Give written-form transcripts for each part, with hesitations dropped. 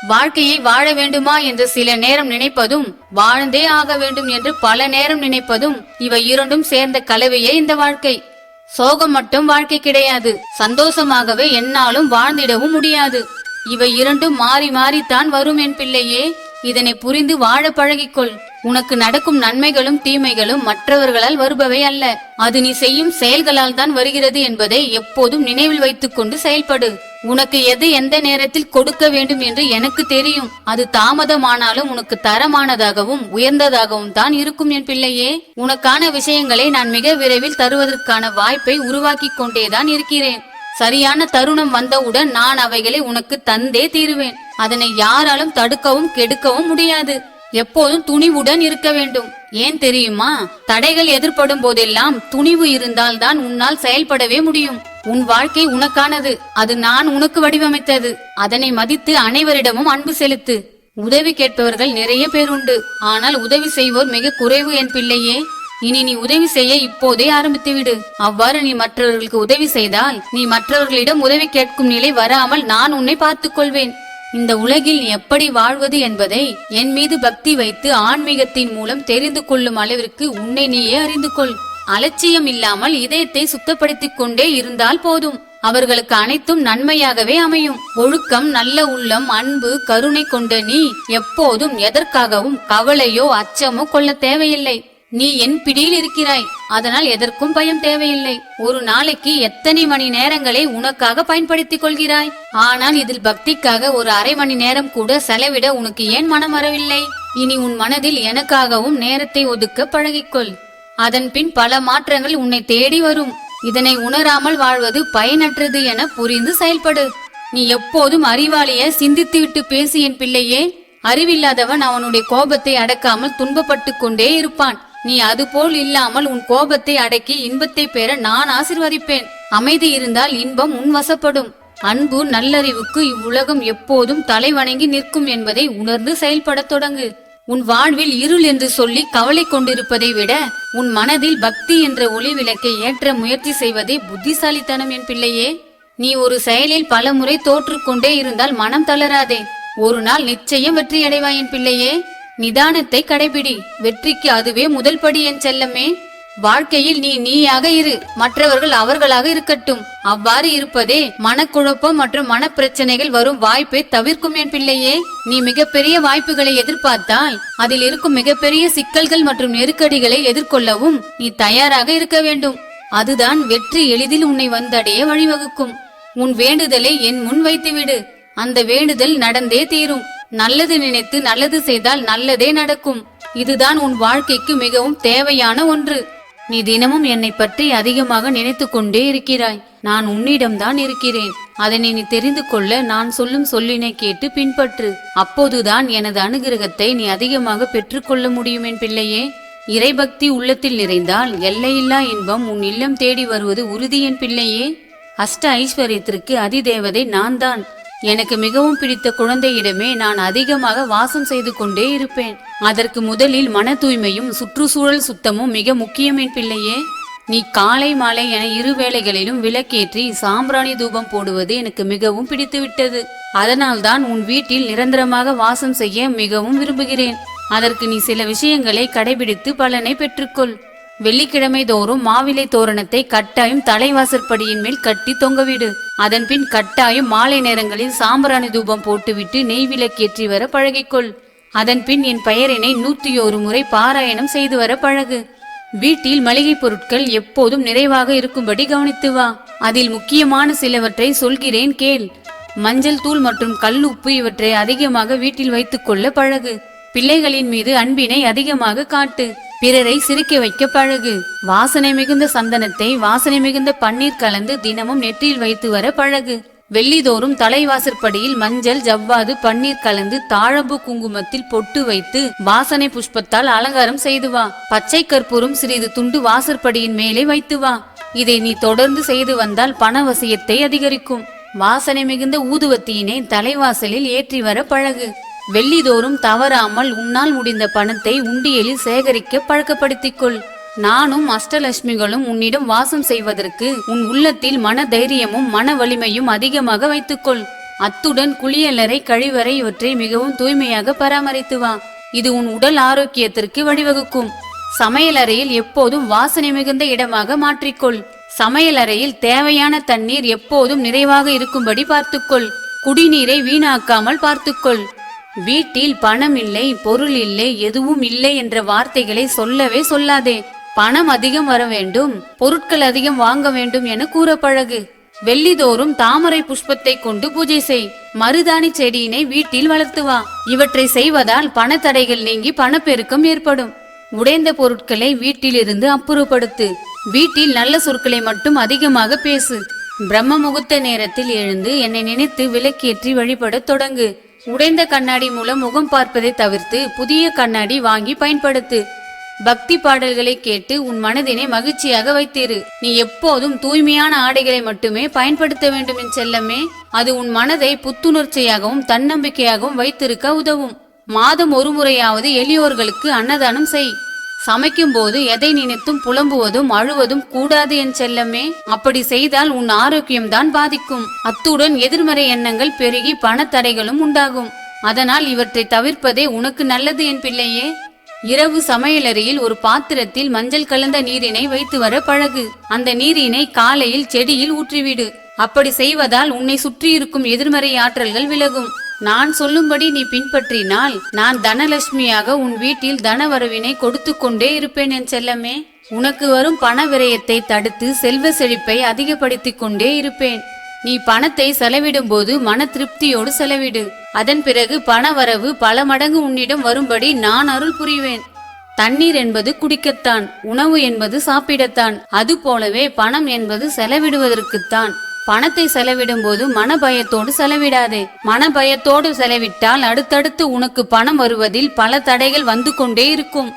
வாழ்க்கையை வாழ வேண்டுமா என்று சில நேரம் நினைப்பதும், வாழ்ந்தே ஆக வேண்டும் என்று பல நேரம் நினைப்பதும், இவை இரண்டும் சேர்ந்த கலவையே இந்த வாழ்க்கை. சோகம் மட்டும் வாழ்க்கை கிடையாது, சந்தோஷமாகவே எந்நாளும் வாழ்ந்திடவும் முடியாது. இவை இரண்டும் மாறி மாறித்தான் வரும் என் பிள்ளையே. இதனை புரிந்து வாழ பழகிக்கொள். உனக்கு நடக்கும் நன்மைகளும் தீமைகளும் மற்றவர்களால் வருபவை அல்ல, அது நீ செய்யும் செயல்களால் தான் வருகிறது என்பதை எப்போதும் நினைவில் வைத்துக் கொண்டு செயல்படு. உனக்கு எது எந்த நேரத்தில் கொடுக்க வேண்டும் என்று எனக்கு தெரியும். அது தாமதமானாலும் உனக்கு தரமானதாகவும் உயர்ந்ததாகவும் தான் இருக்கும் என் பிள்ளையே. உனக்கான விஷயங்களை நான் மிக விரைவில் தருவதற்கான வாய்ப்பை உருவாக்கி கொண்டேதான் இருக்கிறேன். சரியான தருணம் வந்தவுடன் நான் அவைகளை உனக்கு தந்தே தீருவேன். அதனை யாராலும் தடுக்கவும் கெடுக்கவும் முடியாது. எப்போதும் துணிவுடன் இருக்க வேண்டும். ஏன் தெரியுமா? தடைகள் எதிர்படும் போதெல்லாம் துணிவு இருந்தால் தான் உன்னால் செயல்படவே முடியும். உன் வாழ்க்கை உனக்கானது, அது நான் உனக்கு வடிவமைத்தது. அதனை மதித்து அனைவரிடமும் அன்பு செலுத்து. உதவி கேட்பவர்கள் நிறைய பேர் உண்டு, ஆனால் உதவி செய்வோர் மிக குறைவு என் பிள்ளையே. இனி நீ உதவி செய்ய இப்போதே ஆரம்பித்து விடு. அவ்வாறு நீ மற்றவர்களுக்கு உதவி செய்தால் நீ மற்றவர்களிடம் உதவி கேட்கும் நிலை வராமல் நான் உன்னை பார்த்துக் கொள்வேன். இந்த உலகில் நீ எப்படி வாழ்வது என்பதை என் மீது பக்தி வைத்து ஆன்மீகத்தின் மூலம் தெரிந்து கொள்ளும் அளவிற்கு உன்னை நீயே அறிந்து கொள். அலட்சியம் இல்லாமல் இதயத்தை சுத்தப்படுத்திக் கொண்டே இருந்தால் போதும். அவர்களுக்கு அனைத்தும் நன்மையாகவே அமையும். ஒழுக்கம், நல்ல உள்ளம், அன்பு, கருணை கொண்ட நீ எப்போதும் எதற்காகவும் கவலையோ அச்சமோ கொள்ள தேவையில்லை. நீ என் பிடியில் இருக்கிறாய், அதனால் எதற்கும் பயம் தேவையில்லை. ஒரு நாளைக்கு எத்தனை மணி நேரங்களை உனக்காக பயன்படுத்திக் கொள்கிறாய்? ஆனால் இதில் பக்திக்காக ஒரு அரை மணி நேரம் கூட செலவிட உனக்கு ஏன் மனம் வரவில்லை? இனி உன் மனதில் எனக்காகவும் நேரத்தை ஒதுக்க பழகிக்கொள். அதன் பின் பல மாற்றங்கள் உன்னை தேடி வரும். இதனை உணராமல் வாழ்வது பயனற்றது என புரிந்து செயல்படு. நீ எப்போதும் அறிவாளிய சிந்தித்து விட்டு பேசு என் பிள்ளையே. அறிவில்லாதவன் அவனுடைய கோபத்தை அடக்காமல் துன்பப்பட்டு கொண்டே இருப்பான். நீ அதுபோல் இல்லாமல் உன் கோபத்தை அடக்கி இன்பத்தை பெற நான் ஆசிர்வதிப்பேன். அமைதி இருந்தால் இன்பம் உன் வசப்படும். அன்பு, நல்லறிவுக்கு இவ்வுலகம் எப்போதும் தலை வணங்கி நிற்கும் என்பதை உணர்ந்து செயல்பட தொடங்கு. உன் வாழ்வில் இருள் என்று சொல்லி கவலை கொண்டிருப்பதை விட உன் மனதில் பக்தி என்ற ஒளி விளக்கை ஏற்ற முயற்சி செய்வதே புத்திசாலித்தனம் என் பிள்ளையே. நீ ஒரு செயலில் பல முறை தோற்றுக்கொண்டே இருந்தால் மனம் தளராதே. ஒரு நாள் நிச்சயம் வெற்றி அடைவாய் என் பிள்ளையே. நிதானத்தை கடைபிடி. வெற்றிக்கு அதுவே முதல் படி என் செல்லமே. வாழ்க்கையில் நீ நீயாக இரு, மற்றவர்கள் அவர்களாக இருக்கட்டும். அவ்வாறு இருப்பதே மனக்குழப்பம் மற்றும் மனப்பிரச்சனைகள் வரும் வாய்ப்பை தவிர்க்கும் என் பிள்ளையே. நீ மிகப்பெரிய வாய்ப்புகளை எதிர்பார்த்தால் அதில் இருக்கும் மிகப்பெரிய சிக்கல்கள் மற்றும் நெருக்கடிகளை எதிர்கொள்ளவும் நீ தயாராக இருக்க வேண்டும். அதுதான் வெற்றி எளிதில் உன்னை வந்தடைய வழிவகுக்கும். உன் வேண்டுதலை என் முன் வைத்துவிடு. அந்த வேண்டுதல் நடந்தே தீரும். நல்லது நினைத்து நல்லது செய்தால் நல்லதே நடக்கும். இதுதான் உன் வாழ்க்கைக்கு மிகவும் தேவையான ஒன்று. நீ தினமும் என்னை பற்றி அதிகமாக நினைத்து கொண்டே இருக்கிறாய். நான் உன்னிடம்தான் இருக்கிறேன். அதனை நீ தெரிந்து கொள்ள நான் சொல்லும் சொல்லினை கேட்டு பின்பற்று. அப்போதுதான் எனது அனுகிரகத்தை நீ அதிகமாக பெற்றுக்கொள்ள முடியும் என் பிள்ளையே. இறைபக்தி உள்ளத்தில் நிறைந்தால் எல்லையில்லா இன்பம் உன் இல்லம் தேடி வருவது உறுதி என் பிள்ளையே. அஷ்ட ஐஸ்வர்யத்திற்கு அதிதேவதை நான் தான். எனக்கு மிகவும் பிடித்த குழந்தையிடமே நான் அதிகமாக வாசம் செய்து கொண்டே இருப்பேன். அதற்கு முதலில் மன தூய்மையும் சுற்றுச்சூழல் சுத்தமும் மிக முக்கியம் என் பிள்ளையே. நீ காலை மாலை என இரு வேளைகளிலும் விளக்கேற்றி சாம்பிராணி தூபம் போடுவது எனக்கு மிகவும் பிடித்து விட்டது. அதனால்தான் உன் வீட்டில் நிரந்தரமாக வாசம் செய்ய மிகவும் விரும்புகிறேன். அதற்கு நீ சில விஷயங்களை கடைபிடித்து பலனை பெற்றுக்கொள். வெள்ளிக்கிழமை தோறும் மாவிலை தோரணத்தை கட்டாயம் தலைவாசற்படியின் மேல் கட்டி தொங்கவிடு. அதன் பின் கட்டாயம் மாலை நேரங்களில் சாம்பிராணி தூபம் போட்டுவிட்டு நெய் விளக்கேற்றி வர பழகிக்கொள். அதன் பின் என் பெயரினை 101 முறை பாராயணம் செய்து வர பழகு. வீட்டில் மளிகை பொருட்கள் எப்போதும் நிறைவாக இருக்கும்படி கவனித்து வா. அதில் முக்கியமான சிலவற்றை சொல்கிறேன் கேள். மஞ்சள் தூள் மற்றும் கல்லுப்பு இவற்றை அதிகமாக வீட்டில் வைத்துக் கொள்ள பழகு. பிள்ளைகளின் மீது அன்பினை அதிகமாக காட்டு. பிறரை சிரிக்க வைக்க பழகு. வாசனை மிகுந்த சந்தனத்தை வாசனை மிகுந்த பன்னீர் கலந்து தினமும் நெற்றியில் வைத்து வர பழகு. வெள்ளிதோறும் தலைவாசற்படியில் மஞ்சள், ஜவ்வாது, பன்னீர் கலந்து தாழம்பு குங்குமத்தில் பொட்டு வைத்து வாசனை புஷ்பத்தால் அலங்காரம் செய்து வா. பச்சை கற்பூரம் சிறிது துண்டு வாசற்படியின் மேலே வைத்து வா. இதை நீ தொடர்ந்து செய்து வந்தால் பணவசியத்தை அதிகரிக்கும். வாசனை மிகுந்த ஊதுவத்தியினை தலைவாசலில் ஏற்றி வர பழகு. வெள்ளிதோறும் தவறாமல் உன்னால் முடிந்த பணத்தை உண்டியலில் சேகரிக்க பழக்கப்படுத்திக்கொள். நானும் அஷ்டலட்சுமிகளும் உன்னிடம் வாசம் செய்வதற்கு உன் உள்ளத்தில் மன தைரியமும் மன வலிமையும் அதிகமாக வைத்துக்கொள். அத்துடன் குளியலறை, கழிவறை இவற்றை மிகவும் தூய்மையாக பராமரித்து வா. இது உன் உடல் ஆரோக்கியத்திற்கு வழிவகுக்கும். சமையலறையில் எப்போதும் வாசனை மிகுந்த இடமாக மாற்றிக்கொள். சமையலறையில் தேவையான தண்ணீர் எப்போதும் நிறைவாக இருக்கும்படி பார்த்துக்கொள். குடிநீரை வீணாக்காமல் பார்த்துக்கொள். வீட்டில் பணம் இல்லை, பொருள் இல்லை, எதுவும் இல்லை என்ற வார்த்தைகளை சொல்லவே சொல்லாதே. பணம் அதிகம் வர வேண்டும், பொருட்கள் அதிகம் வாங்க வேண்டும் என கூற பழகு. வெள்ளிதோறும் தாமரை புஷ்பத்தை கொண்டு பூஜை செய். மருதாணி செடியினை வீட்டில் வளர்த்து வா. இவற்றை செய்வதால் பணத்தடைகள் நீங்கி பணப்பெருக்கம் ஏற்படும். உடைந்த பொருட்களை வீட்டிலிருந்து அப்புறப்படுத்து. வீட்டில் நல்ல சொற்களை மட்டும் அதிகமாக பேசு. பிரம்ம முகூர்த்த நேரத்தில் எழுந்து என்னை நினைத்து விளக்கேற்றி வழிபடத் தொடங்கு. உடைந்த கண்ணாடி மூலம் முகம் பார்ப்பதை தவிர்த்து புதிய கண்ணாடி வாங்கி பயன்படுத்து. பக்தி பாடல்களை கேட்டு உன் மனதினை மகிழ்ச்சியாக வைத்திரு. நீ எப்போதும் தூய்மையான ஆடைகளை மட்டுமே பயன்படுத்த வேண்டும் என் செல்லமே. அது உன் மனதை புத்துணர்ச்சியாகவும் தன்னம்பிக்கையாகவும் வைத்திருக்க உதவும். மாதம் ஒரு முறையாவது எளியோர்களுக்கு அன்னதானம் செய். சமைக்கும் போது எதை நினைத்தும் புலம்புவதும் அழுவதும் கூடாது என் செல்லமே. அப்படி செய்தால் உன் ஆரோக்கியம்தான் பாதிக்கும். அத்துடன் எதிர்மறை எண்ணங்கள் பெருகி பணத்தடைகளும் உண்டாகும். அதனால் இவற்றை தவிர்ப்பதே உனக்கு நல்லது என் பிள்ளையே. இரவு சமையலறையில் ஒரு பாத்திரத்தில் மஞ்சள் கலந்த நீரினை வைத்து வர பழகு. அந்த நீரினை காலையில் செடியில் ஊற்றிவிடு. அப்படி செய்வதால் உன்னை சுற்றி இருக்கும் எதிர்மறை ஆற்றல்கள் விலகும். நான் சொல்லும்படி நீ பின்பற்றினால் நான் தனலட்சுமியாக உன் வீட்டில் தனவரவினை கொடுத்து கொண்டே இருப்பேன் என் செல்லமே. உனக்கு வரும் பண விரயத்தை தடுத்து செல்வ செழிப்பை அதிகப்படுத்திக் கொண்டே இருப்பேன். நீ பணத்தை செலவிடும் போது மன திருப்தியோடு செலவிடு. அதன் பிறகு பண வரவு பல மடங்கு உன்னிடம் வரும்படி நான் அருள் புரிவேன். தண்ணீர் என்பது குடிக்கத்தான், உணவு என்பது சாப்பிடத்தான். அது போலவே பணம் என்பது செலவிடுவதற்குத்தான். பணத்தை செலவிடும் போது மனபயத்தோடு செலவிடாதே. மனபயத்தோடு செலவிட்டால் அடுத்தடுத்து உனக்கு பணம் வருவதில் பல தடைகள் வந்து கொண்டே இருக்கும்.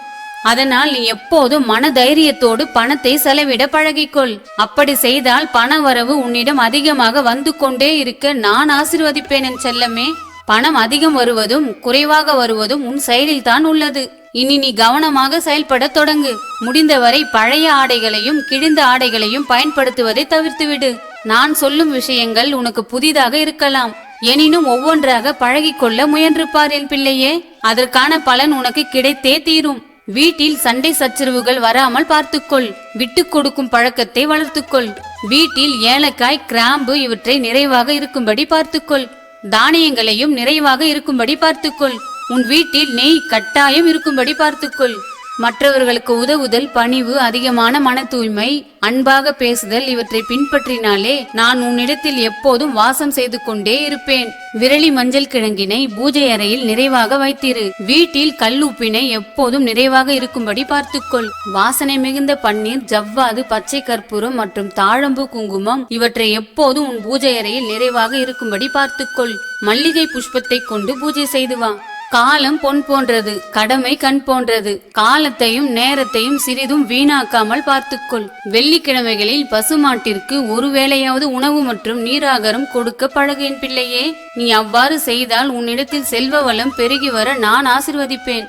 அதனால் நீ எப்போதும் மன தைரியத்தோடு பணத்தை செலவிட பழகிக்கொள். அப்படி செய்தால் பண வரவு உன்னிடம் அதிகமாக வந்து கொண்டே இருக்க நான் ஆசீர்வதிப்பேன் என் செல்லமே. பணம் அதிகம் வருவதும் குறைவாக வருவதும் உன் செயலில் தான் உள்ளது. இனி நீ கவனமாக செயல்பட தொடங்கு. முடிந்தவரை பழைய ஆடைகளையும் கிழிந்த ஆடைகளையும் பயன்படுத்துவதை தவிர்த்துவிடு. நான் சொல்லும் விஷயங்கள் உனக்கு புதிதாக இருக்கலாம். எனினும் ஒவ்வொன்றாக பழகிக்கொள்ள முயன்று பார் என் பிள்ளையே. அதற்கான பலன் உனக்கு கிடைத்தே தீரும். வீட்டில் சண்டை சச்சரவுகள் வராமல் பார்த்துக்கொள். விட்டு கொடுக்கும் பழக்கத்தை வளர்த்துக்கொள். வீட்டில் ஏலக்காய், கிராம்பு இவற்றை நிறைவாக இருக்கும்படி பார்த்துக்கொள். தானியங்களையும் நிறைவாக இருக்கும்படி பார்த்துக்கொள். உன் வீட்டில் நெய் கட்டாயம் இருக்கும்படி பார்த்துக்கொள். மற்றவர்களுக்கு உதவுதல், பணிவு, அதிகமான மன தூய்மை, அன்பாக பேசுதல் இவற்றை பின்பற்றினாலே நான் உன்னிடத்தில் எப்போதும் வாசம் செய்து கொண்டே இருப்பேன். விரலி மஞ்சள் கிழங்கினை பூஜை அறையில் நிறைவாக வைத்திரு. வீட்டில் கல்லுப்பினை எப்போதும் நிறைவாக இருக்கும்படி பார்த்துக்கொள். வாசனை மிகுந்த பன்னீர், ஜவ்வாது, பச்சை கற்பூரம் மற்றும் தாழம்பு, குங்குமம் இவற்றை எப்போதும் உன் பூஜை அறையில் நிறைவாக இருக்கும்படி பார்த்துக்கொள். மல்லிகை புஷ்பத்தை கொண்டு பூஜை செய்து வா. காலம் பொன் போன்றது, கடமை கண் போன்றது. காலத்தையும் நேரத்தையும் சிறிதும் வீணாக்காமல் பார்த்துக்கொள். வெள்ளிக்கிழமைகளில் பசுமாட்டிற்கு ஒரு வேளையாவது உணவு மற்றும் நீராகாரம் கொடுக்க பழகு என் பிள்ளையே. நீ அவ்வாறு செய்தால் உன்னிடத்தில் செல்வ வளம் பெருகி வர நான் ஆசிர்வதிப்பேன்.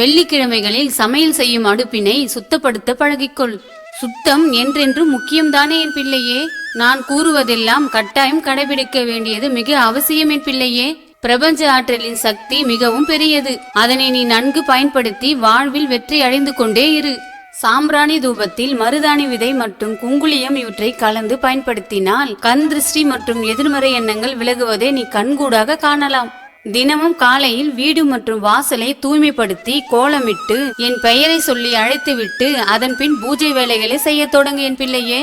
வெள்ளிக்கிழமைகளில் சமையல் செய்யும் அடுப்பினை சுத்தப்படுத்த பழகிக்கொள். சுத்தம் என்றென்றும் முக்கியம்தானே என் பிள்ளையே. நான் கூறுவதெல்லாம் கட்டாயம் கடைபிடிக்க வேண்டியது மிக அவசியம் என் பிள்ளையே. பிரபஞ்ச ஆற்றலின் சக்தி மிகவும் பெரியது. அதனை நீ நன்கு பயன்படுத்தி வாழ்வில் வெற்றி அடைந்து கொண்டே இரு. சாம்பிராணி தூபத்தில் மருதாணி விதை மற்றும் குங்குளியம் இவற்றை கலந்து பயன்படுத்தினால் கண் திருஷ்டி மற்றும் எதிர்மறை எண்ணங்கள் விலகுவதை நீ கண்கூடாக காணலாம். தினமும் காலையில் வீடு மற்றும் வாசலை தூய்மைப்படுத்தி கோலமிட்டு என் பெயரை சொல்லி அழைத்துவிட்டு அதன் பின் பூஜை வேலைகளை செய்ய தொடங்கு என் பிள்ளையே.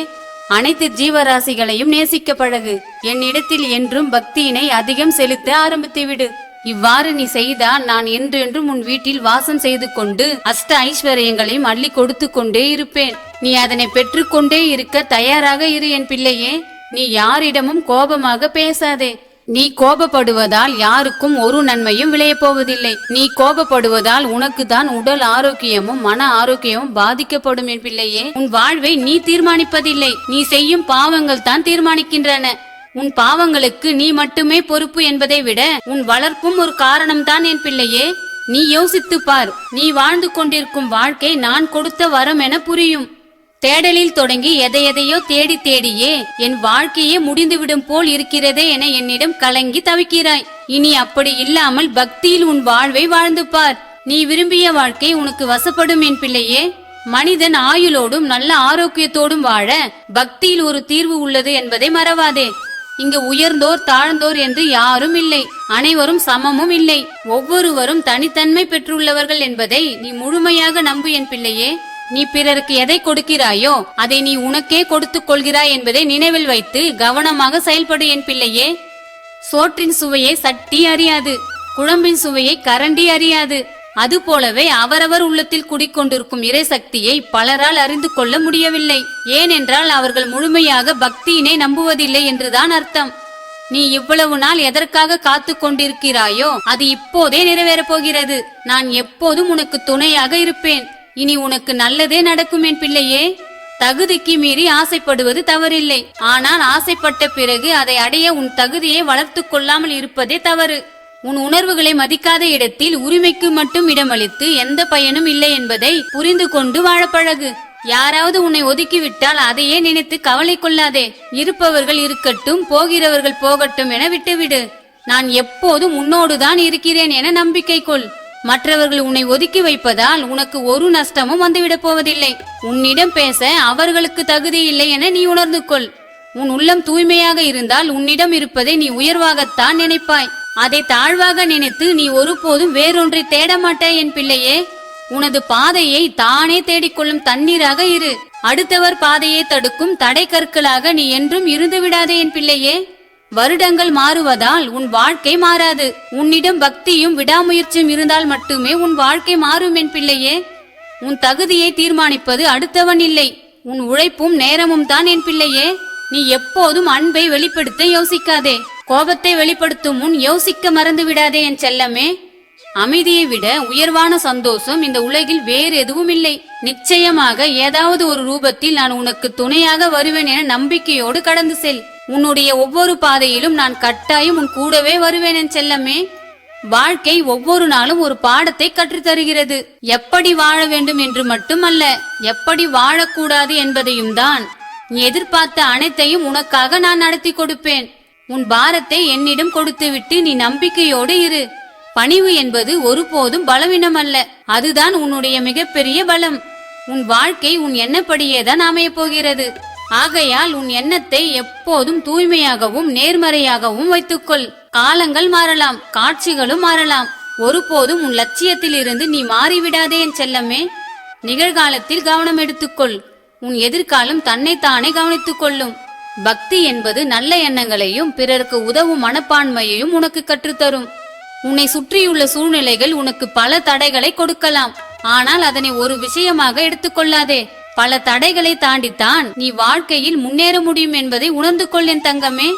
அனைத்து ஜீவராசிகளையும் நேசிக்க பழகு. என்னிடத்தில் என்றும் பக்தியினை அதிகம் செலுத்த ஆரம்பித்துவிடு. இவ்வாறு நீ செய்தால் நான் என்றென்றும் உன் வீட்டில் வாசம் செய்து கொண்டு அஷ்ட ஐஸ்வர்யங்களையும் அள்ளி கொடுத்து கொண்டே இருப்பேன். நீ அதனை பெற்றுக்கொண்டே இருக்க தயாராக இரு என் பிள்ளையே. நீ யாரிடமும் கோபமாக பேசாதே. நீ கோபப்படுவதால் யாருக்கும் ஒரு நன்மையும் விளைய போவதில்லை. நீ கோபப்படுவதால் உனக்கு தான் உடல் ஆரோக்கியமும் மன ஆரோக்கியமும் பாதிக்கப்படும் என் பிள்ளையே. உன் வாழ்வை நீ தீர்மானிப்பதில்லை, நீ செய்யும் பாவங்கள் தான் தீர்மானிக்கின்றன. உன் பாவங்களுக்கு நீ மட்டுமே பொறுப்பு என்பதை விட உன் வளர்ப்பும் ஒரு காரணம்தான் என் பிள்ளையே. நீ யோசித்து பார். நீ வாழ்ந்து கொண்டிருக்கும் வாழ்க்கை நான் கொடுத்த வரம் என புரியும். தேடலில் தொடங்கி எதையெதையோ தேடி தேடியே என் வாழ்க்கையே முடிந்துவிடும் போல் இருக்கிறதே என என்னிடம் கலங்கி தவிக்கிறாய். இனி அப்படி இல்லாமல் பக்தியில் உன் வாழ்வை வாழ்ந்து பார். நீ விரும்பிய வாழ்க்கை உனக்கு வசப்படும் என் பிள்ளையே. மனிதன் ஆயுளோடும் நல்ல ஆரோக்கியத்தோடும் வாழ பக்தியில் ஒரு தீர்வு உள்ளது என்பதை மறவாதே. இங்கு உயர்ந்தோர் தாழ்ந்தோர் என்று யாரும் இல்லை, அனைவரும் சமமும் இல்லை. ஒவ்வொருவரும் தனித்தன்மை பெற்றுள்ளவர்கள் என்பதை நீ முழுமையாக நம்பு என் பிள்ளையே. நீ பிறருக்கு எதை கொடுக்கிறாயோ அதை நீ உனக்கே கொடுத்துக் கொள்கிறாய் என்பதை நினைவில் வைத்து கவனமாக செயல்படு என் பிள்ளையே. சோற்றின் சுவையை சட்டி அறியாது, குழம்பின் சுவையை கரண்டி அறியாது. அதுபோலவே அவரவர் உள்ளத்தில் குடிக்கொண்டிருக்கும் இறை சக்தியை பலரால் அறிந்து கொள்ள முடியவில்லை. ஏனென்றால் அவர்கள் முழுமையாக பக்தியினை நம்புவதில்லை என்றுதான் அர்த்தம். நீ இவ்வளவு நாள் எதற்காக காத்து கொண்டிருக்கிறாயோ அது இப்போதே நிறைவேறப் போகிறது. நான் எப்போதும் உனக்கு துணையாக இருப்பேன். இனி உனக்கு நல்லதே நடக்கும் என் பிள்ளையே. தகுதிக்கு மீறி ஆசைப்படுவது தவறில்லை. ஆனால் ஆசைப்பட்ட பிறகு அதை அடைய உன் தகுதியை வளர்த்து கொள்ளாமல் இருப்பதே தவறு. உன் உணர்வுகளை மதிக்காத இடத்தில் உரிமைக்கு மட்டும் இடமளித்து எந்த பயனும் இல்லை என்பதை புரிந்து கொண்டு வாழ பழகு. யாராவது உன்னை ஒதுக்கிவிட்டால் அதையே நினைத்து கவலை கொள்ளாதே. இருப்பவர்கள் இருக்கட்டும், போகிறவர்கள் போகட்டும் என விட்டுவிடு. நான் எப்போதும் உன்னோடுதான் இருக்கிறேன் என நம்பிக்கை கொள். மற்றவர்கள் உன்னை ஒதுக்கி வைப்பதால் உனக்கு ஒரு நஷ்டமும் வந்துவிடப் போவதில்லை. உன்னிடம் பேச அவர்களுக்கு தகுதி இல்லை என நீ உணர்ந்து கொள். உன் உள்ளம் தூய்மையாக இருந்தால் உன்னிடம் இருப்பதை நீ உயர்வாகத்தான் நினைப்பாய். அதை தாழ்வாக நினைத்து நீ ஒருபோதும் வேறொன்றை தேட மாட்டாய் என் பிள்ளையே. உனது பாதையை தானே தேடிக்கொள்ளும் தண்ணீராக இரு. அடுத்தவர் பாதையை தடுக்கும் தடை கற்களாக நீ என்றும் இருந்து விடாதே என் பிள்ளையே. வருடங்கள் மாறுவதால் உன் வாழ்க்கை மாறாது. உன்னிடம் பக்தியும் விடாமுயற்சியும் இருந்தால் மட்டுமே உன் வாழ்க்கை மாறும் என் பிள்ளையே. உன் தகுதியை தீர்மானிப்பது அடுத்தவன் இல்லை, உன் உழைப்பும் நேரமும் தான் என் பிள்ளையே. நீ எப்போதும் அன்பை வெளிப்படுத்த யோசிக்காதே. கோபத்தை வெளிப்படுத்தும் முன் யோசிக்க மறந்து விடாதே என் செல்லமே. அமைதியை விட உயர்வான சந்தோஷம் இந்த உலகில் வேறு எதுவும் இல்லை. நிச்சயமாக ஏதாவது ஒரு ரூபத்தில் நான் உனக்கு துணையாக வருவேன் என நம்பிக்கையோடு கடந்து செல். உன்னுடைய ஒவ்வொரு பாதையிலும் நான் கட்டாயம் உன் கூடவே வருவேன் என் செல்லமே. வாழ்க்கை ஒவ்வொரு நாளும் ஒரு பாடத்தை கற்றுத்தருகிறது. எப்படி வாழ வேண்டும் என்று மட்டுமல்ல, எப்படி வாழக்கூடாது என்பதையும் தான். நீ எதிர்பார்த்த அனைத்தையும் உனக்காக நான் நடத்தி கொடுப்பேன். உன் பாரத்தை என்னிடம் கொடுத்துவிட்டு நீ நம்பிக்கையோடு இரு. பணிவு என்பது ஒருபோதும் பலவீனம் அல்ல, அதுதான் உன்னுடைய மிகப்பெரிய பலம். உன் வாழ்க்கை உன் எண்ணப்படியேதான் அமையப் போகிறது. ஆகையால் உன் எண்ணத்தை எப்போதும் தூய்மையாகவும் நேர்மறையாகவும் வைத்துக்கொள். காலங்கள் மாறலாம், காட்சிகளும் மாறலாம். ஒருபோதும் உன் லட்சியத்தில் இருந்து நீ மாறிவிடாதே என் செல்லமே. நிகழ்காலத்தில் கவனம் எடுத்துக்கொள். உன் எதிர்காலம் தன்னைத்தானே கவனித்துக் கொள்ளும். பக்தி என்பது நல்ல எண்ணங்களையும் பிறருக்கு உதவும் மனப்பான்மையையும் உனக்கு கற்றுத்தரும். உன்னை சுற்றியுள்ள சூழ்நிலைகள் உனக்கு பல தடைகளை கொடுக்கலாம். ஆனால் அதனை ஒரு விஷயமாக எடுத்துக்கொள்ளாதே. பல தடைகளை தாண்டித்தான் நீ வாழ்க்கையில் முன்னேற முடியும் என்பதை உணர்ந்து கொள் என் தங்கமே.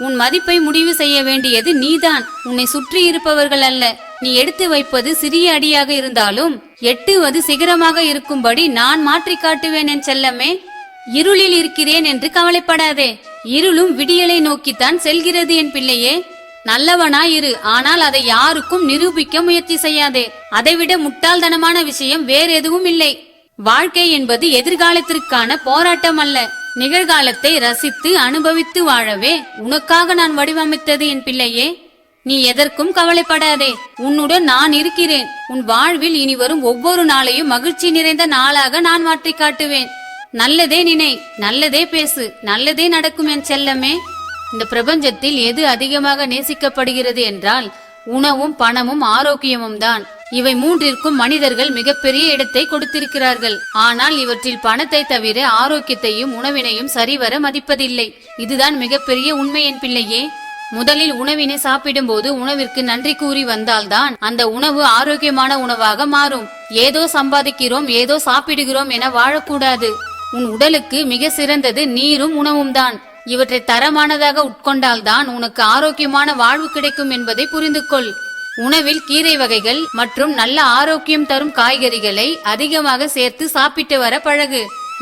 உன் மதிப்பை முடிவு செய்ய வேண்டியது நீதான், உன்னை சுற்றி இருப்பவர்கள் அல்ல. நீ எடுத்து வைப்பது சிறிய அடியாக இருந்தாலும் எட்டுவது சிகரமாக இருக்கும்படி நான் மாற்றி காட்டுவேன் என் செல்லமே. இருளில் இருக்கிறேன் என்று கவலைப்படாதே. இருளும் விடியலை நோக்கித்தான் செல்கிறது என் பிள்ளையே. நல்லவனாயிரு, ஆனால் அதை யாருக்கும் நிரூபிக்க முயற்சி செய்யாதே. அதைவிட முட்டாள்தனமான விஷயம் வேற எதுவும் இல்லை. வாழ்க்கை என்பது எதிர்காலத்திற்கான போராட்டம் அல்ல, நிகழ்காலத்தை ரசித்து அனுபவித்து வாழவே உனக்காக நான் வடிவமைத்தது என் பிள்ளையே. நீ எதற்கும் கவலைப்படாதே, உன்னுடன் நான் இருக்கிறேன். உன் வாழ்வில் இனி வரும் ஒவ்வொரு நாளையும் மகிழ்ச்சி நிறைந்த நாளாக நான் மாற்றி காட்டுவேன். நல்லதே நினை, நல்லதே பேசு, நல்லதே நடக்கும் என் செல்லமே. இந்த பிரபஞ்சத்தில் எது அதிகமாக நேசிக்கப்படுகிறது என்றால் உணவும் பணமும் ஆரோக்கியமும் தான். இவை மூன்றிற்கும் மனிதர்கள் மிகப்பெரிய இடத்தை கொடுத்திருக்கிறார்கள். ஆனால் இவற்றில் பணத்தை தவிர ஆரோக்கியத்தையும் உணவினையும் சரிவர மதிப்பதில்லை. இதுதான் மிகப்பெரிய உண்மை என் பிள்ளையே. முதலில் உணவினை சாப்பிடும் போது உணவிற்கு நன்றி கூறி வந்தால்தான் அந்த உணவு ஆரோக்கியமான உணவாக மாறும். ஏதோ சம்பாதிக்கிறோம், ஏதோ சாப்பிடுகிறோம் என வாழக்கூடாது. உன் உடலுக்கு மிக சிறந்தது நீரும் உணவும் தான். இவற்றை தரமானதாக உட்கொண்டால்தான் உனக்கு ஆரோக்கியமான வாழ்வு கிடைக்கும் என்பதை புரிந்து கொள். உணவில் கீரை வகைகள் மற்றும் நல்ல ஆரோக்கியம் தரும் காய்கறிகளை அதிகமாக சேர்த்து சாப்பிட்டு வர பழகு.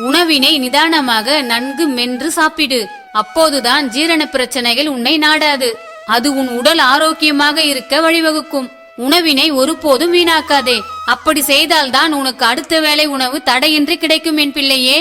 உணவினை நிதானமாக நன்கு மென்று சாப்பிடு. அப்போதுதான் ஜீரண பிரச்சனைகள் உன்னை நாடாது. அது உன் உடல் ஆரோக்கியமாக இருக்க வழிவகுக்கும். உணவினை ஒருபோதும் வீணாக்காதே. அப்படி செய்தால்தான் உனக்கு அடுத்த வேளை உணவு தடையின்றி கிடைக்கும் என் பிள்ளையே.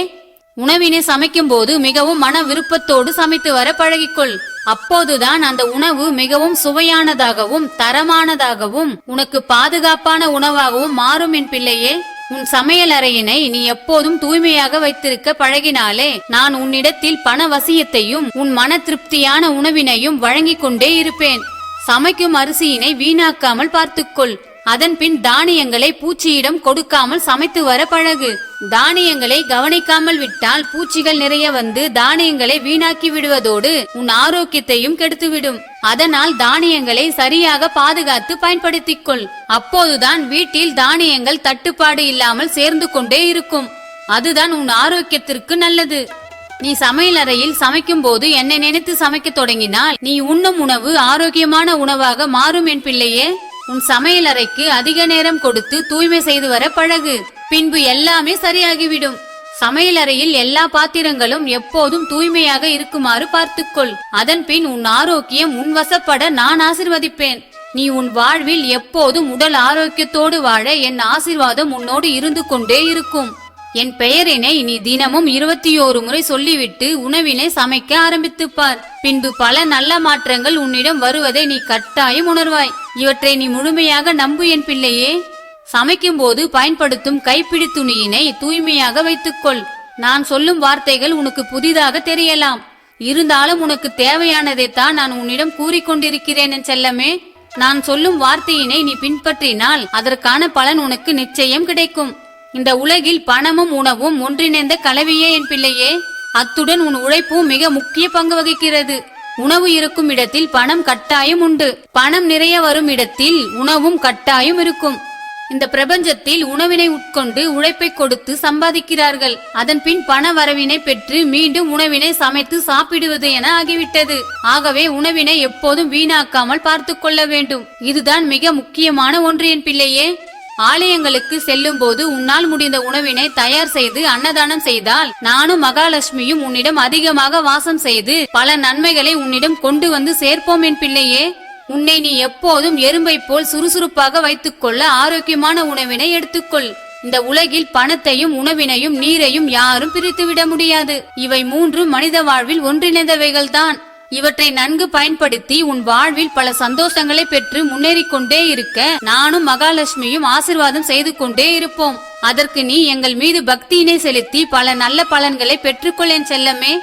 உணவினை சமைக்கும் போது மிகவும் மன விருப்பத்தோடு சமைத்து வர பழகிக்கொள். அப்போதுதான் அந்த உணவு மிகவும் சுவையானதாகவும் தரமானதாகவும் உனக்கு பாதுகாப்பான உணவாகவும் மாறும் என் பிள்ளையே. உன் சமையல் அறையினை நீ எப்போதும் தூய்மையாக வைத்திருக்க பழகினாலே நான் உன்னிடத்தில் பண வசியத்தையும் உன் மன திருப்தியான உணவினையும் வழங்கிக் கொண்டே இருப்பேன். சமைக்கும் அரிசியினை வீணாக்காமல் பார்த்துக்கொள். அதன் பின் தானியங்களை பூச்சியிடம் கொடுக்காமல் சமைத்து வர பழகு. தானியங்களை கவனிக்காமல் விட்டால் பூச்சிகள் நிறைய வந்து தானியங்களை வீணாக்கி விடுவதோடு உன் ஆரோக்கியத்தையும் கெடுத்துவிடும். அதனால் தானியங்களை சரியாக பாதுகாத்து பயன்படுத்திக் கொள். அப்போதுதான் வீட்டில் தானியங்கள் தட்டுப்பாடு இல்லாமல் சேர்ந்து கொண்டே இருக்கும். அதுதான் உன் ஆரோக்கியத்திற்கு நல்லது. நீ சமையல் அறையில் சமைக்கும் போது என்னை நினைத்து சமைக்க தொடங்கினால் நீ உண்ணும் உணவு ஆரோக்கியமான உணவாக மாறும் என் பிள்ளையே. உன் சமையல் அறைக்கு அதிக நேரம் கொடுத்து தூய்மை செய்து வர பழகு. பின்பு எல்லாமே சரியாகிவிடும். சமையல் அறையில் எல்லா பாத்திரங்களும் எப்போதும் தூய்மையாக இருக்குமாறு பார்த்துக்கொள். அதன் பின் உன் ஆரோக்கியம் உன் வசப்பட நான் ஆசிர்வதிப்பேன். நீ உன் வாழ்வில் எப்போதும் உடல் ஆரோக்கியத்தோடு வாழ என் ஆசிர்வாதம் உன்னோடு இருந்து கொண்டே இருக்கும். என் பெயரினை நீ தினமும் 21 முறை சொல்லிவிட்டு உணவினை சமைக்க ஆரம்பித்துப்பார். பின்பு பல நல்ல மாற்றங்கள் உன்னிடம் வருவதை நீ கட்டாயம் உணர்வாய். இவற்றை நீ முழுமையாக நம்பு என் பிள்ளையே. சமைக்கும் போது பயன்படுத்தும் கைப்பிடி துணியினை தூய்மையாக வைத்துக்கொள். நான் சொல்லும் வார்த்தைகள் உனக்கு புதிதாக தெரியலாம். இருந்தாலும் உனக்கு தேவையானதைத்தான் நான் உன்னிடம் கூறிக்கொண்டிருக்கிறேன் என் செல்லமே. நான் சொல்லும் வார்த்தையினை நீ பின்பற்றினால் அதற்கான பலன் உனக்கு நிச்சயம் கிடைக்கும். இந்த உலகில் பணமும் உணவும் ஒன்றிணைந்த கலவையே என் பிள்ளையே. அத்துடன் உன் உழைப்பும் மிக முக்கிய பங்கு வகிக்கிறது. உணவு இருக்கும் இடத்தில் பணம் கட்டாயம் உண்டு. பணம் நிறைய வரும் இடத்தில் உணவும் கட்டாயம் இருக்கும். இந்த பிரபஞ்சத்தில் உணவினை உட்கொண்டு உழைப்பை கொடுத்து சம்பாதிக்கிறார்கள். அதன் பின் பண வரவினை பெற்று மீண்டும் உணவினை சமைத்து சாப்பிடுவது என ஆகிவிட்டது. ஆகவே உணவினை எப்போதும் வீணாக்காமல் பார்த்து கொள்ள வேண்டும். இதுதான் மிக முக்கியமான ஒன்று என் பிள்ளையே. ஆலயங்களுக்கு செல்லும் போது உன்னால் முடிந்த உணவினை தயார் செய்து அன்னதானம் செய்தால் நானும் மகாலட்சுமியும் உன்னிடம் அதிகமாக வாசம் செய்து பல நன்மைகளை உன்னிடம் கொண்டு வந்து சேர்ப்போம் என் பிள்ளையே. உன்னை நீ எப்போதும் எறும்பை போல் சுறுசுறுப்பாக வைத்துக் கொள்ள ஆரோக்கியமான உணவினை எடுத்துக்கொள். இந்த உலகில் பணத்தையும் உணவினையும் நீரையும் யாரும் பிரித்துவிட முடியாது. இவை மூன்றும் மனித வாழ்வில் ஒன்றிணைந்தவைகள்தான். இவற்றை நன்கு பயன்படுத்தி உன் வாழ்வில் பல சந்தோஷங்களை பெற்று முன்னேறி கொண்டே இருக்க நானும் மகாலட்சுமியும் ஆசிர்வாதம் செய்து கொண்டே இருப்போம். அதற்கு நீ எங்கள் மீது பக்தியினை செலுத்தி பல நல்ல பலன்களை பெற்றுக்கொள் என் செல்லமே.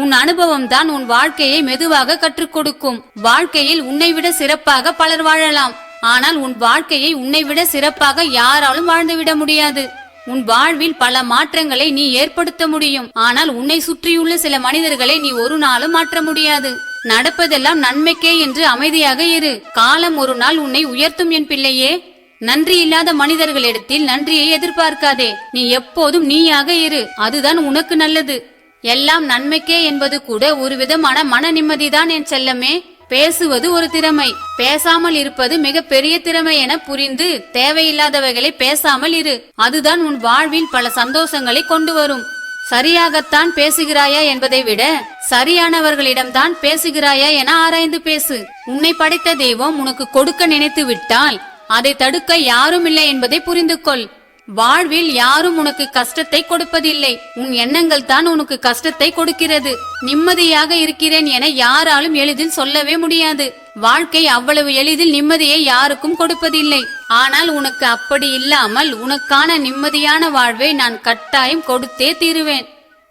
உன் அனுபவம் தான் உன் வாழ்க்கையை மெதுவாக கற்றுக் கொடுக்கும். வாழ்க்கையில் உன்னை விட சிறப்பாக பலர் வாழலாம். ஆனால் உன் வாழ்க்கையை உன்னை விட சிறப்பாக யாராலும் வாழ்ந்துவிட முடியாது. உன் வாழ்வில் பல மாற்றங்களை நீ ஏற்படுத்த முடியும். ஆனால் உன்னை சுற்றியுள்ள சில மனிதர்களை நீ ஒரு நாளும் மாற்ற முடியாது. நடப்பதெல்லாம் நன்மைக்கே என்று அமைதியாக இரு. காலம் ஒரு நாள் உன்னை உயர்த்தும் என் பிள்ளையே. நன்றி இல்லாத மனிதர்களிடத்தில் நன்றியை எதிர்பார்க்காதே. நீ எப்போதும் நீயாக இரு. அதுதான் உனக்கு நல்லது. எல்லாம் நன்மைக்கே என்பது கூட ஒரு விதமான மன நிம்மதிதான் என் செல்லமே. பேசுவது ஒரு திறமை, பேசாமல் இருப்பது மிக பெரிய திறமை என புரிந்து தேவையில்லாதவைகளை பேசாமல் இரு. அதுதான் உன் வாழ்வில் பல சந்தோஷங்களை கொண்டு வரும். சரியாகத்தான் பேசுகிறாயா என்பதை விட சரியானவர்களிடம்தான் பேசுகிறாயா என ஆராய்ந்து பேசு. உன்னை படைத்த தெய்வம் உனக்கு கொடுக்க நினைத்து விட்டால் அதை தடுக்க யாரும் இல்லை என்பதை புரிந்து கொள். வாழ்வில் யாரும் உனக்கு கஷ்டத்தை கொடுப்பதில்லை. உன் எண்ணங்கள் தான் உனக்கு கஷ்டத்தை கொடுக்கிறது. நிம்மதியாக இருக்கிறேன் என யாராலும் எளிதில் சொல்லவே முடியாது. வாழ்க்கை அவ்வளவு எளிதில் நிம்மதியை யாருக்கும் கொடுப்பதில்லை. ஆனால் உனக்கு அப்படி இல்லாமல் உனக்கான நிம்மதியான வாழ்வை நான் கட்டாயம் கொடுத்தே தீருவேன்.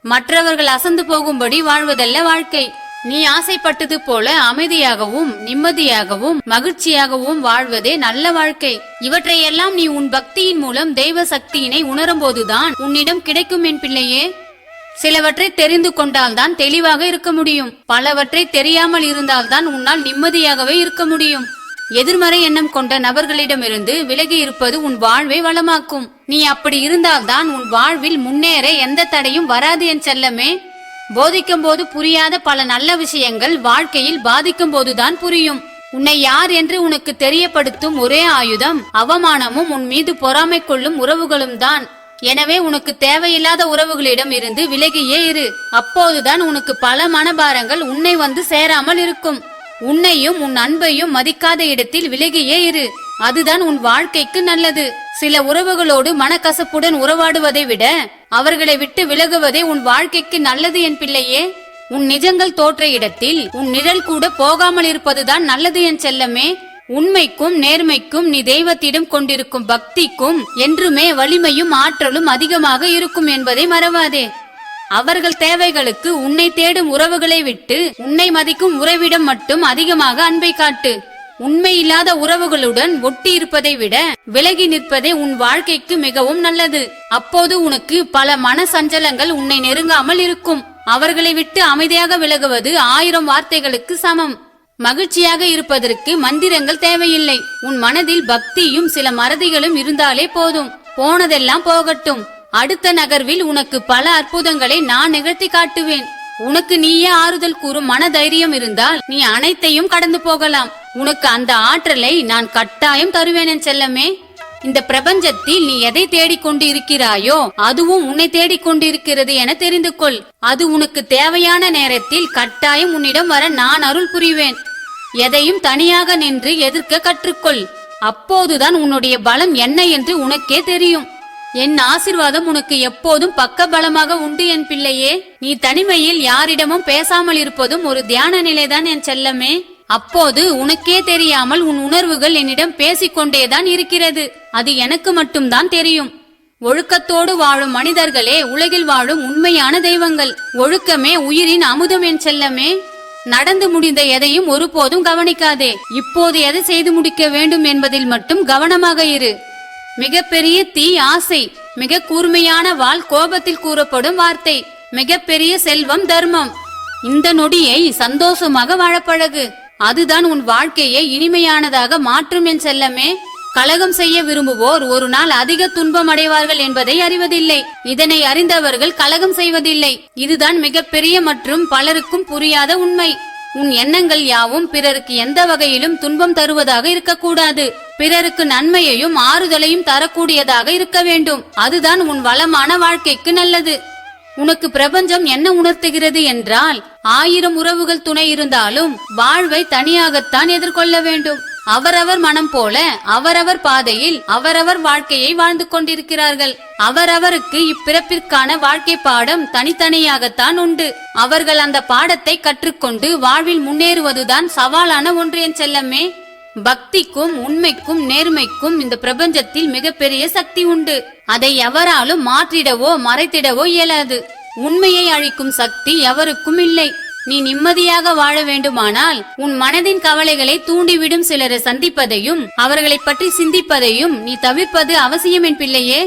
மற்றவர்கள் அசந்து போகும்படி வாழ்வதல்ல வாழ்க்கை. நீ ஆசைப்பட்டது போல அமைதியாகவும் நிம்மதியாகவும் மகிழ்ச்சியாகவும் வாழ்வதே நல்ல வாழ்க்கை. இவற்றையெல்லாம் நீ உன் பக்தியின் மூலம் தெய்வ சக்தியினை உணரும் போதுதான் உன்னிடம் கிடைக்கும் என் பிள்ளையே. சிலவற்றை தெரிந்து கொண்டால்தான் தெளிவாக இருக்க முடியும். பலவற்றை தெரியாமல் இருந்தால்தான் உன்னால் நிம்மதியாகவே இருக்க முடியும். எதிர்மறை எண்ணம் கொண்ட நபர்களிடமிருந்து விலகி இருப்பது உன் வாழ்வை வளமாக்கும். நீ அப்படி இருந்தால்தான் உன் வாழ்வில் முன்னேற எந்த தடையும் வராது என் செல்லமே. போதிக்கும் போது புரியாத பல நல்ல விஷயங்கள் வாழ்க்கையில் பாதிக்கும் போதுதான் புரியும். உன்னை யார் என்று உனக்கு தெரியப்படுத்தும் ஒரே ஆயுதம் அவமானமும் உன் மீது பொறாமை கொள்ளும் உறவுகளும் தான். எனவே உனக்கு தேவையில்லாத உறவுகளிடம் இருந்து விலகியே இரு. அப்போதுதான் உனக்கு பல மனபாரங்கள் உன்னை வந்து சேராமல் இருக்கும். உன்னையும் உன் அன்பையும் மதிக்காத இடத்தில் விலகியே இரு. அதுதான் உன் வாழ்க்கைக்கு நல்லது. சில உறவுகளோடு மனக்கசப்புடன் உறவாடுவதை விட அவர்களை விட்டு விலகுவதே உன் வாழ்க்கைக்கு நல்லது என் பிள்ளையே. உன் நிஜங்கள் தோற்ற இடத்தில் உன் நிழல் கூட போகாமல் இருப்பதுதான் நல்லது என் செல்லமே. உண்மைக்கும் நேர்மைக்கும் நீ தெய்வத்திடம் கொண்டிருக்கும் பக்திக்கும் என்றுமே வலிமையும் ஆற்றலும் அதிகமாக இருக்கும் என்பதை மறவாதே. அவர்கள் தேவைகளுக்கு உன்னை தேடும் உறவுகளை விட்டு உன்னை மதிக்கும் உறவிடம் மட்டும் அதிகமாக அன்பை காட்டு. உண்மை இல்லாத உறவுகளுடன் ஒட்டி இருப்பதை விட விலகி நிற்பதே உன் வாழ்க்கைக்கு மிகவும் நல்லது. அப்போது உனக்கு பல மன சஞ்சலங்கள் உன்னை நெருங்காமல் இருக்கும். அவர்களை விட்டு அமைதியாக விலகுவது 1000 வார்த்தைகளுக்கு சமம். மகிழ்ச்சியாக இருப்பதற்கு மந்திரங்கள் தேவையில்லை. உன் மனதில் பக்தியும் சில மறதிகளும் இருந்தாலே போதும். போனதெல்லாம் போகட்டும். அடுத்த நகர்வில் உனக்கு பல அற்புதங்களை நான் நிகழ்த்தி காட்டுவேன். உனக்கு நீயே ஆறுதல் கூறும் மன தைரியம் இருந்தால் நீ அனைத்தையும் கடந்து போகலாம். உனக்கு அந்த ஆற்றலை நான் கட்டாயம் தருவேன் என் செல்லமே. இந்த பிரபஞ்சத்தில் நீ எதை தேடிக்கொண்டு இருக்கிறாயோ அதுவும் உன்னை தேடிக்கொண்டு இருக்கிறது என தெரிந்து கொள். அது உனக்கு தேவையான நேரத்தில் கட்டாயம் உன்னிடம் வர நான் அருள் புரிவேன். எதையும் தனியாக நின்று எதிர்க்க கற்றுக்கொள். அப்போதுதான் உன்னுடைய பலம் என்ன என்று உனக்கே தெரியும். என் ஆசிர்வாதம் உனக்கு எப்போதும் பக்க பலமாக உண்டு என் பிள்ளையே. நீ தனிமையில் யாரிடமும் பேசாமல் இருப்பதும் ஒரு தியான நிலைதான் என் செல்லமே. அப்போது உனக்கே தெரியாமல் உன் உணர்வுகள் என்னிடம் பேசிக்கொண்டேதான் இருக்கிறது. அது எனக்கு மட்டும்தான் தெரியும். ஒழுக்கத்தோடு வாழும் மனிதர்களே உலகில் வாழும் உண்மையான தெய்வங்கள். ஒழுக்கமே உயிரின் அமுதம் என் செல்லமே. நடந்து முடிந்த எதையும் ஒருபோதும் கவனிக்காதே. இப்போது எதை செய்து முடிக்க வேண்டும் என்பதில் மட்டும் கவனமாக இரு. மிகப்பெரிய தீ ஆசை, மிக கூர்மையான வாள் கோபத்தில் கூறப்படும் வார்த்தை, மிகப்பெரிய செல்வம் தர்மம். இந்த நொடியை சந்தோஷமாக வாழப்பழகு. அதுதான் உன் வாழ்க்கையை இனிமையானதாக மாற்றும் என் செல்லமே. கலகம் செய்ய விரும்புவோர் ஒரு நாள் அதிக துன்பம் அடைவார்கள் என்பதை அறிவதில்லை. இதனை அறிந்தவர்கள் கலகம் செய்வதில்லை. இதுதான் மிகப்பெரிய மற்றும் பலருக்கும் புரியாத உண்மை. உன் எண்ணங்கள் யாவும் பிறருக்கு எந்த வகையிலும் துன்பம் தருவதாக இருக்கக்கூடாது. பிறருக்கு நன்மையையும் ஆறுதலையும் தரக்கூடியதாக இருக்க வேண்டும். அதுதான் உன் வளமான வாழ்க்கைக்கு நல்லது. உனக்கு பிரபஞ்சம் என்ன உணர்த்துகிறது என்றால் 1000 உறவுகள் துணை இருந்தாலும் வாழ்வை தனியாகத்தான் எதிர்கொள்ள வேண்டும். அவரவர் மனம் போல அவரவர் பாதையில் அவரவர் வாழ்க்கையை வாழ்ந்து கொண்டிருக்கிறார்கள். அவரவருக்கு இப்பிறப்பிற்கான வாழ்க்கை பாடம் தனித்தனியாகத்தான் உண்டு. அவர்கள் அந்த பாடத்தை கற்றுக்கொண்டு வாழ்வில் முன்னேறுவதுதான் சவாலான ஒன்று என் செல்லமே. பக்திக்கும் உண்மைக்கும் நேர்மைக்கும் இந்த பிரபஞ்சத்தில் மிகப்பெரிய சக்தி உண்டு. அதை எவராலும் மாற்றிடவோ மறைத்திடவோ இயலாது. உண்மையை அழிக்கும் சக்தி எவருக்கும் இல்லை. நீ நிம்மதியாக வாழ வேண்டுமானால் உன் மனதின் கவலைகளை தூண்டிவிடும் சிலரை சந்திப்பதையும் அவர்களை பற்றி சிந்திப்பதையும் நீ தவிர்ப்பது அவசியம் என் பிள்ளையே.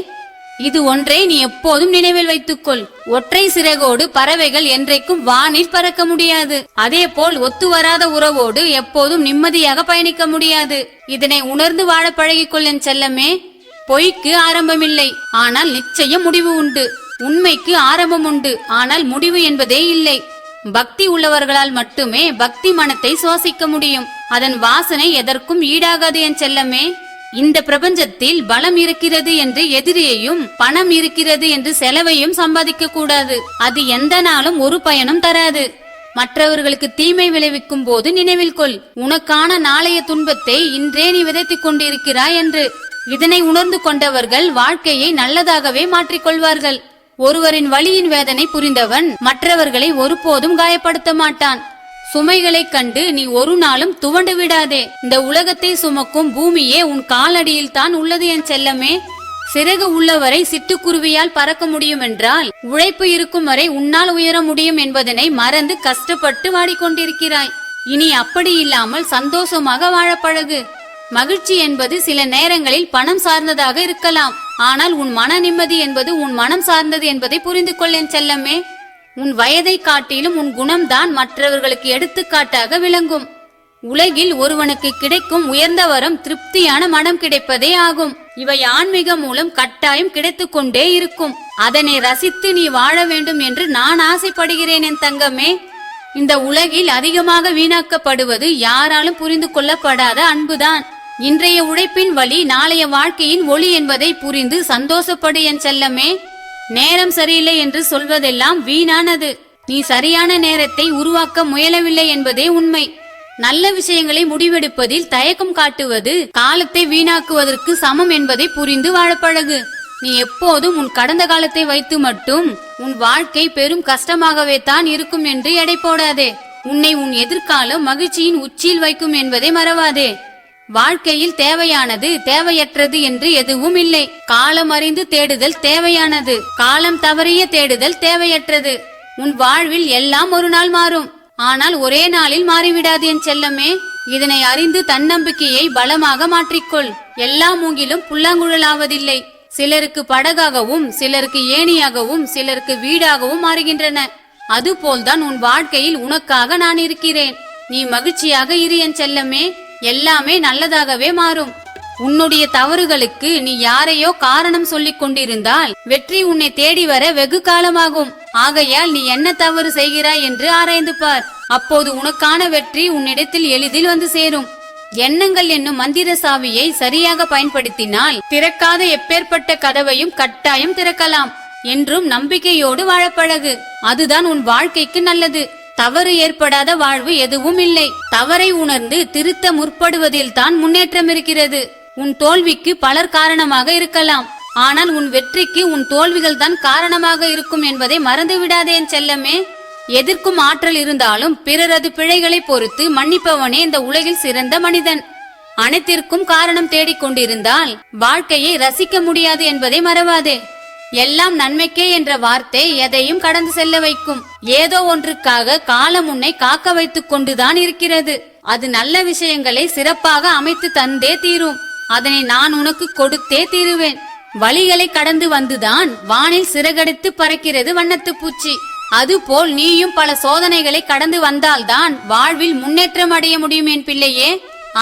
இது ஒன்றை நீ எப்போதும் நினைவில் வைத்துக்கொள். ஒற்றை சிறகோடு பறவைகள் என்றைக்கும் வானில் பறக்க முடியாது. அதே போல் ஒத்து வராத உறவோடு எப்போதும் நிம்மதியாக பயணிக்க முடியாது. இதனை உணர்ந்து வாழ பழகிக்கொள் என் செல்லமே. பொய்க்கு ஆரம்பமில்லை, ஆனால் நிச்சயம் முடிவு உண்டு. உண்மைக்கு ஆரம்பம் உண்டு, ஆனால் முடிவு என்பதே இல்லை. பக்தி உள்ளவர்களால் மட்டுமே பக்தி மனத்தை சுவாசிக்க முடியும். அதன் வாசனை எதற்கும் ஈடாகாது என் செல்லமே. இந்த பிரபஞ்சத்தில் பலம் இருக்கிறது என்று எதிரியையும் பணம் இருக்கிறது என்று செலவையும் சம்பாதிக்க கூடாது. அது எந்த நாளும் ஒரு பயனும் தராது. மற்றவர்களுக்கு தீமை விளைவிக்கும் போது நினைவில் கொள், உனக்கான நாளைய துன்பத்தை இன்றே நீ விதைத்துக் கொண்டிருக்கிறாய் என்று. இதனை உணர்ந்து கொண்டவர்கள் வாழ்க்கையை நல்லதாகவே மாற்றிக்கொள்வார்கள். ஒருவரின் வலியின் வேதனை புரிந்தவன் மற்றவர்களை ஒருபோதும் காயப்படுத்த மாட்டான். சுமைகளை கண்டு நீ ஒரு நாளும் துவண்டு விடாதே. இந்த உலகத்தை சுமக்கும் பூமியே உன் காலடியில் தான் உள்ளது என் செல்லமே. சிறகு உள்ளவரை சிட்டுக்குருவியால் பறக்க முடியும் என்றால் உழைப்பு இருக்கும் வரை உன்னால் உயர முடியும் என்பதனை மறந்து கஷ்டப்பட்டு வாடிக்கொண்டிருக்கிறாய். இனி அப்படி இல்லாமல் சந்தோஷமாக வாழ பழகு. மகிழ்ச்சி என்பது சில நேரங்களில் பணம் சார்ந்ததாக இருக்கலாம். ஆனால் உன் மன நிம்மதி என்பது உன் மனம் சார்ந்தது என்பதை புரிந்து கொள் என் செல்லமே. உன் வயதை காட்டிலும் உன் குணம்தான் மற்றவர்களுக்கு எடுத்துக்காட்டாக விளங்கும். உலகில் ஒருவனுக்கு கிடைக்கும் உயர்ந்த வரம் திருப்தியான மனம் கிடைப்பதே ஆகும். இவை ஆன்மீகம் மூலம் கட்டாயம் கிடைத்துக் கொண்டே இருக்கும். அதனை ரசித்து நீ வாழ வேண்டும் என்று நான் ஆசைப்படுகிறேன் என் தங்கமே. இந்த உலகில் அதிகமாக வீணாக்கப்படுவது யாராலும் புரிந்து கொள்ளப்படாத அன்புதான். இன்றைய உழைப்பின் வழி நாளைய வாழ்க்கையின் ஒளி என்பதை புரிந்து சந்தோஷப்படு என் செல்லமே. நேரம் சரியில்லை என்று சொல்வதெல்லாம் வீணானது. நீ சரியான நேரத்தை உருவாக்க முயலவில்லை என்பதே உண்மை. நல்ல விஷயங்களை முடிவெடுப்பதில் தயக்கம் காட்டுவது காலத்தை வீணாக்குவதற்கு சமம் என்பதை புரிந்து வாழப்பழகு. நீ எப்போதும் உன் கடந்த காலத்தை வைத்து மட்டும் உன் வாழ்க்கை பெரும் கஷ்டமாகவே தான் இருக்கும் என்று எடை போடாதே. உன்னை உன் எதிர்காலம் மகிழ்ச்சியின் உச்சியில் வைக்கும் என்பதை மறவாதே. வாழ்க்கையில் தேவையானது தேவையற்றது என்று எதுவும் இல்லை. காலம் அறிந்து தேடுதல் தேவையானது, காலம் தவறிய தேடுதல் தேவையற்றது. உன் வாழ்வில் எல்லாம் ஒரு நாள் மாறும், ஆனால் ஒரே நாளில் மாறிவிடாது என் செல்லமே. இதனை அறிந்து தன்னம்பிக்கையை பலமாக மாற்றிக்கொள். எல்லா மூங்கிலும் புல்லாங்குழலாவதில்லை. சிலருக்கு படகாகவும், சிலருக்கு ஏணியாகவும், சிலருக்கு வீடாகவும் மாறுகின்றன. அதுபோல்தான் உன் வாழ்க்கையில் உனக்காக நான் இருக்கிறேன். நீ மகிழ்ச்சியாக இரு என் செல்லமே. எல்லாமே நல்லதாகவே மாறும். உன்னுடைய தவறுகளுக்கு நீ யாரையோ காரணம் சொல்லிக் கொண்டிருந்தால் வெற்றி உன்னை தேடி வர வெகு காலமாகும். ஆகையால் நீ என்ன தவறு செய்கிறாய் என்று ஆராய்ந்து பார். அப்போது உனக்கான வெற்றி உன்னிடத்தில் எளிதில் வந்து சேரும். எண்ணங்கள் என்னும் மந்திர சாவியை சரியாக பயன்படுத்தினால் திறக்காத எப்பேற்பட்ட கதவையும் கட்டாயம் திறக்கலாம். என்றும் நம்பிக்கையோடு வாழப்பழகு. அதுதான் உன் வாழ்க்கைக்கு நல்லது. தவறு ஏற்படாத வாழ்வு எதுவும் இல்லை. தவறை உணர்ந்து திருத்த முற்படுவதில் தான் முன்னேற்றம் இருக்கிறது. உன் தோல்விக்கு பலர் காரணமாக இருக்கலாம், ஆனால் உன் வெற்றிக்கு உன் தோல்விகள் தான் காரணமாக இருக்கும் என்பதை மறந்து விடாதே என் செல்லமே. எதிர்க்கும் ஆற்றல் இருந்தாலும் பிறரது பிழைகளை பொறுத்து மன்னிப்பவனே இந்த உலகில் சிறந்த மனிதன். அனைத்திற்கும் காரணம் தேடிக்கொண்டிருந்தால் வாழ்க்கையை ரசிக்க முடியாது என்பதை மறவாதே. எல்லாம் நன்மைக்கே என்ற வார்த்தை எதையும் கடந்து செல்ல வைக்கும். ஏதோ ஒன்றுக்காக காலம் உன்னை காக்க வைத்துக் கொண்டுதான் இருக்கிறது. அது நல்ல விஷயங்களை சிறப்பாக அமைத்து தந்தே தீரும். அதனை நான் உனக்கு கொடுத்தே தீருவேன். வழிகளை கடந்து வந்துதான் வானில் சிறகடித்து பறக்கிறது வண்ணத்து பூச்சி. அதுபோல் நீயும் பல சோதனைகளை கடந்து வந்தால்தான் வாழ்வில் முன்னேற்றம் அடைய முடியும் என் பிள்ளையே.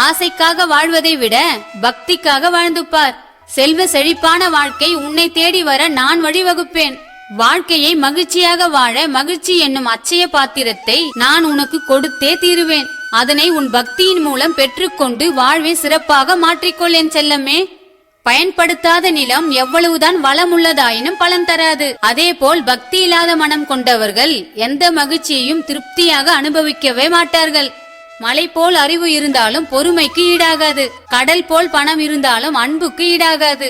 ஆசைக்காக வாழ்வதை விட பக்திக்காக வாழ்ந்து பார். செல்வ செழிப்பான வாழ்க்கை உன்னை தேடி வர நான் வழிவகுப்பேன். வாழ்க்கையை மகிழ்ச்சியாக வாழ மகிழ்ச்சி என்னும் அச்சய பாத்திரத்தை நான் உனக்கு கொடுத்தே தீருவேன். அதனை உன் பக்தியின் மூலம் பெற்றுக்கொண்டு வாழ்வை சிறப்பாக மாற்றிக்கொள் என் செல்லமே. பயன்படுத்தாத நிலம் எவ்வளவுதான் வளமுள்ளதாயினும் பலன் தராது. அதேபோல் பக்தி இல்லாத மனம் கொண்டவர்கள் எந்த மகிழ்ச்சியையும் திருப்தியாக அனுபவிக்கவே மாட்டார்கள். மலை போல் அறிவு இருந்தாலும் பொறுமைக்கு ஈடாகாது. கடல் போல் பணம் இருந்தாலும் அன்புக்கு ஈடாகாது.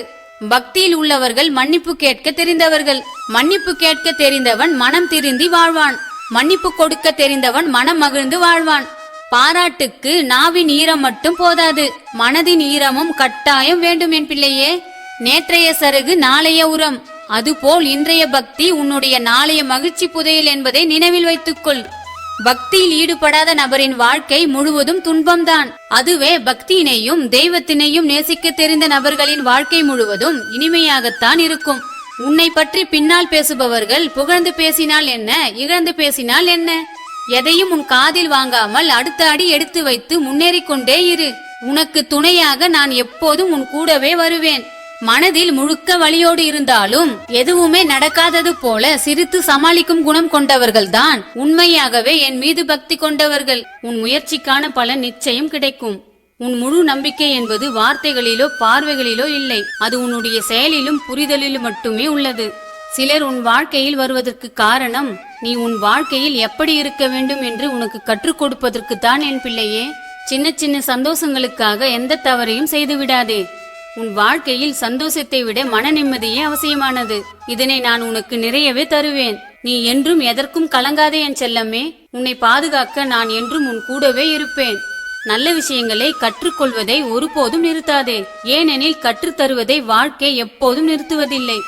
பக்தியில் உள்ளவர்கள் மன்னிப்பு கேட்க தெரிந்தவர்கள். மன்னிப்பு கேட்க தெரிந்தவன் மனம் திருந்தி வாழ்வான். மன்னிப்பு கொடுக்க தெரிந்தவன் மனம் மகிழ்ந்து வாழ்வான். பாராட்டுக்கு நாவின் ஈரம் மட்டும் போதாது, மனதின் ஈரமும் கட்டாயம் வேண்டும் என் பிள்ளையே. நேற்றைய சருகு நாளைய உரம். அதுபோல் இன்றைய பக்தி உன்னுடைய நாளைய மகிழ்ச்சி புதையல் என்பதை நினைவில் வைத்துக்கொள். பக்தியில் ஈடுபடாத நபரின் வாழ்க்கை முழுவதும் துன்பம்தான். அதுவே பக்தியினையும் தெய்வத்தினையும் நேசிக்க தெரிந்த நபர்களின் வாழ்க்கை முழுவதும் இனிமையாகத்தான் இருக்கும். உன்னை பற்றி பின்னால் பேசுபவர்கள் புகழ்ந்து பேசினால் என்ன, இகழ்ந்து பேசினால் என்ன, எதையும் உன் காதில் வாங்காமல் அடுத்த அடி எடுத்து வைத்து முன்னேறிக் கொண்டே இரு. உனக்கு துணையாக நான் எப்போதும் உன் கூடவே வருவேன். மனதில் முழுக்க வலியோடு இருந்தாலும் எதுவுமே நடக்காதது போல சிரித்து சமாளிக்கும் குணம் கொண்டவர்கள்தான் உண்மையாகவே என் மீது பக்தி கொண்டவர்கள். உன் முயற்சிக்கான பலன் நிச்சயம் கிடைக்கும். உன் முழு நம்பிக்கை என்பது வார்த்தைகளிலோ பார்வைகளிலோ இல்லை. அது உன்னுடைய செயலிலும் புரிதலிலும் மட்டுமே உள்ளது. சிலர் உன் வாழ்க்கையில் வருவதற்கு காரணம் நீ உன் வாழ்க்கையில் எப்படி இருக்க வேண்டும் என்று உனக்கு கற்றுக் கொடுப்பதற்கு தான் என் பிள்ளையே. சின்ன சின்ன சந்தோஷங்களுக்காக எந்த தவறையும் செய்து விடாதே. உன் வாழ்க்கையில் சந்தோஷத்தை விட மன நிம்மதியே அவசியமானது. இதனை நான் உனக்கு நிறையவே தருவேன். நீ என்றும் எதற்கும் கலங்காதே என் செல்லமே. உன்னை பாதுகாக்க நான் என்றும் உன் கூடவே இருப்பேன். நல்ல விஷயங்களை கற்றுக்கொள்வதை ஒருபோதும் நிறுத்தாதே. ஏனெனில் கற்றுத்தருவதை வாழ்க்கை எப்போதும் நிறுத்துவதில்லை.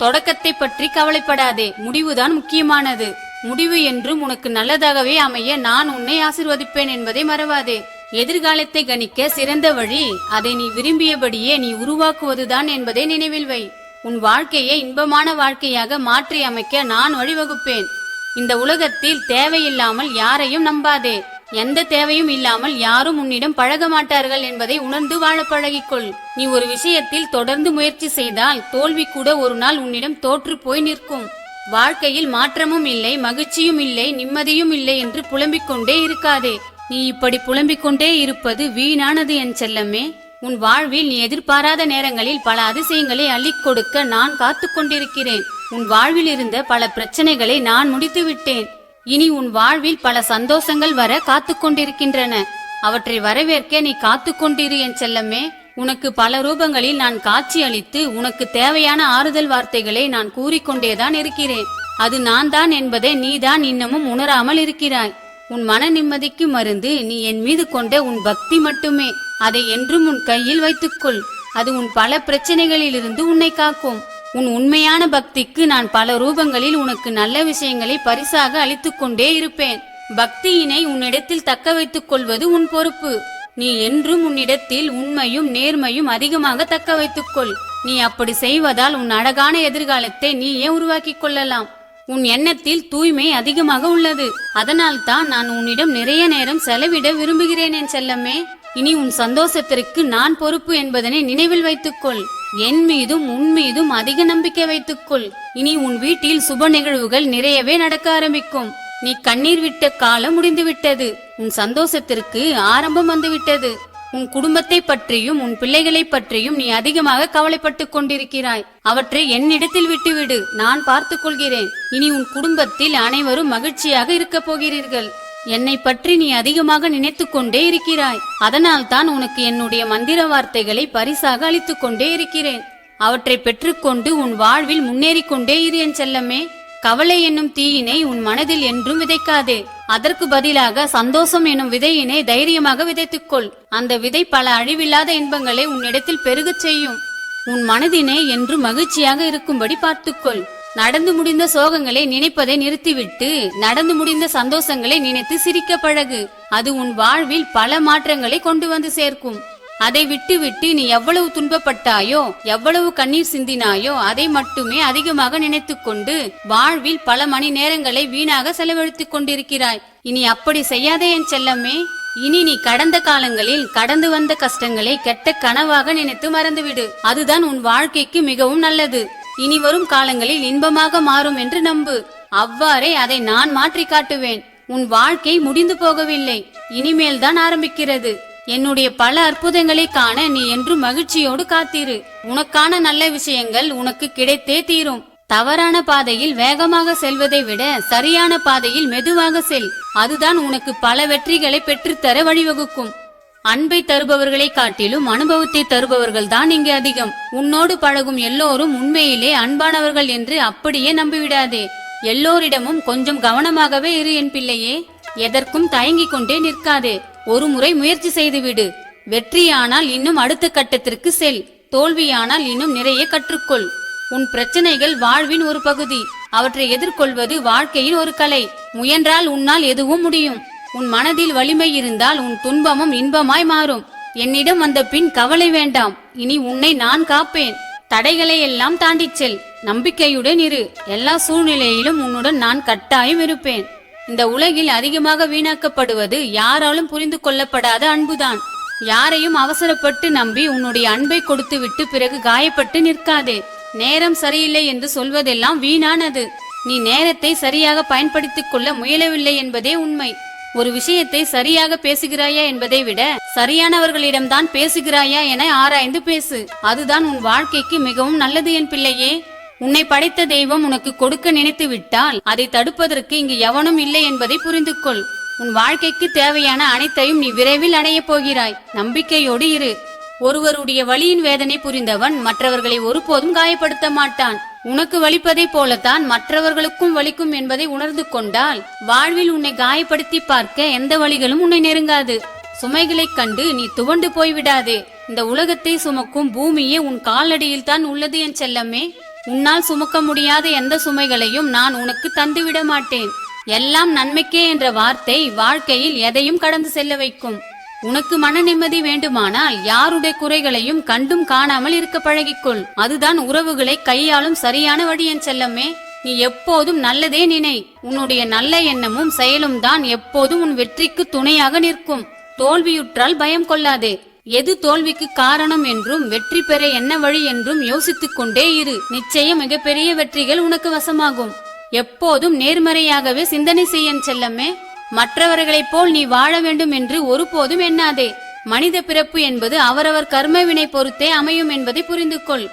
தொடக்கத்தை பற்றி கவலைப்படாதே, முடிவுதான் முக்கியமானது. முடிவு என்றும் உனக்கு நல்லதாகவே அமைய நான் உன்னை ஆசிர்வதிப்பேன் என்பதை மறவாதே. எதிர்காலத்தை கணிக்க சிறந்த வழி அதை நீ விரும்பியபடியே நீ உருவாக்குவதுதான் என்பதை நினைவில் வை. உன் வாழ்க்கையை இன்பமான வாழ்க்கையாக மாற்றி அமைக்க நான் வழிவகுப்பேன். இந்த உலகத்தில் தேவையில்லாமல் யாரையும் நம்பாதே. எந்த தேவையும் இல்லாமல் யாரும் உன்னிடம் பழக மாட்டார்கள் என்பதை உணர்ந்து வாழ பழகிக்கொள். நீ ஒரு விஷயத்தில் தொடர்ந்து முயற்சி செய்தால் தோல்வி கூட ஒரு நாள் உன்னிடம் தோற்று போய் நிற்கும். வாழ்க்கையில் மாற்றமும் இல்லை, மகிழ்ச்சியும் இல்லை, நிம்மதியும் இல்லை என்று புலம்பிக் கொண்டே இருக்காதே. நீ இப்படி புலம்பிக் கொண்டே இருப்பது வீணானது என் செல்லமே. உன் வாழ்வில் நீ எதிர்பாராத நேரங்களில் பல அதிசயங்களை அள்ளிக் கொடுக்க நான் காத்து கொண்டிருக்கிறேன். உன் வாழ்வில் இருந்த பல பிரச்சனைகளை நான் முடித்து விட்டேன். இனி உன் வாழ்வில் பல சந்தோஷங்கள் வர காத்து கொண்டிருக்கின்றன. அவற்றை வரவேற்க நீ காத்து கொண்டிரு என் செல்லமே. உனக்கு பல ரூபங்களில் நான் காட்சி அளித்து உனக்கு தேவையான ஆறுதல் வார்த்தைகளை நான் கூறிக்கொண்டேதான் இருக்கிறேன். அது நான் தான் என்பதை நீதான் இன்னமும் உணராமல் இருக்கிறாய். உன் மன நிம்மதிக்கு மருந்து நீ என் மீது கொண்ட உன் பக்தி மட்டுமே. அதை என்றும் உன் கையில் வைத்துக்கொள். அது உன் பல பிரச்சனைகளிலிருந்து உன்னை காக்கும். உன் உண்மையான பக்திக்கு நான் பல ரூபங்களில் உனக்கு நல்ல விஷயங்களை பரிசாக அளித்துக் கொண்டே இருப்பேன். பக்தியினை உன்னிடத்தில் தக்க வைத்துக் கொள்வது உன் பொறுப்பு. நீ என்றும் உன்னிடத்தில் உண்மையும் நேர்மையும் அதிகமாக தக்க வைத்துக்கொள். நீ அப்படி செய்வதால் உன் அழகான எதிர்காலத்தை நீயே உருவாக்கிக் கொள்ளலாம். உன் எண்ணத்தில் தூய்மை அதிகமாக உள்ளது. அதனால் தான் நான் உன்னிடம் நிறைய நேரம் செலவிட விரும்புகிறேன் என் செல்லமே. இனி உன் சந்தோஷத்திற்கு நான் பொறுப்பு என்பதனை நினைவில் வைத்துக்கொள். என் மீதும் உன் மீதும் அதிக நம்பிக்கை வைத்துக்கொள். இனி உன் வீட்டில் சுப நிகழ்வுகள் நிறையவே நடக்க ஆரம்பிக்கும். நீ கண்ணீர் விட்ட காலம் முடிந்துவிட்டது. உன் சந்தோஷத்திற்கு ஆரம்பம் வந்துவிட்டது. உன் குடும்பத்தை பற்றியும் உன் பிள்ளைகளை பற்றியும் நீ அதிகமாக கவலைப்பட்டு கொண்டிருக்கிறாய். அவற்றை என்னிடத்தில் விட்டுவிடு, நான் பார்த்துக் கொள்கிறேன். இனி உன் குடும்பத்தில் அனைவரும் மகிழ்ச்சியாக இருக்க போகிறீர்கள். என்னை பற்றி நீ அதிகமாக நினைத்து கொண்டே இருக்கிறாய். அதனால் தான் உனக்கு என்னுடைய மந்திர வார்த்தைகளை பரிசாக அளித்துக் கொண்டே இருக்கிறேன். அவற்றை பெற்றுக்கொண்டு உன் வாழ்வில் முன்னேறி கொண்டே இரு என் செல்லமே. கவலை என்னும் தீயினை உன் மனதில் என்றும் விதைக்காதே. அதற்கு பதிலாக சந்தோஷம் எனும் விதையினை தைரியமாக விதைத்துக்கொள். அந்த விதை பல அழிவில்லாத இன்பங்களை உன்னிடத்தில் பெருகச் செய்யும். உன் மனதினை என்று மகிழ்ச்சியாக இருக்கும்படி பார்த்துக்கொள். நடந்து முடிந்த சோகங்களை நினைப்பதை நிறுத்திவிட்டு நடந்து முடிந்த சந்தோஷங்களை நினைத்து சிரிக்க பழகு. அது உன் வாழ்வில் பல மாற்றங்களை கொண்டு வந்து சேர்க்கும். அதை விட்டு நீ எவ்வளவு துன்பப்பட்டாயோ, எவ்வளவு கண்ணீர் சிந்தினாயோ அதை மட்டுமே அதிகமாக நினைத்து கொண்டு வாழ்வில் பல மணி நேரங்களை வீணாக செலவழித்துக் கொண்டிருக்கிறாய். இனி அப்படி செய்யாதே என் செல்லமே. இனி நீ கடந்த காலங்களில் கடந்து வந்த கஷ்டங்களை கெட்ட கனவாக நினைத்து மறந்துவிடு. அதுதான் உன் வாழ்க்கைக்கு மிகவும் நல்லது. இனி வரும் காலங்களில் இன்பமாக மாறும் என்று நம்பு. அவ்வாறே அதை நான் மாற்றி காட்டுவேன். உன் வாழ்க்கை முடிந்து போகவில்லை, இனிமேல் தான் ஆரம்பிக்கிறது. என்னுடைய பல அற்புதங்களை காண நீ என்று மகிழ்ச்சியோடு காத்திரு. உனக்கான நல்ல விஷயங்கள் உனக்கு கிடைத்தே தீரும். தவறான பாதையில் வேகமாக செல்வதை விட சரியான பாதையில் மெதுவாக செல். அதுதான் உனக்கு பல வெற்றிகளை பெற்றுத்தர வழிவகுக்கும். அன்பை தருபவர்களை காட்டிலும் அனுபவத்தை தருபவர்கள் தான் இங்கு அதிகம். உன்னோடு பழகும் எல்லோரும் உண்மையிலே அன்பானவர்கள் என்று அப்படியே நம்பிவிடாதே. எல்லோரிடமும் கொஞ்சம் கவனமாகவே இரு என் பிள்ளையே. எதற்கும் தயங்கிக் கொண்டே நிற்காதே. ஒரு முறை முயற்சி செய்துவிடு. வெற்றியானால் இன்னும் அடுத்த கட்டத்திற்கு செல். தோல்வியானால் இன்னும் நிறைய கற்றுக்கொள். உன் பிரச்சனைகள் வாழ்வின் ஒரு பகுதி. அவற்றை எதிர்கொள்வது வாழ்க்கையின் ஒரு கலை. முயன்றால் உன்னால் எதுவும் முடியும். உன் மனதில் வலிமை இருந்தால் உன் துன்பமும் இன்பமாய் மாறும். என்னிடம் வந்த பின் கவலை வேண்டாம். இனி உன்னை நான் காப்பேன். தடைகளை எல்லாம் தாண்டிச் செல். நம்பிக்கையுடன் இரு. எல்லா சூழ்நிலையிலும் உன்னுடன் நான் கட்டாயம் இருப்பேன். இந்த உலகில் அதிகமாக வீணாக்கப்படுவது யாராலும் புரிந்து கொள்ளப்படாத அன்புதான். யாரையும் அவசரப்பட்டு நம்பி உன்னுடைய அன்பை கொடுத்துவிட்டு பிறகு காயப்பட்டு நிற்காதே. நேரம் சரியில்லை என்று சொல்வதெல்லாம் வீணானது. நீ நேரத்தை சரியாக பயன்படுத்திக் கொள்ள முயலவில்லை என்பதே உண்மை. ஒரு விஷயத்தை சரியாக பேசுகிறாயா என்பதை விட சரியானவர்களிடம்தான் பேசுகிறாயா என ஆராய்ந்து பேசு. அதுதான் உன் வாழ்க்கைக்கு மிகவும் நல்லது என் பிள்ளையே. உன்னை படைத்த தெய்வம் உனக்கு கொடுக்க நினைத்து விட்டால் அதை தடுப்பதற்கு இங்கு எவனும் இல்லை என்பதை புரிந்து கொள். உன் வாழ்க்கைக்கு தேவையான அனைத்தையும் நீ விரைவில் அடைய போகிறாய். நம்பிக்கையோடு இரு. ஒருவருடைய வலியின் வேதனை புரிந்தவன் மற்றவர்களை ஒருபோதும் காயப்படுத்த மாட்டான். உனக்கு வலிப்பதை போலத்தான் மற்றவர்களுக்கும் வலிக்கும் என்பதை உணர்ந்து கொண்டால் வாழ்வில் உன்னை காயப்படுத்தி பார்க்க எந்த வழிகளும் உன்னை நெருங்காது. சுமைகளை கண்டு நீ துவண்டு போய்விடாதே. இந்த உலகத்தை சுமக்கும் பூமியே உன் காலடியில் தான் உள்ளது என் செல்லமே. உன்னால் சுமக்க முடியாத எந்த சுமைகளையும் நான் உனக்கு தந்துவிட மாட்டேன். எல்லாம் நன்மைக்கே என்ற வார்த்தை வாழ்க்கையில் எதையும் கடந்து செல்ல வைக்கும். உனக்கு மன நிம்மதி வேண்டுமானால் யாருடைய குறைகளையும் கண்டும் காணாமல் இருக்க பழகிக்கொள். அதுதான் உறவுகளை கையாளும் சரியான வழி என் செல்லமே. நீ எப்போதும் நல்லதே நினை. உன்னுடைய நல்ல எண்ணமும் செயலும் தான் எப்போதும் உன் வெற்றிக்கு துணையாக நிற்கும். தோல்வியுற்றால் பயம் கொள்ளாதே. எது தோல்விக்கு காரணம் என்றும் வெற்றி பெற என்ன வழி என்றும் யோசித்துக் கொண்டே இரு. நிச்சயம் மிகப்பெரிய வெற்றிகள் உனக்கு வசமாகும். எப்போதும் நேர்மறையாகவே சிந்தனை செய்ய செல்லமே. மற்றவர்களைப் போல் நீ வாழ வேண்டும் என்று ஒருபோதும் எண்ணாதே. மனித பிறப்பு என்பது அவரவர் கர்மவினை பொறுத்தே அமையும் என்பதை புரிந்து கொள்.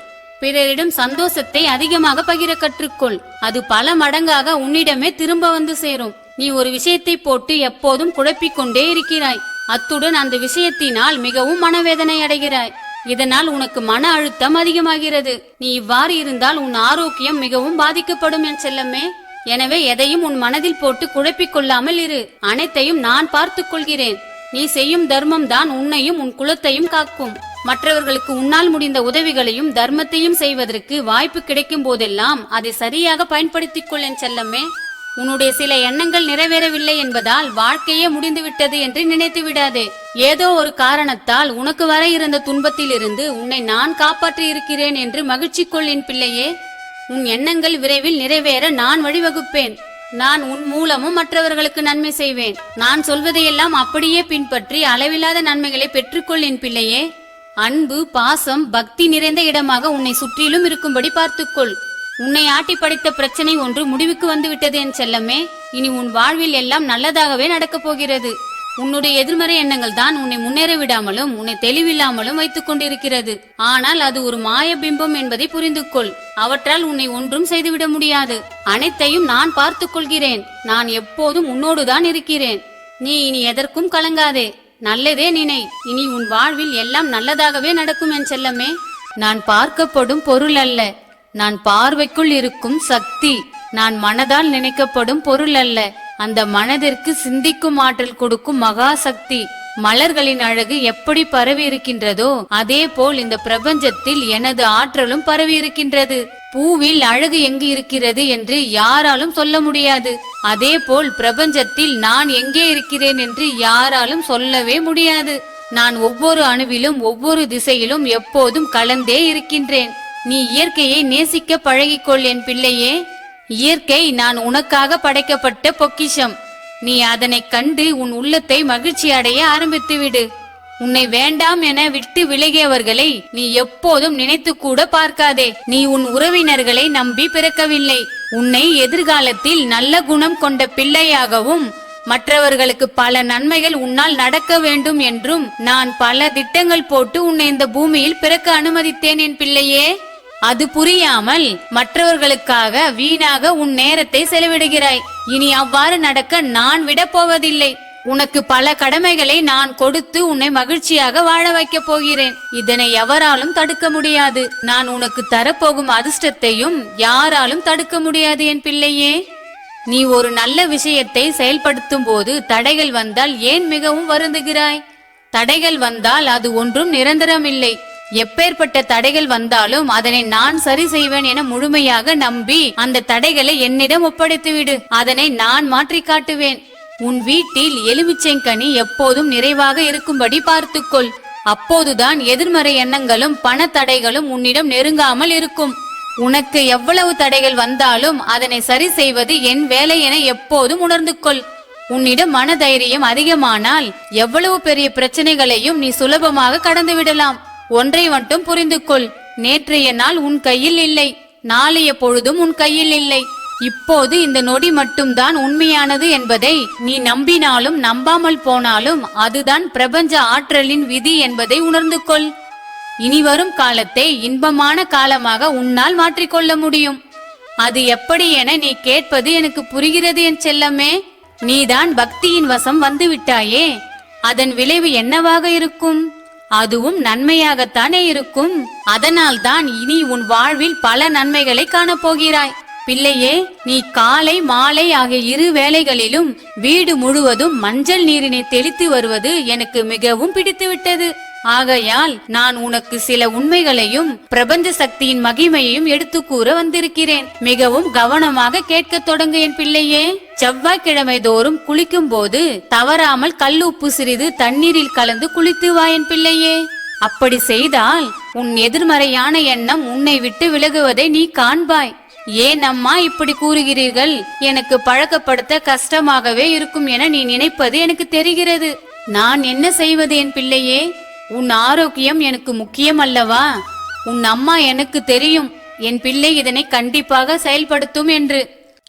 பிறரிடம் சந்தோஷத்தை அதிகமாக பகிர கற்றுக்கொள். அது பல மடங்காக உன்னிடமே திரும்ப வந்து சேரும். நீ ஒரு விஷயத்தை போட்டு எப்போதும் குழப்பிக் கொண்டே இருக்கிறாய். அத்துடன் அந்த விஷயத்தினால் மிகவும் மனவேதனை அடைகிறாய். இதனால் உனக்கு மன அழுத்தம் அதிகமாகிறது. நீ இவ்வாறு இருந்தால் உன் ஆரோக்கியம் மிகவும் பாதிக்கப்படும் என் செல்லமே. எனவே எதையும் உன் மனதில் போட்டு குழப்பிக் கொள்ளாமல் இரு. அனைத்தையும் நான் பார்த்துக் கொள்கிறேன். நீ செய்யும் தர்மம் தான் உன்னையும் உன் குலத்தையும் காக்கும். மற்றவர்களுக்கு உன்னால் முடிந்த உதவிகளையும் தர்மத்தையும் செய்வதற்கு வாய்ப்பு கிடைக்கும் போதெல்லாம் அதை சரியாக பயன்படுத்திக் கொள் என் செல்லமே. உன்னுடைய சில எண்ணங்கள் நிறைவேறவில்லை என்பதால் வாழ்க்கையே முடிந்துவிட்டது என்று நினைத்து விடாதே. ஏதோ ஒரு காரணத்தால் உனக்கு வர இருந்த துன்பத்தில் இருந்து உன்னை நான் காப்பாற்றி இருக்கிறேன் என்று மகிழ்ச்சி கொள் என் பிள்ளையே. உன் எண்ணங்கள் விரைவில் நிறைவேற நான் வழிவகுப்பேன். நான் உன் மூலமும் மற்றவர்களுக்கு நன்மை செய்வேன். நான் சொல்வதையெல்லாம் அப்படியே பின்பற்றி அளவில்லாத நன்மைகளை பெற்றுக்கொள் என் பிள்ளையே. அன்பு, பாசம், பக்தி நிறைந்த இடமாக உன்னை சுற்றிலும் இருக்கும்படி பார்த்துக்கொள். உன்னை ஆட்டி படைத்த பிரச்சனை ஒன்று முடிவுக்கு வந்துவிட்டது என் செல்லமே. இனி உன் வாழ்வில் எல்லாம் நல்லதாகவே நடக்கப் போகிறது. உன்னுடைய எதிர்மறை எண்ணங்கள் தான் உன்னை முன்னேற விடாமலும் உன்னை தெளிவில்லாமலும் வைத்துக் கொண்டிருக்கிறது. ஆனால் அது ஒரு மாய பிம்பம் என்பதை புரிந்து கொள். அவற்றால் உன்னை ஒன்றும் செய்துவிட முடியாது. அனைத்தையும் நான் பார்த்துக் கொள்கிறேன். நான் எப்போதும் உன்னோடுதான் இருக்கிறேன். நீ இனி எதற்கும் கலங்காதே. நல்லதே நினை. இனி உன் வாழ்வில் எல்லாம் நல்லதாகவே நடக்கும் என் செல்லமே. நான் பார்க்கப்படும் பொருள் அல்ல, நான் பார்வைக்குள் இருக்கும் சக்தி. நான் மனதால் நினைக்கப்படும் பொருள் அல்ல, அந்த மனதிற்கு சிந்திக்கும் ஆற்றல் கொடுக்கும் மகா சக்தி. மலர்களின் அழகு எப்படி பரவி இருக்கின்றதோ அதே போல் இந்த பிரபஞ்சத்தில் எனது ஆற்றலும் பரவி இருக்கின்றது. பூவில் அழகு எங்கு இருக்கிறது என்று யாராலும் சொல்ல முடியாது. அதே போல் பிரபஞ்சத்தில் நான் எங்கே இருக்கிறேன் என்று யாராலும் சொல்லவே முடியாது. நான் ஒவ்வொரு அணுவிலும் ஒவ்வொரு திசையிலும் எப்போதும் கலந்தே இருக்கின்றேன். நீ இயற்கையை நேசிக்க பழகிக்கொள் என் பிள்ளையே. இயற்கை நான் உனக்காக படைக்கப்பட்ட பொக்கிஷம். நீ அதனை கண்டு உன் உள்ளத்தை மகிழ்ச்சி அடைய ஆரம்பித்து விடு. உன்னை வேண்டாம் என விட்டு விலகியவர்களை நீ எப்போதும் நினைத்து கூட பார்க்காதே. நீ உன் உறவினர்களை நம்பி பிறக்கவில்லை. உன்னை எதிர்காலத்தில் நல்ல குணம் கொண்ட பிள்ளையாகவும் மற்றவர்களுக்கு பல நன்மைகள் உன்னால் நடக்க வேண்டும் என்றும் நான் பல திட்டங்கள் போட்டு உன்னை இந்த பூமியில் பிறக்க அனுமதித்தேன் என் பிள்ளையே. அது புரியாமல் மற்றவர்களுக்காக வீணாக உன் நேரத்தை செலவிடுகிறாய். இனி அவ்வாறு நடக்க நான் விட போவதில்லை. உனக்கு பல கடமைகளை நான் கொடுத்து உன்னை மகிழ்ச்சியாக வாழ வைக்க போகிறேன். இதனை எவராலும் தடுக்க முடியாது. நான் உனக்கு தரப்போகும் அதிர்ஷ்டத்தையும் யாராலும் தடுக்க முடியாது என் பிள்ளையே. நீ ஒரு நல்ல விஷயத்தை செயல்படுத்தும் போது தடைகள் வந்தால் ஏன் மிகவும் வருந்துகிறாய்? தடைகள் வந்தால் அது ஒன்றும் நிரந்தரமில்லை. எப்பேற்பட்ட தடைகள் வந்தாலும் அதனை நான் சரி செய்வேன் என முழுமையாக நம்பி அந்த தடைகளை என்னிடம் ஒப்படைத்துவிடு. அதனை நான் மாற்றி காட்டுவேன். உன் வீட்டில் எலுமிச்சைக்கனி எப்போதும் நிறைவாக இருக்கும்படி பார்த்துக்கொள். அப்போதுதான் எதிர்மறை எண்ணங்களும் பண தடைகளும் உன்னிடம் நெருங்காமல் இருக்கும். உனக்கு எவ்வளவு தடைகள் வந்தாலும் அதனை சரி செய்வது என் வேலை என எப்போதும் உணர்ந்து கொள். உன்னிடம் மனதைரியம் அதிகமானால் எவ்வளவு பெரிய பிரச்சனைகளையும் நீ சுலபமாக கடந்து விடலாம். ஒன்றை மட்டும் புரிந்து கொள். நேற்றைய நாள் உன் கையில் இல்லை, நாளைய பொழுதும் உன் கையில் இல்லை. இப்போது இந்த நொடி மட்டும்தான் உண்மையானது என்பதை நீ நம்பினாலும் நம்பாமல் போனாலும் அதுதான் பிரபஞ்ச ஆற்றலின் விதி என்பதை உணர்ந்து கொள். இனி வரும் காலத்தை இன்பமான காலமாக உன்னால் மாற்றிக்கொள்ள முடியும். அது எப்படி என நீ கேட்பது எனக்கு புரிகிறது என் செல்லமே. நீதான் பக்தியின் வசம் வந்து விட்டாயே. அதன் விளைவு என்னவாக இருக்கும்? அதுவும் நன்மையாகத்தானே இருக்கும். அதனால்தான் இனி உன் வாழ்வில் பல நன்மைகளை காணப்போகிறாய். பிள்ளையே, நீ காலை மாலை ஆகிய இரு வேளைகளிலும் வீடு முழுவதும் மஞ்சள் நீரினை தெளித்து வருவது எனக்கு மிகவும் பிடித்துவிட்டது. ஆகையால் நான் உனக்கு சில உண்மைகளையும் பிரபஞ்ச சக்தியின் மகிமையையும் எடுத்து கூற வந்திருக்கிறேன். மிகவும் கவனமாக கேட்க தொடங்கு என் பிள்ளையே. செவ்வாய்க்கிழமை தோறும் குளிக்கும் போது தவறாமல் கல்லுப்பு சிறிது தண்ணீரில் கலந்து குளித்து வா என் பிள்ளையே. அப்படி செய்தால் உன் எதிர்மறையான எண்ணம் உன்னை விட்டு விலகுவதை நீ காண்பாய். ஏன் அம்மா இப்படி கூறுகிறீர்கள்? எனக்கு பழக்கப்படுத்த கஷ்டமாகவே இருக்கும் என நீ நினைப்பது எனக்கு தெரிகிறது. நான் என்ன செய்வது என் பிள்ளையே? உன் ஆரோக்கியம் எனக்கு முக்கியம் அல்லவா? உன் அம்மா எனக்கு தெரியும் என் பிள்ளை இதனை கண்டிப்பாக செயல்படுத்தும் என்று.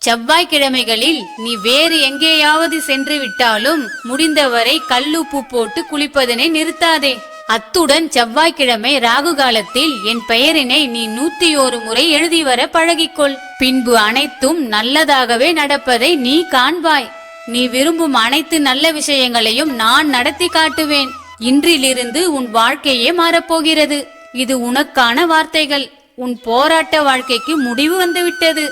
செவ்வாய்க்கிழமைகளில் நீ வேறு எங்கேயாவது சென்று விட்டாலும் முடிந்தவரை கல்லுப்பு போட்டு குளிப்பதனை நிறுத்தாதே. அத்துடன் செவ்வாய்க்கிழமை ராகு காலத்தில் என் பெயரினை நீ 101 முறை எழுதி வர பழகிக்கொள். பின்பு அனைத்தும் நல்லதாகவே நடப்பதை நீ காண்பாய். நீ விரும்பும் அனைத்து நல்ல விஷயங்களையும் நான் நடத்தி காட்டுவேன். இன்றிலிருந்து உன் வாழ்க்கையே மாறப்போகிறது. இது உனக்கான வார்த்தைகள். உன் போராட்ட வாழ்க்கைக்கு முடிவு வந்துவிட்டது.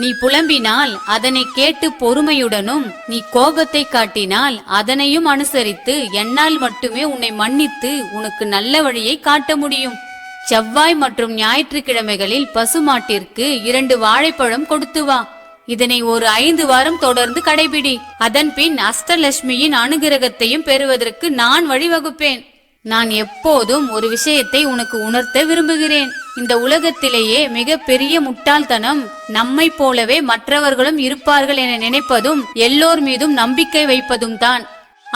நீ புலம்பினால் அதனை கேட்டு பொறுமையுடனும், நீ கோபத்தை காட்டினால் அதனையும் அனுசரித்து என்னால் மட்டுமே உன்னை மன்னித்து உனக்கு நல்ல வழியை காட்ட முடியும். செவ்வாய் மற்றும் ஞாயிற்றுக்கிழமைகளில் பசுமாட்டிற்கு 2 வாழைப்பழம் கொடுத்து வா. இதனை ஒரு 5 வாரம் தொடர்ந்து கடைபிடி. அதன் பின் அஷ்டலட்சுமியின் அனுகிரகத்தையும் பெறுவதற்கு நான் வழிவகுப்பேன். நான் எப்போதும் ஒரு விஷயத்தை உனக்கு உணர்த்த விரும்புகிறேன். இந்த உலகத்திலேயே மிக பெரிய முட்டாள்தனம் நம்மை போலவே மற்றவர்களும் இருப்பார்கள் என நினைப்பதும் எல்லோர் மீதும் நம்பிக்கை வைப்பதும் தான்.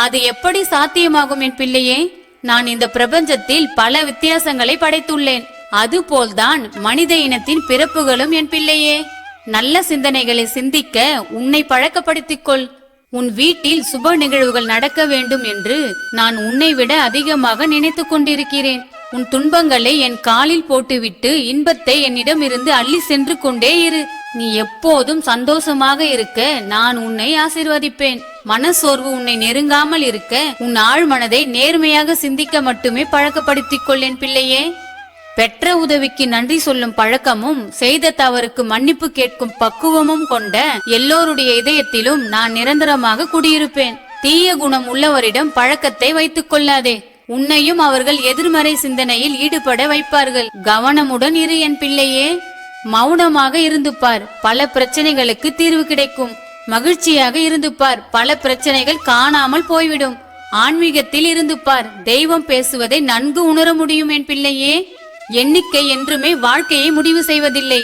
அது எப்படி சாத்தியமாகும் என் பிள்ளையே? நான் இந்த பிரபஞ்சத்தில் பல வித்தியாசங்களை படைத்துள்ளேன். அதுபோல்தான் மனித இனத்தின் பிறப்புகளும் என் பிள்ளையே. நல்ல சிந்தனைகளை சிந்திக்க உன்னை பழக்கப்படுத்திக் கொள். உன் வீட்டில் சுப நிகழ்வுகள் நடக்க வேண்டும் என்று நான் உன்னை விட அதிகமாக நினைத்து கொண்டிருக்கிறேன். உன் துன்பங்களை என் காலில் போட்டுவிட்டு இன்பத்தை என்னிடம் இருந்து அள்ளி சென்று கொண்டே இரு. நீ எப்போதும் சந்தோஷமாக இருக்க நான் உன்னை ஆசீர்வதிப்பேன். மனசோர்வு உன்னை நெருங்காமல் இருக்க உன் ஆழ் மனதை நேர்மையாக சிந்திக்க மட்டுமே பழக்கப்படுத்திக் கொள் என் பிள்ளையே. பெற்ற உதவிக்கு நன்றி சொல்லும் பழக்கமும் செய்த தவறுக்கு மன்னிப்பு கேட்கும் பக்குவமும் கொண்ட எல்லோருடைய இதயத்திலும் நான் நிரந்தரமாக குடியிருப்பேன். தீய குணம் உள்ளவரிடம் பழக்கத்தை வைத்துக் கொள்ளாதே. உன்னையும் அவர்கள் எதிர்மறை சிந்தனையில் ஈடுபட வைப்பார்கள். கவனமுடன் இரு என் பிள்ளையே. மௌனமாக இருந்து பார், பல பிரச்சனைகளுக்கு தீர்வு கிடைக்கும். மகிழ்ச்சியாக இருந்து பார், பல பிரச்சனைகள் காணாமல் போய்விடும். ஆன்மீகத்தில் இருந்து பார், தெய்வம் பேசுவதை நன்கு உணர முடியும் என் பிள்ளையே. எண்ணிக்கை என்றுமே வாழ்க்கையை முடிவு செய்வதில்லை,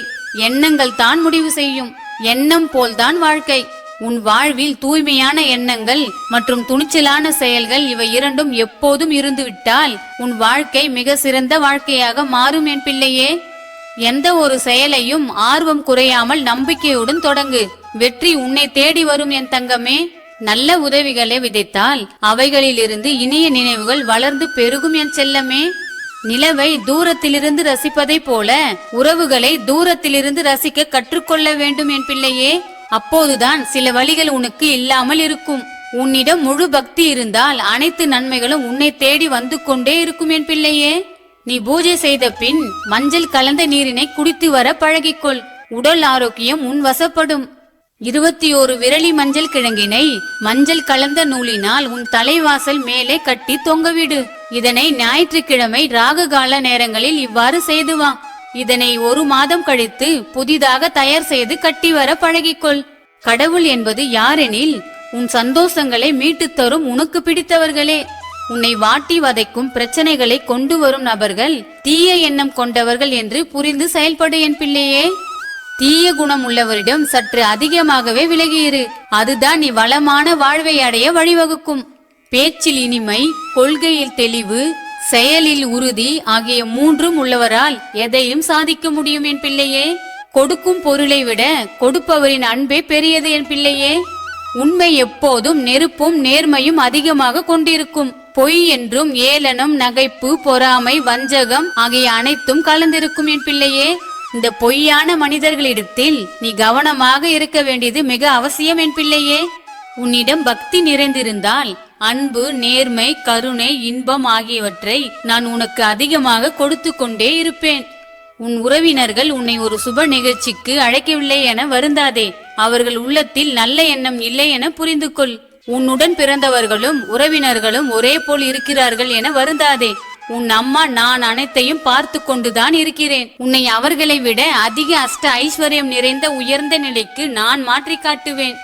எண்ணங்கள் தான் முடிவு செய்யும். எண்ணம் போல்தான் வாழ்க்கை. உன் வாழ்வில் தூய்மையான எண்ணங்கள் மற்றும் துணிச்சலான செயல்கள் இவை இரண்டும் எப்போதும் இருந்துவிட்டால் உன் வாழ்க்கை மிக சிறந்த வாழ்க்கையாக மாறும் என் பிள்ளையே. எந்த ஒரு செயலையும் ஆர்வம் குறையாமல் நம்பிக்கையுடன் தொடங்கு. வெற்றி உன்னை தேடி வரும் என் தங்கமே. நல்ல உதவிகளை விதைத்தால் அவைகளிலிருந்து இனிய நினைவுகள் வளர்ந்து பெருகும் என் செல்லமே. நிலவை தூரத்திலிருந்து ரசிப்பதை போல உறவுகளை தூரத்திலிருந்து ரசிக்க கற்றுக்கொள்ள வேண்டும் என் பிள்ளையே. அப்போதுதான் சில வழிகள் உனக்கு இல்லாமல் இருக்கும். உன்னிடம் முழு பக்தி இருந்தால் அனைத்து நன்மைகளும் உன்னை தேடி வந்து கொண்டே இருக்கும் என் பிள்ளையே. நீ பூஜை செய்த பின் மஞ்சள் கலந்த நீரினை குடித்து வர பழகிக்கொள். உடல் ஆரோக்கியம் உன் வசப்படும். 21 விரலி மஞ்சள் கிழங்கினை மஞ்சள் கலந்த நூலினால் உன் தலைவாசல் மேலே கட்டி தொங்கவிடு. இதனை ஞாயிற்றுக்கிழமை ராகு கால நேரங்களில் இவ்வாறு செய்து வா. இதனை 1 மாதம் கழித்து புதிதாக தயார் செய்து கட்டி வர பழகிக்கொள். கடவுள் என்பது யாரெனில் உன் சந்தோஷங்களை மீட்டு தரும் உனக்கு பிடித்தவர்களே. உன்னை வாட்டி வதைக்கும் பிரச்சனைகளை கொண்டு வரும் நபர்கள் தீய எண்ணம் கொண்டவர்கள் என்று புரிந்து செயல்படு என் பிள்ளையே. தீய குணம் உள்ளவரிடம் சற்று அதிகமாகவே விலகியிரு. அதுதான் நீ வளமான வாழ்வை அடைய வழிவகுக்கும். பேச்சில் இனிமை, கொள்கையில் தெளிவு, செயலில் உறுதி ஆகிய 3ம் உள்ளவரால் எதையும் சாதிக்க முடியும் என் பிள்ளையே. கொடுக்கும் பொருளை விட கொடுப்பவரின் அன்பே பெரியது என் பிள்ளையே. உண்மை எப்போதும் நெருப்பும் நேர்மையும் அதிகமாக கொண்டிருக்கும். பொய் என்றும் ஏளனம், நகைப்பு, பொறாமை, வஞ்சகம் ஆகிய அனைத்தும் கலந்திருக்கும் என் பிள்ளையே. இந்த பொய்யான மனிதர்களிடத்தில் நீ கவனமாக இருக்க வேண்டியது மிக அவசியம் என் பிள்ளையே. உன்னிடம் பக்தி நிறைந்திருந்தால் அன்பு, நேர்மை, கருணை, இன்பம் ஆகியவற்றை நான் உனக்கு அதிகமாக கொடுத்து கொண்டே இருப்பேன். உன் உறவினர்கள் உன்னை ஒரு சுப நிகழ்ச்சிக்கு அழைக்கவில்லை என வருந்தாதே. அவர்கள் உள்ளத்தில் நல்ல எண்ணம் இல்லை என புரிந்து கொள். உன்னுடன் பிறந்தவர்களும் உறவினர்களும் ஒரே போல் இருக்கிறார்கள் என வருந்தாதே. உன் அம்மா நான் அனைத்தையும் பார்த்து கொண்டுதான் இருக்கிறேன். உன்னை அவர்களை விட அதிக அஷ்ட ஐஸ்வர்யம் நிறைந்த உயர்ந்த நிலைக்கு நான் மாற்றி காட்டுவேன்.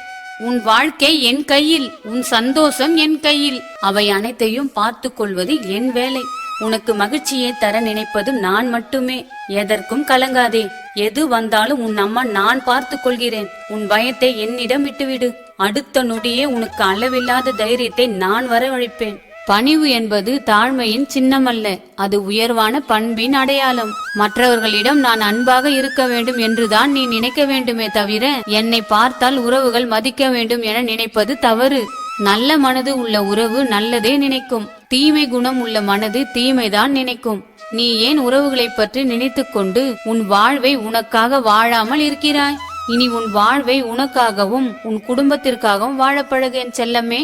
உன் வாழ்க்கை என் கையில், உன் சந்தோஷம் என் கையில். அவை அனைத்தையும் பார்த்து கொள்வது என் வேலை. உனக்கு மகிழ்ச்சியை தர நினைப்பது நான் மட்டுமே. எதற்கும் கலங்காதே. எது வந்தாலும் உன் அம்மா நான் பார்த்து கொள்கிறேன். உன் பயத்தை என்னிடம் விட்டுவிடு. அடுத்த நொடியே உனக்கு அளவில்லாத தைரியத்தை நான் வரவழைப்பேன். பணிவு என்பது தாழ்மையின் சின்னமல்ல, அது உயர்வான பண்பின் அடையாளம். மற்றவர்களிடம் நான் அன்பாக இருக்க வேண்டும் என்றுதான் நீ நினைக்க வேண்டுமே தவிர என்னை பார்த்தால் உறவுகள் மதிக்க வேண்டும் என நினைப்பது தவறு. நல்ல மனது உள்ள உறவு நல்லதே நினைக்கும். தீமை குணம் உள்ள மனது தீமைதான் நினைக்கும். நீ ஏன் உறவுகளை பற்றி நினைத்து கொண்டு உன் வாழ்வை உனக்காக வாழாமல் இருக்கிறாய்? இனி உன் வாழ்வை உனக்காகவும் உன் குடும்பத்திற்காகவும் வாழப் பழகு என் செல்லமே.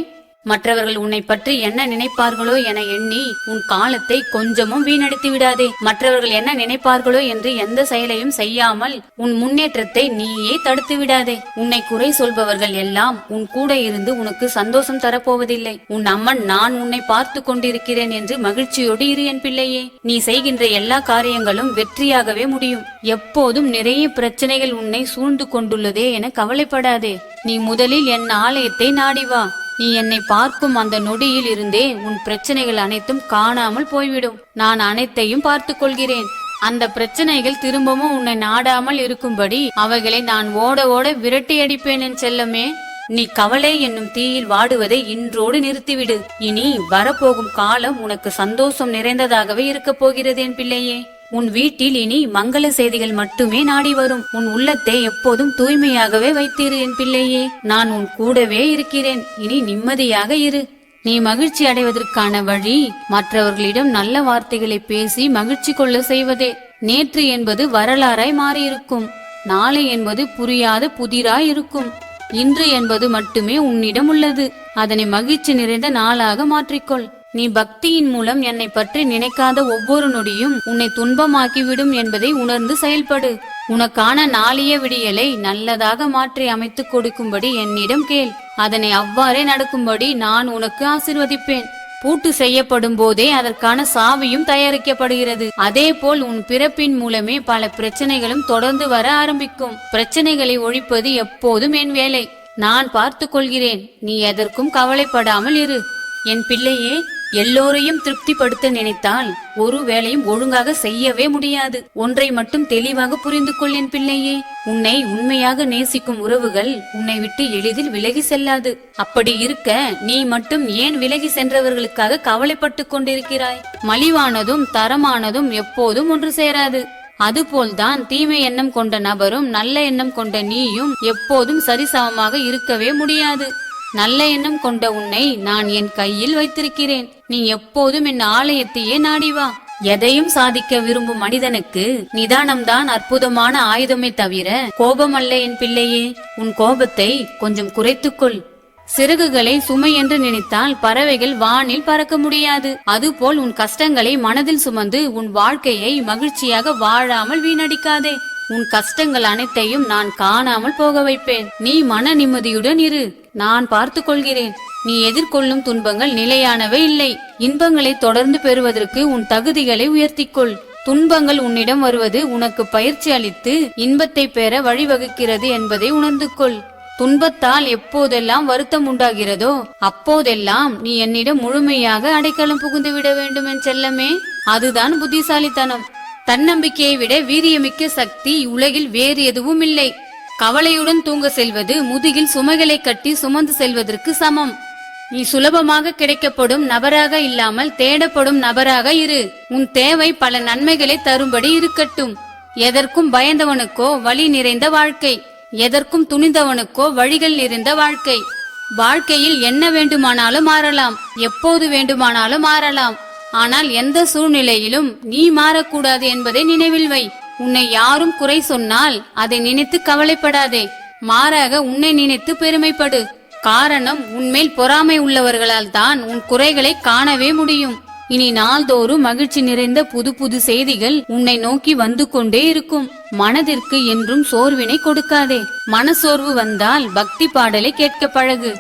மற்றவர்கள் உன்னை பற்றி என்ன நினைப்பார்களோ என எண்ணி உன் காலத்தை கொஞ்சமும் வீணடித்து விடாதே. மற்றவர்கள் என்ன நினைப்பார்களோ என்று எந்த செயலையும் செய்யாமல் உன் முன்னேற்றத்தை நீயே தடுத்து விடாதே. உன்னை குறை சொல்பவர்கள் எல்லாம் உன் கூட இருந்து உனக்கு சந்தோஷம் தரப்போவதில்லை. உன் அம்மன் நான் உன்னை பார்த்து கொண்டிருக்கிறேன் என்று மகிழ்ச்சியோடு இரு என் பிள்ளையே. நீ செய்கின்ற எல்லா காரியங்களும் வெற்றியாகவே முடியும். எப்போதும் நிறைய பிரச்சனைகள் உன்னை சூழ்ந்து கொண்டுள்ளதே என கவலைப்படாதே. நீ முதலில் என் ஆலயத்தை நாடி வா. நீ என்னை பார்க்கும் அந்த நொடியில் இருந்தே உன் பிரச்சனைகள் அனைத்தும் காணாமல் போய்விடும். நான் அனைத்தையும் பார்த்து கொள்கிறேன். அந்த பிரச்சனைகள் திரும்பவும் உன்னை நாடாமல் இருக்கும்படி அவைகளை நான் ஓட ஓட விரட்டி அடிப்பேன் என் செல்லமே. நீ கவலை என்னும் தீயில் வாடுவதை இன்றோடு நிறுத்திவிடு. இனி வரப்போகும் காலம் உனக்கு சந்தோஷம் நிறைந்ததாகவே இருக்க போகிறது என் பிள்ளையே. உன் வீட்டில் இனி மங்கள செய்திகள் மட்டுமே நாடி வரும். உன் உள்ளத்தை எப்போதும் தூய்மையாகவே வைத்திரு என் பிள்ளையே. நான் உன் கூடவே இருக்கிறேன். இனி நிம்மதியாக இரு. நீ மகிழ்ச்சி அடைவதற்கான வழி மற்றவர்களிடம் நல்ல வார்த்தைகளை பேசி மகிழ்ச்சி கொள்ள செய்வதே. நேற்று என்பது வரலாறாய் மாறியிருக்கும். நாளை என்பது புரியாத புதிராய் இருக்கும். இன்று என்பது மட்டுமே உன்னிடம் உள்ளது. அதனை மகிழ்ச்சி நிறைந்த நாளாக மாற்றிக்கொள். நீ பக்தியின் மூலம் என்னை பற்றி நினைக்காத ஒவ்வொரு நொடியும் உன்னை துன்பமாக்கிவிடும் என்பதை உணர்ந்து செயல்படு. உனக்கான நாளைய விடியலை நல்லதாக மாற்றி அமைத்துக் கொடுக்கும்படி என்னிடம் கேள். அதனை அவ்வாறே நடக்கும்படி நான் உனக்கு ஆசீர்வதிப்பேன். பூட்டு செய்யப்படும் போதே அதற்கான சாவியும் தயாரிக்கப்படுகிறது. அதே போல் உன் பிறப்பின் மூலமே பல பிரச்சனைகளும் தொடர்ந்து வர ஆரம்பிக்கும். பிரச்சனைகளை ஒழிப்பது எப்போதும் என் வேலை. நான் பார்த்து கொள்கிறேன். நீ எதற்கும் கவலைப்படாமல் இரு என் பிள்ளையே. எல்லோரையும் திருப்திப்படுத்த நினைத்தால் ஒரு வேளையும் ஒழுங்காக செய்யவே முடியாது. ஒன்றை மட்டும் தெளிவாக புரிந்து கொள் என் பிள்ளையே. உன்னை உண்மையாக நேசிக்கும் உறவுகள் உன்னை விட்டு எளிதில் விலகி செல்லாது. அப்படி இருக்க நீ மட்டும் ஏன் விலகி சென்றவர்களுக்காக கவலைப்பட்டு கொண்டிருக்கிறாய்? மலிவானதும் தரமானதும் எப்போதும் ஒன்று சேராது. அதுபோல்தான் தீமை எண்ணம் கொண்ட நபரும் நல்ல எண்ணம் கொண்ட நீயும் எப்போதும் சரிசமமாக இருக்கவே முடியாது. நல்ல எண்ணம் கொண்ட உன்னை நான் என் கையில் வைத்திருக்கிறேன். நீ எப்போதும் என் ஆலயத்தையே நாடிவா. எதையும் சாதிக்க விரும்பும் மனிதனுக்கு நிதானம்தான் அற்புதமான ஆயுதமே தவிர கோபம் அல்ல என் பிள்ளையே. உன் கோபத்தை கொஞ்சம் குறைத்துக்கொள். சிறகுகளை சுமை என்று நினைத்தால் பறவைகள் வானில் பறக்க முடியாது. அதுபோல் உன் கஷ்டங்களை மனதில் சுமந்து உன் வாழ்க்கையை மகிழ்ச்சியாக வாழாமல் வீணடிக்காதே. உன் கஷ்டங்கள் அனைத்தையும் நான் காணாமல் போக வைப்பேன். நீ மன நிம்மதியுடன் இரு. நான் பார்த்து கொள்கிறேன். நீ எதிர்கொள்ளும் துன்பங்கள் நிலையானவே இல்லை. இன்பங்களை தொடர்ந்து பெறுவதற்கு உன் தகுதிகளை உயர்த்திக்கொள். துன்பங்கள் உன்னிடம் வருவது உனக்கு பயிற்சி அளித்து இன்பத்தை பெற வழிவகுக்கிறது என்பதை உணர்ந்து கொள். துன்பத்தால் எப்போதெல்லாம் வருத்தம் உண்டாகிறதோ அப்போதெல்லாம் நீ என்னிடம் முழுமையாக அடைக்கலம் புகுந்து விட வேண்டும் என் செல்லமே. அதுதான் புத்திசாலித்தனம். தன்னம்பிக்கையை விட வீரியமிக்க சக்தி உலகில் வேறு எதுவும் இல்லை. கவலையுடன் தூங்க செல்வது முதுகில் சுமைகளை கட்டி சுமந்து செல்வதற்கு சமம். நீ சுலபமாக கிடைக்கப்படும் நபராக இல்லாமல் தேடப்படும் நபராக இரு. உன் தேவை பல நன்மைகளை தரும்படி இருக்கட்டும். எதற்கும் பயந்தவனுக்கோ வழி நிறைந்த வாழ்க்கை, எதற்கும் துணிந்தவனுக்கோ வழிகள் நிறைந்த வாழ்க்கை. வாழ்க்கையில் என்ன வேண்டுமானாலும் மாறலாம், எப்போது வேண்டுமானாலும் மாறலாம். ஆனால் எந்த சூழ்நிலையிலும் நீ மாறக்கூடாது என்பதை நினைவில் வை. உன்னை யாரும் குறை சொன்னால் அதை நினைத்து கவலைப்படாதே. மாறாக உன்னை நினைத்து பெருமைப்படு. காரணம், உன்மேல் பொறாமை உள்ளவர்களால் தான் உன் குறைகளை காணவே முடியும். இனி நாள்தோறும் மகிழ்ச்சி நிறைந்த புது புது செய்திகள் உன்னை நோக்கி வந்து கொண்டே இருக்கும். மனதிற்கு என்றும் சோர்வினை கொடுக்காதே. மனசோர்வு வந்தால் பக்தி பாடலை கேட்க பழகு.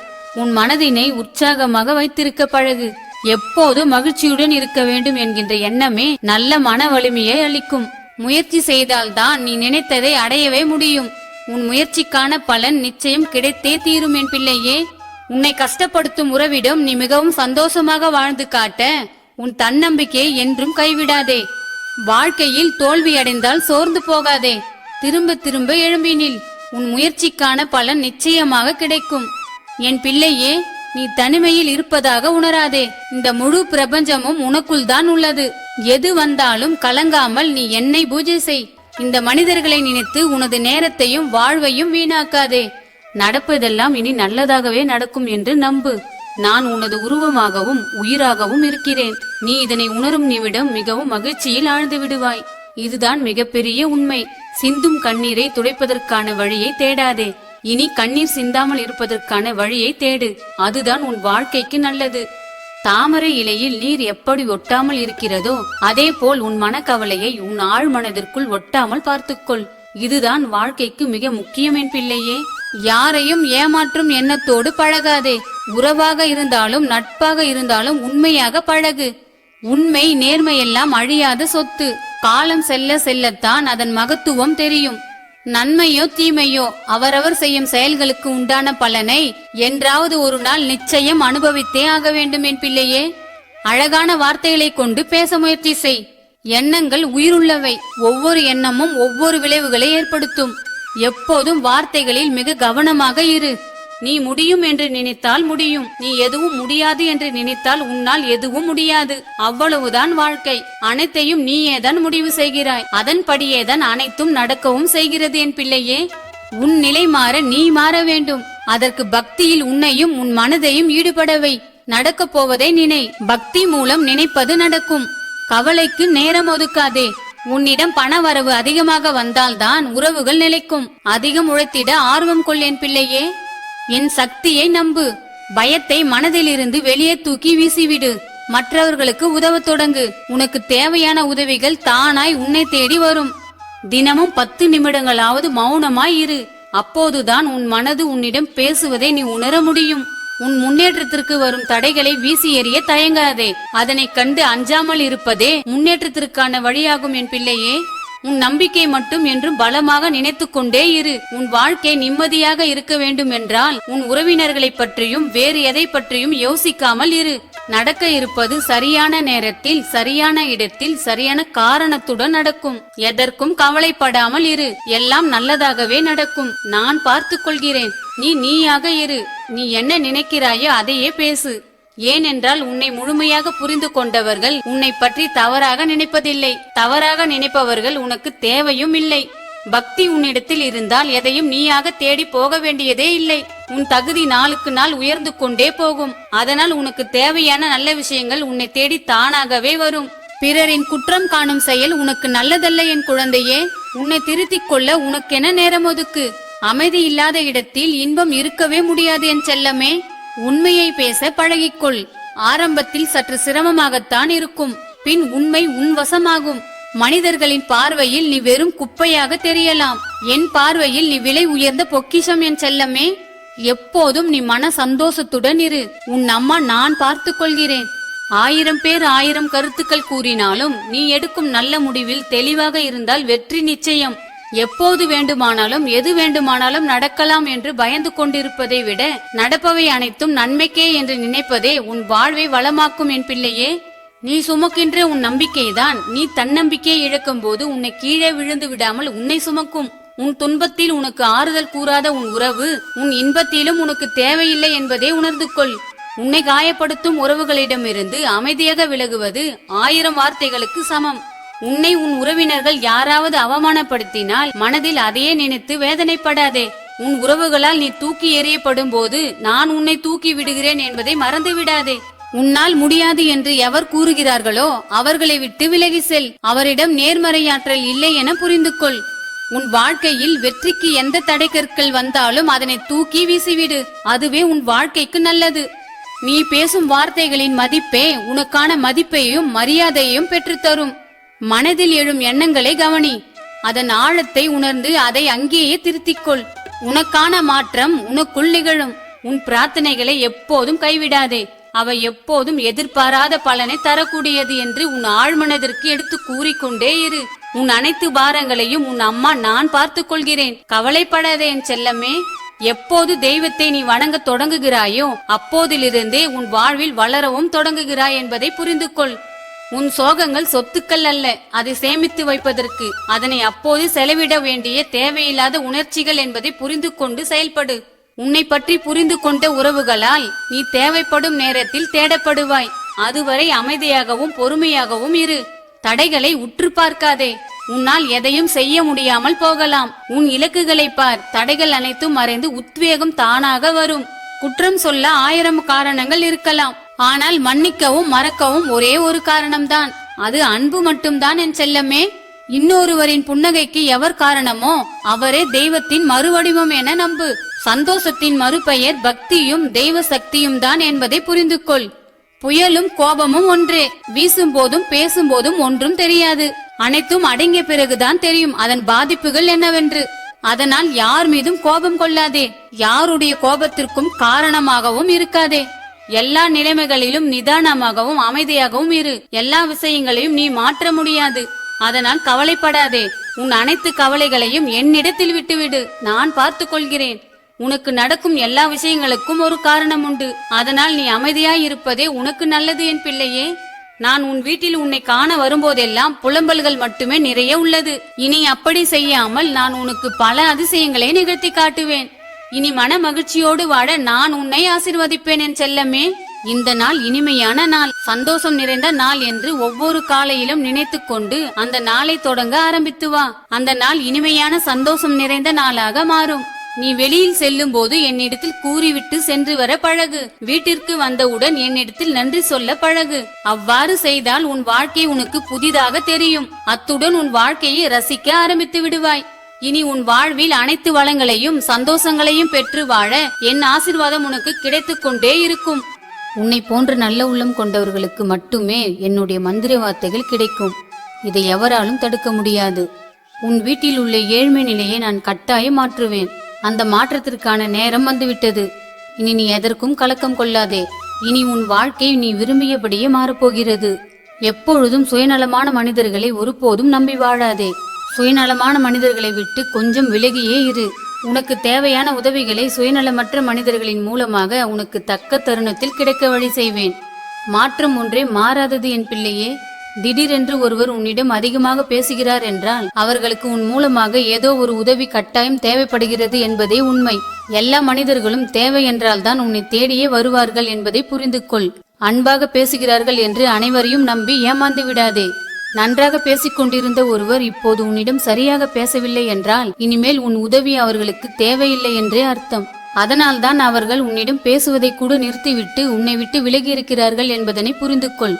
உன் மனதினை உற்சாகமாக வைத்திருக்க பழகு. எப்போது மகிழ்ச்சியுடன் இருக்க வேண்டும் என்கின்ற எண்ணமே நல்ல மன வலிமையை அளிக்கும். முயற்சி செய்தால்தான் நீ நினைத்ததை அடையவே முடியும். உன் முயற்சிக்கான பலன் நிச்சயம் கிடைத்தே தீரும் என் பிள்ளையே. உன்னை கஷ்டப்படுத்தும் உறவிடம் நீ மிகவும் சந்தோஷமாக வாழ்ந்து காட்ட உன் தன்னம்பிக்கையை என்றும் கைவிடாதே. வாழ்க்கையில் தோல்வி அடைந்தால் சோர்ந்து போகாதே. திரும்ப திரும்ப எழும்பினில் உன் முயற்சிக்கான பலன் நிச்சயமாக கிடைக்கும். என் பிள்ளையே, நீ தனிமையில் இருப்பதாக உணராதே. இந்த முழு பிரபஞ்சமும் உனக்குள் தான் உள்ளது. எது வந்தாலும் கலங்காமல் நீ என்னை பூஜை செய். இந்த மனிதர்களை நினைத்து உனது நேரத்தையும் வாழ்வையும் வீணாக்காதே. நடப்பதெல்லாம் இனி நல்லதாகவே நடக்கும் என்று நம்பு. நான் உனது உருவமாகவும் உயிராகவும் இருக்கிறேன். நீ இதனை உணரும் நிமிடம் மிகவும் மகிழ்ச்சியில் ஆழ்ந்து விடுவாய். இதுதான் மிகப்பெரிய உண்மை. சிந்தும் கண்ணீரை துடைப்பதற்கான வழியை தேடாதே. இனி கண்ணீர் சிந்தாமல் இருப்பதற்கான வழியை தேடு. அதுதான் உன் வாழ்க்கைக்கு நல்லது. தாமரை இலையில் நீர் எப்படி ஒட்டாமல் இருக்கிறதோ அதே போல் உன் மனக்கவலையை உன் ஆழ் மனதிற்குள் ஒட்டாமல் பார்த்துக்கொள். இதுதான் வாழ்க்கைக்கு மிக முக்கியம் என் பிள்ளையே. யாரையும் ஏமாற்றும் எண்ணத்தோடு பழகாதே. உறவாக இருந்தாலும் நட்பாக இருந்தாலும் உண்மையாக பழகு. உண்மை நேர்மையெல்லாம் அழியாத சொத்து. காலம் செல்ல செல்லத்தான் அதன் மகத்துவம் தெரியும். நன்மையோ தீமையோ அவரவர் செய்யும் செயல்களுக்கு உண்டான பலனை என்றாவது ஒரு நாள் நிச்சயம் அனுபவித்தே ஆக வேண்டும் என் பிள்ளையே. அழகான வார்த்தைகளை கொண்டு பேச முயற்சி செய். எண்ணங்கள் உயிருள்ளவை. ஒவ்வொரு எண்ணமும் ஒவ்வொரு விளைவுகளை ஏற்படுத்தும். எப்போதும் வார்த்தைகளில் மிக கவனமாக இரு. நீ முடியும் என்று நினைத்தால் முடியும். நீ எதுவும் முடியாது என்று நினைத்தால் உன்னால் எதுவும் முடியாது. அவ்வளவுதான் வாழ்க்கை. அனைத்தையும் நீயேதான் முடிவு செய்கிறாய். அதன்படியேதான் அனைத்தும் நடக்கவும் செய்கிறது என் பிள்ளையே. உன் நிலை மாற நீ மாற வேண்டும். அதற்கு பக்தியில் உன்னையும் உன் மனதையும் ஈடுபடவை. நடக்கப் போவதை நினை. பக்தி மூலம் நினைப்பது நடக்கும். கவலைக்கு நேரம் ஒதுக்காதே. உன்னிடம் பண வரவு அதிகமாக வந்தால்தான் உறவுகள் நிலைக்கும். அதிகம் உழைத்திட ஆர்வம் கொள் என் பிள்ளையே. என் சக்தியை நம்பு. பயத்தை மனதிலிருந்து வெளியே தூக்கி வீசிவிடு. மற்றவர்களுக்கு உதவ தொடங்கு. உனக்கு தேவையான உதவிகள் தானாய் உன்னை தேடி வரும். தினமும் 10 நிமிடங்களாவது மௌனமாய் இரு. அப்போதுதான் உன் மனது உன்னிடம் பேசுவதை நீ உணர முடியும். உன் முன்னேற்றத்திற்கு வரும் தடைகளை வீசி எறிய தயங்காதே. அதனை கண்டு அஞ்சாமல் இருப்பதே முன்னேற்றத்திற்கான வழியாகும் என் பிள்ளையே. உன் நம்பிக்கை மட்டும் என்றும் பலமாக நினைத்து கொண்டே இரு. உன் வாழ்க்கை நிம்மதியாக இருக்க வேண்டும் என்றால் உன் உறவினர்களை பற்றியும் வேறு எதை பற்றியும் யோசிக்காமல் இரு. நடக்க இருப்பது சரியான நேரத்தில் சரியான இடத்தில் சரியான காரணத்துடன் நடக்கும். எதற்கும் கவலைப்படாமல் இரு. எல்லாம் நல்லதாகவே நடக்கும். நான் பார்த்துக் கொள்கிறேன். நீ நீயாக இரு. நீ என்ன நினைக்கிறாயோ அதையே பேசு. ஏனென்றால் உன்னை முழுமையாக புரிந்து கொண்டவர்கள் உன்னை பற்றி தவறாக நினைப்பதில்லை. தவறாக நினைப்பவர்கள் உனக்கு தேவையும் இல்லை. பக்தி உன்னிடத்தில் இருந்தால் எதையும் நீயாக தேடி போக வேண்டியதே இல்லை. உன் தகுதி நாளுக்கு நாள் உயர்ந்து கொண்டே போகும். அதனால் உனக்கு தேவையான நல்ல விஷயங்கள் உன்னை தேடி தானாகவே வரும். பிறரின் குற்றம் காணும் செயல் உனக்கு நல்லதல்ல என் குழந்தையே. உன்னை திருத்திக் கொள்ள உனக்கென நேரம் ஒதுக்கு. அமைதி இல்லாத இடத்தில் இன்பம் இருக்கவே முடியாது என் செல்லமே. உண்மையை பேச பழகிக்கொள். ஆரம்பத்தில் சற்று சிரமமாகத்தான் இருக்கும். பின் உண்மை உன் வசமாகும். மனிதர்களின் பார்வையில் நீ வெறும் குப்பையாக தெரியலாம். என் பார்வையில் நீ விலை உயர்ந்த பொக்கிஷம் என் செல்லமே. எப்போதும் நீ மன சந்தோஷத்துடன் இரு. உன் அம்மா நான் பார்த்துக் கொள்கிறேன். 1000 பேர் 1000 கருத்துக்கள் கூறினாலும் நீ எடுக்கும் நல்ல முடிவில் தெளிவாக இருந்தால் வெற்றி நிச்சயம். எப்போது வேண்டுமானாலும் எது வேண்டுமானாலும் நடக்கலாம் என்று பயந்து கொண்டிருப்பதை விட நடப்பவை அனைத்தும் நன்மைக்கே என்று நினைப்பதே உன் வாழ்வை வளமாக்கும் என் பிள்ளையே. நீ சுமக்கின்ற உன் நம்பிக்கைதான் நீ தன்னம்பிக்கையை இழக்கும் போது உன்னை கீழே விழுந்து விடாமல் உன்னை சுமக்கும். உன் துன்பத்தில் உனக்கு ஆறுதல் கூறாத உன் உறவு உன் இன்பத்திலும் உனக்கு தேவையில்லை என்பதை உணர்ந்து கொள். உன்னை காயப்படுத்தும் உறவுகளிடமிருந்து அமைதியாக விலகுவது 1000 வார்த்தைகளுக்கு சமம். உன்னை உன் உறவினர்கள் யாராவது அவமானப்படுத்தினால் மனதில் அதையே நினைத்து வேதனைப்படாதே. உன் உறவுகளால் நீ தூக்கி எறியப்படும் போது நான் உன்னை தூக்கி விடுகிறேன் என்பதை மறந்து விடாதே. உன்னால் முடியாது என்று எவர் கூறுகிறார்களோ அவர்களை விட்டு விலகி செல். அவரிடம் நேர்மறையாற்றல் இல்லை என புரிந்து கொள். உன் வாழ்க்கையில் வெற்றிக்கு எந்த தடைக்கற்கள் வந்தாலும் அதனை தூக்கி வீசிவிடு. அதுவே உன் வாழ்க்கைக்கு நல்லது. நீ பேசும் வார்த்தைகளின் மதிப்பே உனக்கான மதிப்பையும் மரியாதையையும் பெற்றுத்தரும். மனதில் எழும் எண்ணங்களை கவனி. அதன் ஆழத்தை உணர்ந்து அதை அங்கேயே திருத்திக்கொள். உனக்கான மாற்றம் உனக்குள் நிகழும். உன் பிரார்த்தனைகளை எப்போதும் கைவிடாதே. அவை எப்போதும் எதிர்பாராத பலனை தரக்கூடியது என்று உன் ஆழ்மனதிற்கு எடுத்து கூறிக்கொண்டே இரு. உன் அனைத்து பாரங்களையும் உன் அம்மா நான் பார்த்துக் கொள்கிறேன். கவலைப்படாதே என் செல்லமே. எப்போது தெய்வத்தை நீ வணங்க தொடங்குகிறாயோ அப்போதிலிருந்தே உன் வாழ்வில் வளரவும் தொடங்குகிறாய் என்பதை புரிந்து கொள். உன் சோகங்கள் சொத்துக்கள் அல்ல, அதை சேமித்து வைப்பதற்கு. அதனை அப்போது செலவிட வேண்டிய தேவையில்லாத உணர்ச்சிகள் என்பதை புரிந்து கொண்டு செயல்படு. உன்னை பற்றி புரிந்து கொண்ட உறவுகளால் நீ தேவைப்படும் நேரத்தில் தேடப்படுவாய். அதுவரை அமைதியாகவும் பொறுமையாகவும் இரு. தடைகளை உற்று பார்க்காதே. உன்னால் எதையும் செய்ய முடியாமல் போகலாம். உன் இலக்குகளை பார். தடைகள் அனைத்தும் மறைந்து உத்வேகம் தானாக வரும். குற்றம் சொல்ல 1000 காரணங்கள் இருக்கலாம். ஆனால் மன்னிக்கவும் மறக்கவும் ஒரே ஒரு காரணம்தான். அது அன்பு மட்டும்தான் என் செல்லமே. இன்னொருவரின் புன்னகைக்கு எவர் காரணமோ அவரே தெய்வத்தின் மறுவடிவம் என நம்பு. சந்தோஷத்தின் மறுபெயர் பக்தியும் தெய்வ சக்தியும் தான் என்பதை புரிந்து கொள். புயலும் கோபமும் ஒன்றே. வீசும் போதும் பேசும் போதும் ஒன்றும் தெரியாது. அனைத்தும் அடங்கிய பிறகுதான் தெரியும் அதன் பாதிப்புகள் என்னவென்று. அதனால் யார் மீதும் கோபம் கொள்ளாதே. யாருடைய கோபத்திற்கும் காரணமாகவும் இருக்காதே. எல்லா நிலைமைகளிலும் நிதானமாகவும் அமைதியாகவும் இரு. எல்லா விஷயங்களையும் நீ மாற்ற முடியாது. அதனால் கவலைப்படாதே. உன் அனைத்து கவலைகளையும் என்னிடத்தில் விட்டுவிடு. நான் பார்த்து கொள்கிறேன். உனக்கு நடக்கும் எல்லா விஷயங்களுக்கும் ஒரு காரணம் உண்டு. அதனால் நீ அமைதியாய் இருப்பதே உனக்கு நல்லது என் பிள்ளையே. நான் உன் வீட்டில் உன்னை காண வரும்போதெல்லாம் புலம்பல்கள் மட்டுமே நிறைய உள்ளது. இனி அப்படி செய்யாமல் நான் உனக்கு பல அதிசயங்களை நிகழ்த்தி காட்டுவேன். இனி மன மகிழ்ச்சியோடு வாழ நான் உன்னை ஆசீர்வதிப்பேன் என் செல்லமே. இந்த நாள் இனிமையான நாள், சந்தோஷம் நிறைந்த நாள் என்று ஒவ்வொரு காலையிலும் நினைத்து கொண்டு அந்த நாளை தொடங்க ஆரம்பித்து வா. அந்த நாள் இனிமையான சந்தோஷம் நிறைந்த நாளாக மாறும். நீ வெளியில் செல்லும் போது என்னிடத்தில் கூறிவிட்டு சென்று வர பழகு. வீட்டிற்கு வந்தவுடன் என்னிடத்தில் நன்றி சொல்ல பழகு. அவ்வாறு செய்தால் உன் வாழ்க்கை உனக்கு புதிதாக தெரியும். அத்துடன் உன் வாழ்க்கையை ரசிக்க ஆரம்பித்து விடுவாய். இனி உன் வாழ்வில் அனைத்து வளங்களையும் சந்தோஷங்களையும் பெற்று வாழ என் ஆசீர்வாதம் உனக்கு கிடைத்துக் கொண்டே இருக்கும். உன்னை போன்ற நல்ல உள்ளம் கொண்டவர்களுக்கு மட்டுமே என்னுடைய மந்திர வார்த்தைகள் கிடைக்கும். இதை எவராலும் தடுக்க முடியாது. உன் வீட்டில் உள்ள ஏழ்மை நிலையை நான் கட்டாயம் மாற்றுவேன். அந்த மாற்றத்திற்கான நேரம் வந்துவிட்டது. இனி நீ எதற்கும் கலக்கம் கொள்ளாதே. இனி உன் வாழ்க்கை நீ விரும்பியபடியே மாறப்போகிறது. எப்பொழுதும் சுயநலமான மனிதர்களை ஒருபோதும் நம்பி வாழாதே. சுயநலமான மனிதர்களை விட்டு கொஞ்சம் விலகியே இரு. உனக்கு தேவையான உதவிகளை சுயநலமற்ற மனிதர்களின் மூலமாக உனக்கு தக்க தருணத்தில் கிடைக்க வழி செய்வேன். மாற்றம் ஒன்றே மாறாதது என் பிள்ளையே. திடீரென்று ஒருவர் உன்னிடம் அதிகமாக பேசுகிறார் என்றால் அவர்களுக்கு உன் மூலமாக ஏதோ ஒரு உதவி கட்டாயம் தேவைப்படுகிறது என்பதே உண்மை. எல்லா மனிதர்களும் தேவை என்றால் தான் உன்னை தேடியே வருவார்கள் என்பதை புரிந்து கொள். அன்பாக பேசுகிறார்கள் என்று அனைவரையும் நம்பி ஏமாந்து விடாதே. நன்றாக பேசிக் கொண்டிருந்த ஒருவர் இப்போது உன்னிடம் சரியாக பேசவில்லை என்றால் இனிமேல் உன் உதவி அவர்களுக்கு தேவையில்லை என்றே அர்த்தம். அதனால்தான் அவர்கள் உன்னிடம் பேசுவதை கூட நிறுத்திவிட்டு உன்னை விட்டு விலகி இருக்கிறார்கள் என்பதனை புரிந்து கொள்.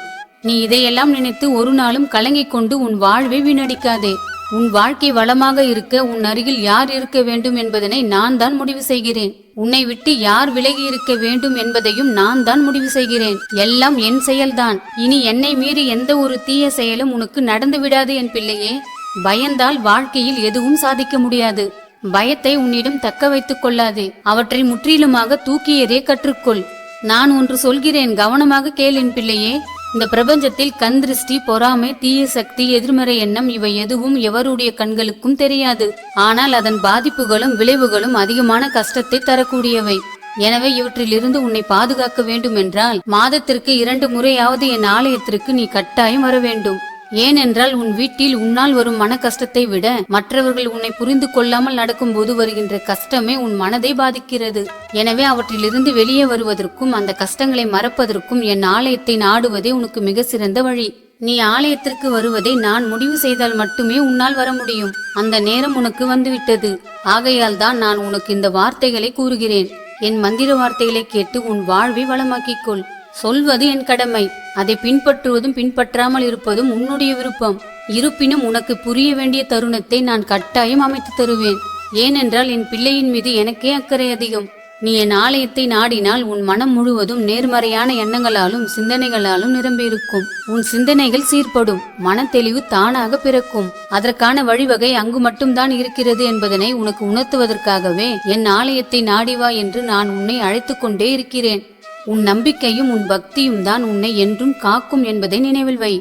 நீ இதையெல்லாம் நினைத்து ஒரு நாளும் கலங்கிக் கொண்டு உன் வாழ்வை வீணடிக்காதே. உன் வாழ்க்கை வளமாக இருக்க உன் அருகில் யார் இருக்க வேண்டும் என்பதனை நான் தான் முடிவு செய்கிறேன். உன்னை விட்டு யார் விலகி இருக்க வேண்டும் என்பதையும் நான் தான் முடிவு செய்கிறேன். எல்லாம் என் செயல்தான். இனி என்னை மீறி எந்த ஒரு தீய செயலும் உனக்கு நடந்து விடாது என் பிள்ளையே. பயந்தால் வாழ்க்கையில் எதுவும் சாதிக்க முடியாது. பயத்தை உன்னிடம் தக்க வைத்துக் கொள்ளாதே. அவற்றை முற்றிலுமாக தூக்கி எறிய கற்றுக்கொள். நான் ஒன்று சொல்கிறேன், கவனமாக கேள் என் பிள்ளையே. இந்த பிரபஞ்சத்தில் கண் திருஷ்டி, பொறாமை, தீய சக்தி, எதிர்மறை எண்ணம் இவை எதுவும் எவருடைய கண்களுக்கும் தெரியாது. ஆனால் அதன் பாதிப்புகளும் விளைவுகளும் அதிகமான கஷ்டத்தை தரக்கூடியவை. எனவே இவற்றிலிருந்து உன்னை பாதுகாக்க வேண்டும் என்றால் மாதத்திற்கு 2 முறையாவது என் ஆலயத்திற்கு நீ கட்டாயம் வர வேண்டும். ஏனென்றால் உன் வீட்டில் உன்னால் வரும் மன கஷ்டத்தை விட மற்றவர்கள் உன்னை புரிந்து கொள்ளாமல் நடக்கும் போது வருகின்ற கஷ்டமே உன் மனதை பாதிக்கிறது. எனவே அவற்றிலிருந்து வெளியே வருவதற்கும் அந்த கஷ்டங்களை மறப்பதற்கும் என் ஆலயத்தை நாடுவதே உனக்கு மிக சிறந்த வழி. நீ ஆலயத்திற்கு வருவதை நான் முடிவு செய்தால் மட்டுமே உன்னால் வர முடியும். அந்த நேரம் உனக்கு வந்துவிட்டது. ஆகையால் தான் நான் உனக்கு இந்த வார்த்தைகளை கூறுகிறேன். என் மந்திர வார்த்தைகளை கேட்டு உன் வாழ்வை வளமாக்கிக் கொள். சொல்வது என் கடமை. அதை பின்பற்றுவதும் பின்பற்றாமல் இருப்பதும் உன்னுடைய விருப்பம். இருப்பினும் உனக்கு புரிய வேண்டிய தருணத்தை நான் கட்டாயம் அமைத்து தருவேன். ஏனென்றால் என் பிள்ளையின் மீது எனக்கே அக்கறை அதிகம். நீ என் ஆலயத்தை நாடினால் உன் மனம் முழுவதும் நேர்மறையான எண்ணங்களாலும் சிந்தனைகளாலும் நிரம்பியிருக்கும். உன் சிந்தனைகள் சீர்படும், மன தெளிவு தானாக பிறக்கும். அதற்கான வழிவகை அங்கு மட்டும்தான் இருக்கிறது என்பதனை உனக்கு உணர்த்துவதற்காகவே என் ஆலயத்தை நாடிவா என்று நான் உன்னை அழைத்து கொண்டே இருக்கிறேன். உன் நம்பிக்கையும் உன் பக்தியும் தான் உன்னை என்றும் காக்கும் என்பதை நினைவில் வை.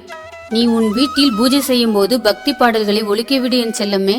நீ உன் வீட்டில் பூஜை செய்யும் போது பக்தி பாடல்களை ஒலிக்கவிடு என் செல்லமே.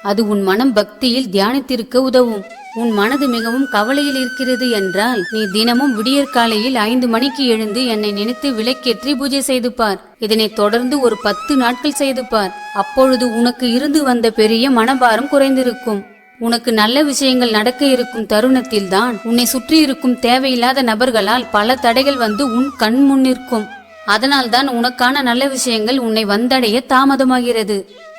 அது உன் மனம் பக்தியில் தியானித்திருக்க உதவும். உன் மனது மிகவும் கவலையில் இருக்கிறது என்றால் நீ தினமும் விடியற்காலையில் 5 மணிக்கு எழுந்து என்னை நினைத்து விளக்கேற்றி பூஜை செய்து பார். இதனை தொடர்ந்து ஒரு 10 நாட்கள் செய்து பார். அப்பொழுது உனக்கு இருந்து வந்த பெரிய மனபாரம் குறைந்திருக்கும். உனக்கு நல்ல விஷயங்கள் நடக்க இருக்கும் தருணத்தில் தான் உன்னை சுற்றி இருக்கும் தேவையில்லாத நபர்களால் பல தடைகள் வந்து உன் கண் முன் நிற்கும். அதனால் தான் உனக்கான நல்ல விஷயங்கள் உன்னை வந்தடைய தாமதமாகிறது.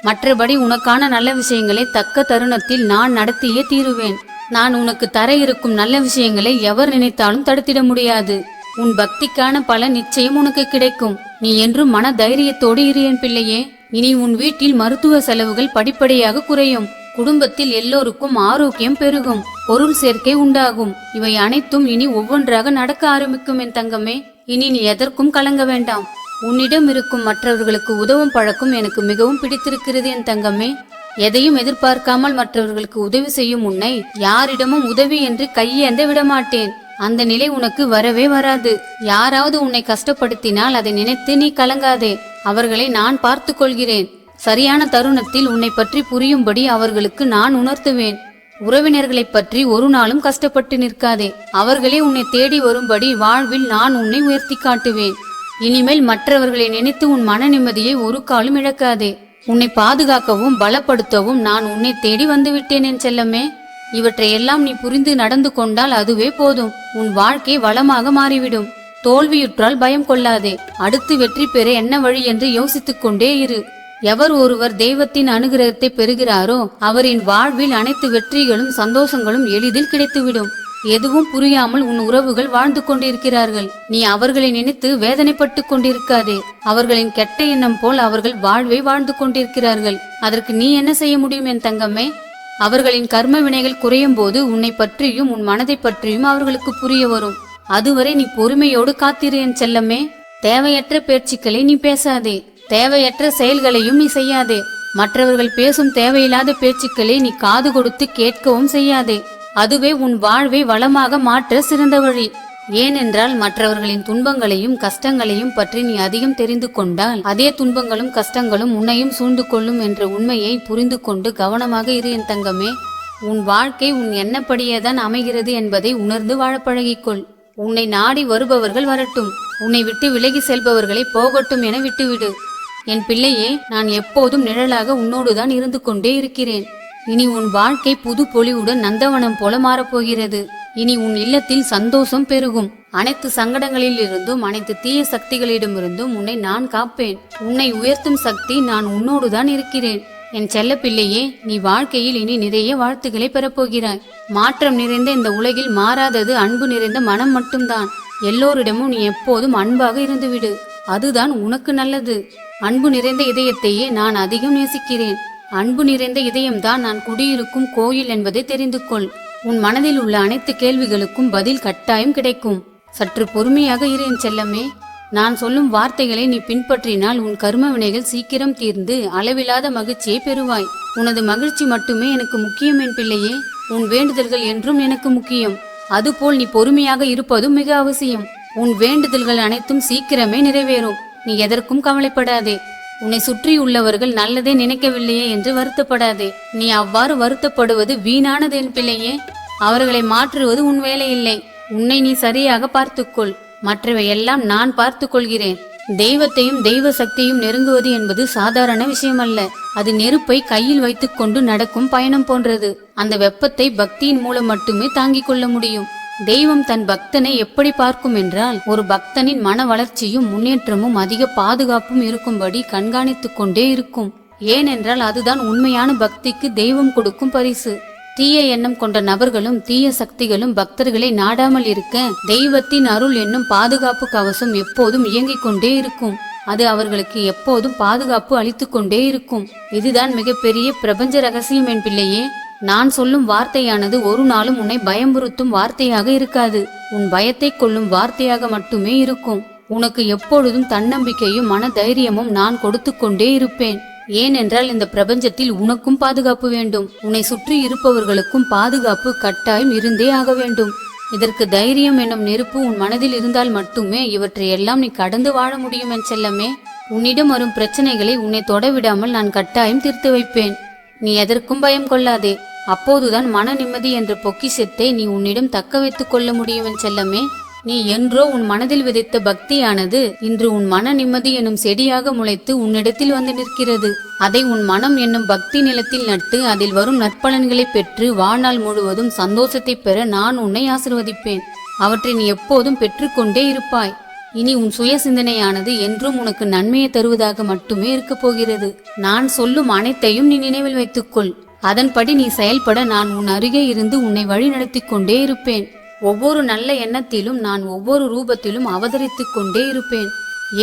மற்றபடி உனக்கான நல்ல விஷயங்களை தக்க தருணத்தில் நான் நடத்தியே தீருவேன். நான் உனக்கு தர இருக்கும் நல்ல விஷயங்களை எவர் நினைத்தாலும் தடுத்திட முடியாது. உன் பக்திக்கான பல நிச்சயம் உனக்கு கிடைக்கும். நீ என்றும் மன தைரியத்தோடு இரு என் பிள்ளையே. இனி உன் வீட்டில் மருத்துவ செலவுகள் படிப்படியாக குறையும். குடும்பத்தில் எல்லோருக்கும் ஆரோக்கியம் பெருகும். பொருள் சேர்க்கை உண்டாகும். இவை அனைத்தும் இனி ஒவ்வொன்றாக நடக்க ஆரம்பிக்கும் என் தங்கமே. இனி நீ எதற்கும் கலங்க வேண்டாம். உன்னிடம் இருக்கும் மற்றவர்களுக்கு உதவும் பழக்கம் எனக்கு மிகவும் பிடித்திருக்கிறது என் தங்கமே. எதையும் எதிர்பார்க்காமல் மற்றவர்களுக்கு உதவி செய்யும் உன்னை யாரிடமும் உதவி என்று கையேந்த விடமாட்டேன். அந்த நிலை உனக்கு வரவே வராது. யாராவது உன்னை கஷ்டப்படுத்தினால் அதை நினைத்து நீ கலங்காதே. அவர்களை நான் பார்த்து கொள்கிறேன். சரியான தருணத்தில் உன்னை பற்றி புரியும்படி அவர்களுக்கு நான் உணர்த்துவேன். உறவினர்களை பற்றி ஒரு நாளும் கஷ்டப்பட்டு நிற்காதே. அவர்களே உன்னை தேடி வரும்படி வாழ்வில் நான் உன்னை உயர்த்தி காட்டுவேன். இனிமேல் மற்றவர்களை நினைத்து உன் மன நிம்மதியை ஒரு காலும் இழக்காதே. உன்னை பாதுகாக்கவும் பலப்படுத்தவும் நான் உன்னை தேடி வந்துவிட்டேன் என் செல்லமே. இவற்றையெல்லாம் நீ புரிந்து நடந்து கொண்டால் அதுவே போதும். உன் வாழ்க்கை வளமாக மாறிவிடும். தோல்வியுற்றால் பயம் கொள்ளாதே. அடுத்து வெற்றி பெற என்ன வழி என்று யோசித்துக் கொண்டே இரு. எவர் ஒருவர் தெய்வத்தின் அனுகிரகத்தை பெறுகிறாரோ அவரின் வாழ்வில் அனைத்து வெற்றிகளும் சந்தோஷங்களும் எளிதில் கிடைத்துவிடும். எதுவும் புரியாமல் உன் உறவுகள் வாழ்ந்து கொண்டிருக்கிறார்கள். நீ அவர்களை நினைத்து வேதனைப்பட்டு கொண்டிருக்காதே. அவர்களின் கெட்ட எண்ணம் போல் அவர்கள் வாழ்வை வாழ்ந்து கொண்டிருக்கிறார்கள். அதற்கு நீ என்ன செய்ய முடியும் என் தங்கமே? அவர்களின் கர்ம வினைகள் குறையும் போது உன்னை பற்றியும் உன் மனதை பற்றியும் அவர்களுக்கு புரிய வரும். அதுவரை நீ பொறுமையோடு காத்திரு என் செல்லமே. தேவையற்ற பேச்சுக்களை நீ பேசாதே. தேவையற்ற செயல்களையும் நீ செய்யாதே. மற்றவர்கள் பேசும் தேவையில்லாத பேச்சுக்களை நீ காது கொடுத்து கேட்கவும் செய்யாதே. அதுவே உன் வாழ்வை வளமாக மாற்ற சிறந்த வழி. ஏனென்றால் மற்றவர்களின் துன்பங்களையும் கஷ்டங்களையும் பற்றி நீ அதிகம் தெரிந்து கொண்டால் அதே துன்பங்களும் கஷ்டங்களும் உன்னையும் சூழ்ந்து கொள்ளும் என்ற உண்மையை புரிந்து கொண்டு கவனமாக இரு என் தங்கமே. உன் வாழ்க்கை உன் எண்ணப்படியேதான் அமைகிறது என்பதை உணர்ந்து வாழ பழகிக்கொள். உன்னை நாடி வருபவர்கள் வரட்டும். உன்னை விட்டு விலகி செல்பவர்களை போகட்டும் என விட்டுவிடு. என் பிள்ளையே, நான் எப்போதும் நிழலாக உன்னோடுதான் இருந்து கொண்டே இருக்கிறேன். இனி உன் வாழ்க்கை புது பொலிவுடன் நந்தவனம் போல மாறப்போகிறது. இனி உன் இல்லத்தில் சந்தோஷம் பெருகும். அனைத்து சங்கடங்களில் இருந்தும் அனைத்து தீய சக்திகளிடமிருந்தும் உன்னை நான் காப்பேன். உன்னை உயர்த்தும் சக்தி நான் உன்னோடுதான் இருக்கிறேன். என் செல்ல பிள்ளையே, நீ வாழ்க்கையில் இனி நிறைய வாழ்த்துக்களை பெறப்போகிறாய். மாற்றம் நிறைந்த இந்த உலகில் மாறாதது அன்பு நிறைந்த மனம் மட்டும்தான். எல்லோரிடமும் நீ எப்போதும் அன்பாக இருந்துவிடு. அதுதான் உனக்கு நல்லது. அன்பு நிறைந்த இதயத்தையே நான் அதிகம் நேசிக்கிறேன். அன்பு நிறைந்த இதயம்தான் நான் குடியிருக்கும் கோயில் என்பதை தெரிந்து கொள். உன் மனதில் உள்ள அனைத்து கேள்விகளுக்கும் பதில் கட்டாயம் கிடைக்கும். சற்று பொறுமையாக இரு என் செல்லமே. நான் சொல்லும் வார்த்தைகளை நீ பின்பற்றினால் உன் கர்ம வினைகள் சீக்கிரம் தீர்ந்து அளவில்லாத மகிழ்ச்சியை பெறுவாய். உனது மகிழ்ச்சி மட்டுமே எனக்கு முக்கியம் என் பிள்ளையே. உன் வேண்டுதல்கள் என்றும் எனக்கு முக்கியம். அதுபோல் நீ பொறுமையாக இருப்பதும் மிக அவசியம். உன் வேண்டுதல்கள் அனைத்தும் சீக்கிரமே நிறைவேறும். நீ எதற்கும் கவலைப்படாதே. உன்னை சுற்றி உள்ளவர்கள் நல்லதே நினைக்கவில்லையே என்று வருத்தப்படாதே. நீ அவ்வாறு வருத்தப்படுவது வீணானது என் பிள்ளையே. அவர்களை மாற்றுவது உன் வேலை இல்லை. உன்னை நீ சரியாக பார்த்துக்கொள். மற்றவை எல்லாம் நான் பார்த்து கொள்கிறேன். தெய்வத்தையும் தெய்வ சக்தியும் நெருங்குவது என்பது சாதாரண விஷயமல்ல. அது நெருப்பை கையில் வைத்துக் கொண்டு நடக்கும் பயணம் போன்றது. அந்த வெப்பத்தை பக்தியின் மூலம் மட்டுமே தாங்கிக் கொள்ள முடியும். தெய்வம் தன் பக்தனை எப்படி பார்க்கும் என்றால், ஒரு பக்தனின் மன வளர்ச்சியும் முன்னேற்றமும் அதிக பாதுகாப்பும் இருக்கும்படி கண்காணித்துக் கொண்டே இருக்கும். ஏனென்றால் அதுதான் உண்மையான பக்திக்கு தெய்வம் கொடுக்கும் பரிசு. தீய எண்ணம் கொண்ட நபர்களும் தீய சக்திகளும் பக்தர்களை நாடாமல் இருக்க தெய்வத்தின் அருள் என்னும் பாதுகாப்பு கவசம் எப்போதும் இயங்கிக் கொண்டே இருக்கும். அது அவர்களுக்கு எப்போதும் பாதுகாப்பு அளித்து கொண்டே இருக்கும். இதுதான் மிகப்பெரிய பிரபஞ்ச ரகசியம் என் பிள்ளையே. நான் சொல்லும் வார்த்தையானது ஒரு நாளும் உன்னை பயமுறுத்தும் வார்த்தையாக இருக்காது. உன் பயத்தை கொள்ளும் வார்த்தையாக மட்டுமே இருக்கும். உனக்கு எப்பொழுதும் தன்னம்பிக்கையும் மன தைரியமும் நான் கொடுத்து கொண்டே இருப்பேன். ஏனென்றால் இந்த பிரபஞ்சத்தில் உனக்கும் பாதுகாப்பு வேண்டும். உன்னை சுற்றி இருப்பவர்களுக்கும் பாதுகாப்பு கட்டாயம் இருந்தே ஆக வேண்டும். இதற்கு தைரியம் என்னும் நெருப்பு உன் மனதில் இருந்தால் மட்டுமே இவற்றையெல்லாம் நீ கடந்து வாழ முடியும் என் செல்லமே. உன்னிடம் வரும் பிரச்சனைகளை உன்னை தொடவிடாமல் நான் கட்டாயம் தீர்த்து வைப்பேன். நீ எதற்கும் பயம் கொள்ளாதே. அப்போதுதான் மன நிம்மதி என்ற பொக்கிஷத்தை நீ உன்னிடம் தக்க வைத்துக் கொள்ள முடியும் என் செல்லமே. நீ என்றோ உன் மனதில் விதைத்த பக்தியானது இன்று உன் மன நிம்மதி எனும் செடியாக முளைத்து உன்னிடத்தில் வந்து நிற்கிறது. அதை உன் மனம் என்னும் பக்தி நிலத்தில் நட்டு அதில் வரும் நற்பலன்களை பெற்று வாழ்நாள் முழுவதும் சந்தோஷத்தை பெற நான் உன்னை ஆசிர்வதிப்பேன். அவற்றை நீ எப்போதும் பெற்றுக்கொண்டே இருப்பாய். இனி உன் சுய சிந்தனையானது என்றும் உனக்கு நன்மையை தருவதாக மட்டுமே இருக்க போகிறது. நான் சொல்லும் அனைத்தையும் நீ நினைவில் வைத்துக்கொள். அதன்படி நீ செயல்பட நான் உன் அருகே இருந்து உன்னை வழி நடத்தி கொண்டே இருப்பேன். ஒவ்வொரு நல்ல எண்ணத்திலும் நான் ஒவ்வொரு ரூபத்திலும் அவதரித்துக் கொண்டே இருப்பேன்.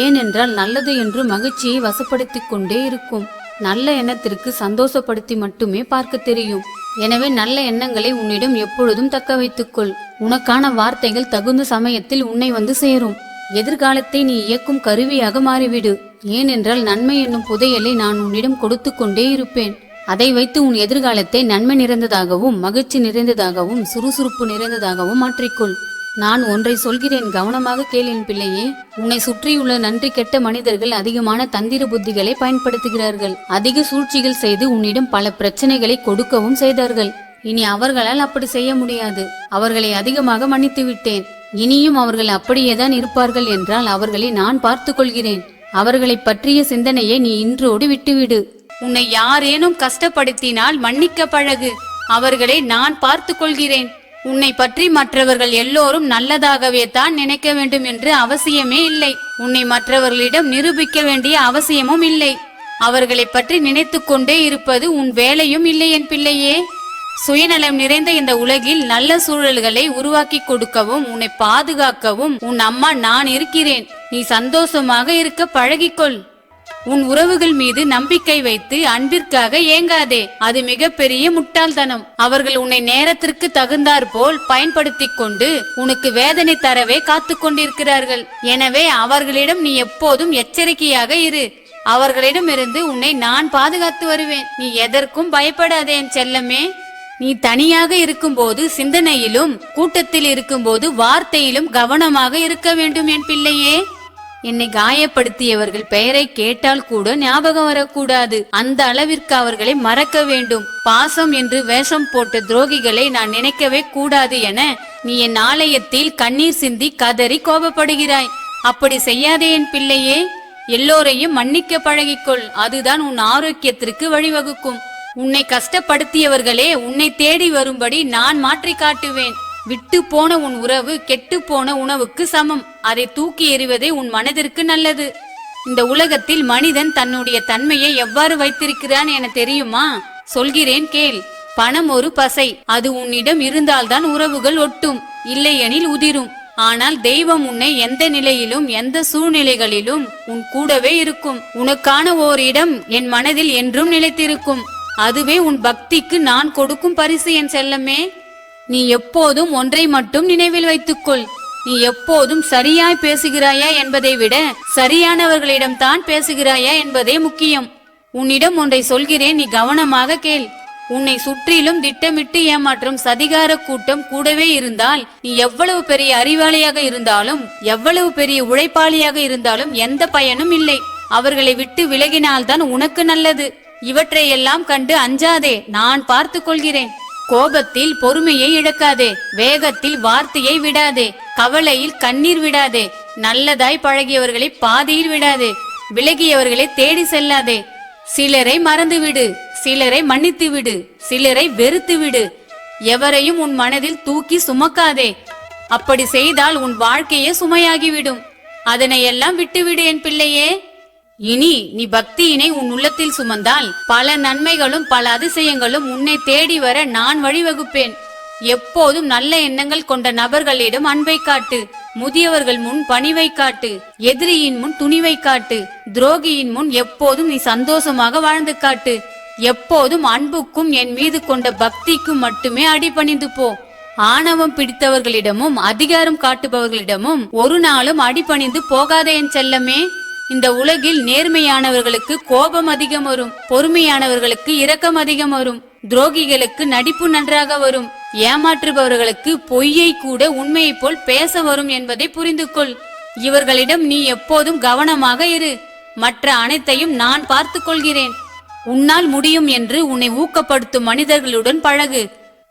ஏனென்றால் நல்லது என்று மகிழ்ச்சியை வசப்படுத்திக் கொண்டே இருக்கும். நல்ல எண்ணத்திற்கு சந்தோஷப்படுத்தி மட்டுமே பார்க்க தெரியும். எனவே நல்ல எண்ணங்களை உன்னிடம் எப்பொழுதும் தக்க வைத்துக்கொள். உனக்கான வார்த்தைகள் தகுந்த சமயத்தில் உன்னை வந்து சேரும். எதிர்காலத்தை நீ இயக்கும் கருவியாக மாறிவிடு. ஏனென்றால் நன்மை என்னும் புதையலை நான் உன்னிடம் கொடுத்து கொண்டே இருப்பேன். அதை வைத்து உன் எதிர்காலத்தை நன்மை நிறைந்ததாகவும் மகிழ்ச்சி நிறைந்ததாகவும் சுறுசுறுப்பு நிறைந்ததாகவும் மாற்றிக்கொள். நான் ஒன்றை சொல்கிறேன், கவனமாக கேள் என் பிள்ளையே. உன்னை சுற்றியுள்ள நன்றி கெட்ட மனிதர்கள் அதிகமான தந்திர புத்திகளை பயன்படுத்துகிறார்கள். அதிக சூழ்ச்சிகள் செய்து உன்னிடம் பல பிரச்சனைகளை கொடுக்கவும் செய்தார்கள். இனி அவர்களால் அப்படி செய்ய முடியாது. அவர்களை அதிகமாக மன்னித்து விட்டேன். இனியும் அவர்கள் அப்படியேதான் இருப்பார்கள் என்றால் அவர்களை நான் பார்த்து கொள்கிறேன். அவர்களை பற்றிய சிந்தனையை நீ இன்றோடு விட்டுவிடு. உன்னை யாரேனும் கஷ்டப்படுத்தினால் மன்னிக்க பழகு. அவர்களை நான் பார்த்து கொள்கிறேன். உன்னை பற்றி மற்றவர்கள் எல்லோரும் நல்லதாகவே தான் நினைக்க வேண்டும் என்று அவசியமே இல்லை. உன்னை மற்றவர்களிடம் நிரூபிக்க வேண்டிய அவசியமும் இல்லை. அவர்களை பற்றி நினைத்து கொண்டே இருப்பது உன் வேலையும் இல்லை என் பிள்ளையே. சுயநலம் நிறைந்த இந்த உலகில் நல்ல சூழல்களை உருவாக்கி கொடுக்கவும் உன்னை பாதுகாக்கவும் உன் அம்மா நான் இருக்கிறேன். நீ சந்தோஷமாக இருக்க பழகிக்கொள். உன் உறவுகள் மீது நம்பிக்கை வைத்து அன்பிற்காக ஏங்காதே. அது மிகப்பெரிய முட்டாள்தனம். அவர்கள் உன்னை நேரத்திற்கு தகுந்தாற் போல் பயன்படுத்தி கொண்டு உனக்கு வேதனை தரவே காத்து கொண்டிருக்கிறார்கள். எனவே அவர்களிடம் நீ எப்போதும் எச்சரிக்கையாக இரு. அவர்களிடமிருந்து உன்னை நான் பாதுகாத்து வருவேன். நீ எதற்கும் பயப்படாதே என் செல்லமே. நீ தனியாக இருக்கும்போது சிந்தனையிலும் கூட்டத்தில் இருக்கும்போது வார்த்தையிலும் கவனமாக இருக்க வேண்டும் என் பிள்ளையே. என்னை காயப்படுத்தியவர்கள் பெயரை கேட்டால் கூட ஞாபகம் வரக்கூடாது. அந்த அளவிற்கு அவர்களை மறக்க வேண்டும். பாசம் என்று வேஷம் போட்ட துரோகிகளை நான் நினைக்கவே கூடாது என நீ என் ஆலயத்தில் கண்ணீர் சிந்தி கதறி கோபப்படுகிறாய். அப்படி செய்யாதே என் பிள்ளையே. எல்லோரையும் மன்னிக்க பழகிக்கொள். அதுதான் உன் ஆரோக்கியத்திற்கு வழிவகுக்கும். உன்னை கஷ்டப்படுத்தியவர்களே உன்னை தேடி வரும்படி நான் மாற்றி காட்டுவேன். விட்டு போன உன் உறவு கெட்டு போன உணவுக்கு சமம். அதை தூக்கி எறிவதே உன் மனதிற்கு நல்லது. இந்த உலகத்தில் மனிதன் தன்னுடைய தன்மையை எவ்வாறு வைத்திருக்கிறான் என தெரியுமா? சொல்கிறேன் கேள். பணம் ஒரு பசை. அது உன்னிடம் இருந்தால்தான் உறவுகள் ஒட்டும், இல்லையெனில் உதிரும். ஆனால் தெய்வம் உன்னை எந்த நிலையிலும் எந்த சூழ்நிலைகளிலும் உன் கூடவே இருக்கும். உனக்கான ஓர் இடம் என் மனதில் என்றும் நிலைத்திருக்கும். அதுவே உன் பக்திக்கு நான் கொடுக்கும் பரிசு என் செல்லமே. நீ எப்போதும் ஒன்றை மட்டும் நினைவில் வைத்துக்கொள். நீ எப்போதும் சரியாய் பேசுகிறாயா என்பதை விட சரியானவர்களிடம் தான் பேசுகிறாயா என்பதே முக்கியம். உன்னிடம் ஒன்றை சொல்கிறேன், நீ கவனமாக கேள். உன்னை சுற்றிலும் திட்டமிட்டு ஏமாற்றும் சதிகார கூட்டம் கூடவே இருந்தால் நீ எவ்வளவு பெரிய அறிவாளியாக இருந்தாலும் எவ்வளவு பெரிய உழைப்பாளியாக இருந்தாலும் எந்த பயனும் இல்லை. அவர்களை விட்டு விலகினால்தான் உனக்கு நல்லது. இவற்றையெல்லாம் கண்டு அஞ்சாதே, நான் பார்த்து கொள்கிறேன். கோபத்தில் பொறுமையை இழக்காதே. வேகத்தில் வார்த்தையை விடாதே. கவலையில் கண்ணீர் விடாதே. நல்லதாய் பழகியவர்களை பாதியில் விடாதே. விலகியவர்களை தேடி செல்லாதே. சிலரை மறந்துவிடு, சிலரை மன்னித்து விடு, சிலரை வெறுத்து விடு. எவரையும் உன் மனதில் தூக்கி சுமக்காதே. அப்படி செய்தால் உன் வாழ்க்கையே சுமையாகிவிடும். அதனையெல்லாம் விட்டுவிடு என் பிள்ளையே. இனி நீ பக்தியினை உன் உள்ளத்தில் சுமந்தால் பல நன்மைகளும் பல அதிசயங்களும் உன்னை தேடி வர நான் வழிவகுப்பேன். எப்போதும் நல்ல எண்ணங்கள் கொண்ட நபர்களிடம் அன்பை காட்டு. முதியவர்கள் முன் பணிவை காட்டு. எதிரியின் முன் துணிவை காட்டு. துரோகியின் முன் எப்போதும் நீ சந்தோஷமாக வாழ்ந்து காட்டு. எப்போதும் அன்புக்கும் என் மீது கொண்ட பக்திக்கும் மட்டுமே அடிபணிந்து போ. ஆணவம் பிடித்தவர்களிடமும் அதிகாரம் காட்டுபவர்களிடமும் ஒரு நாளும் அடிபணிந்து போகாதே என் செல்லமே. இந்த உலகில் நேர்மையானவர்களுக்கு கோபம் அதிகம் வரும். பொறுமையானவர்களுக்கு இரக்கம் அதிகம் வரும். துரோகிகளுக்கு நடிப்பு நன்றாக வரும். ஏமாற்றுபவர்களுக்கு பொய்யை கூட உண்மையை போல் பேச வரும் என்பதை புரிந்து கொள். இவர்களிடம் நீ எப்போதும் கவனமாக இரு. மற்ற அனைத்தையும் நான் பார்த்து கொள்கிறேன். உன்னால் முடியும் என்று உன்னை ஊக்கப்படுத்தும் மனிதர்களுடன் பழகு.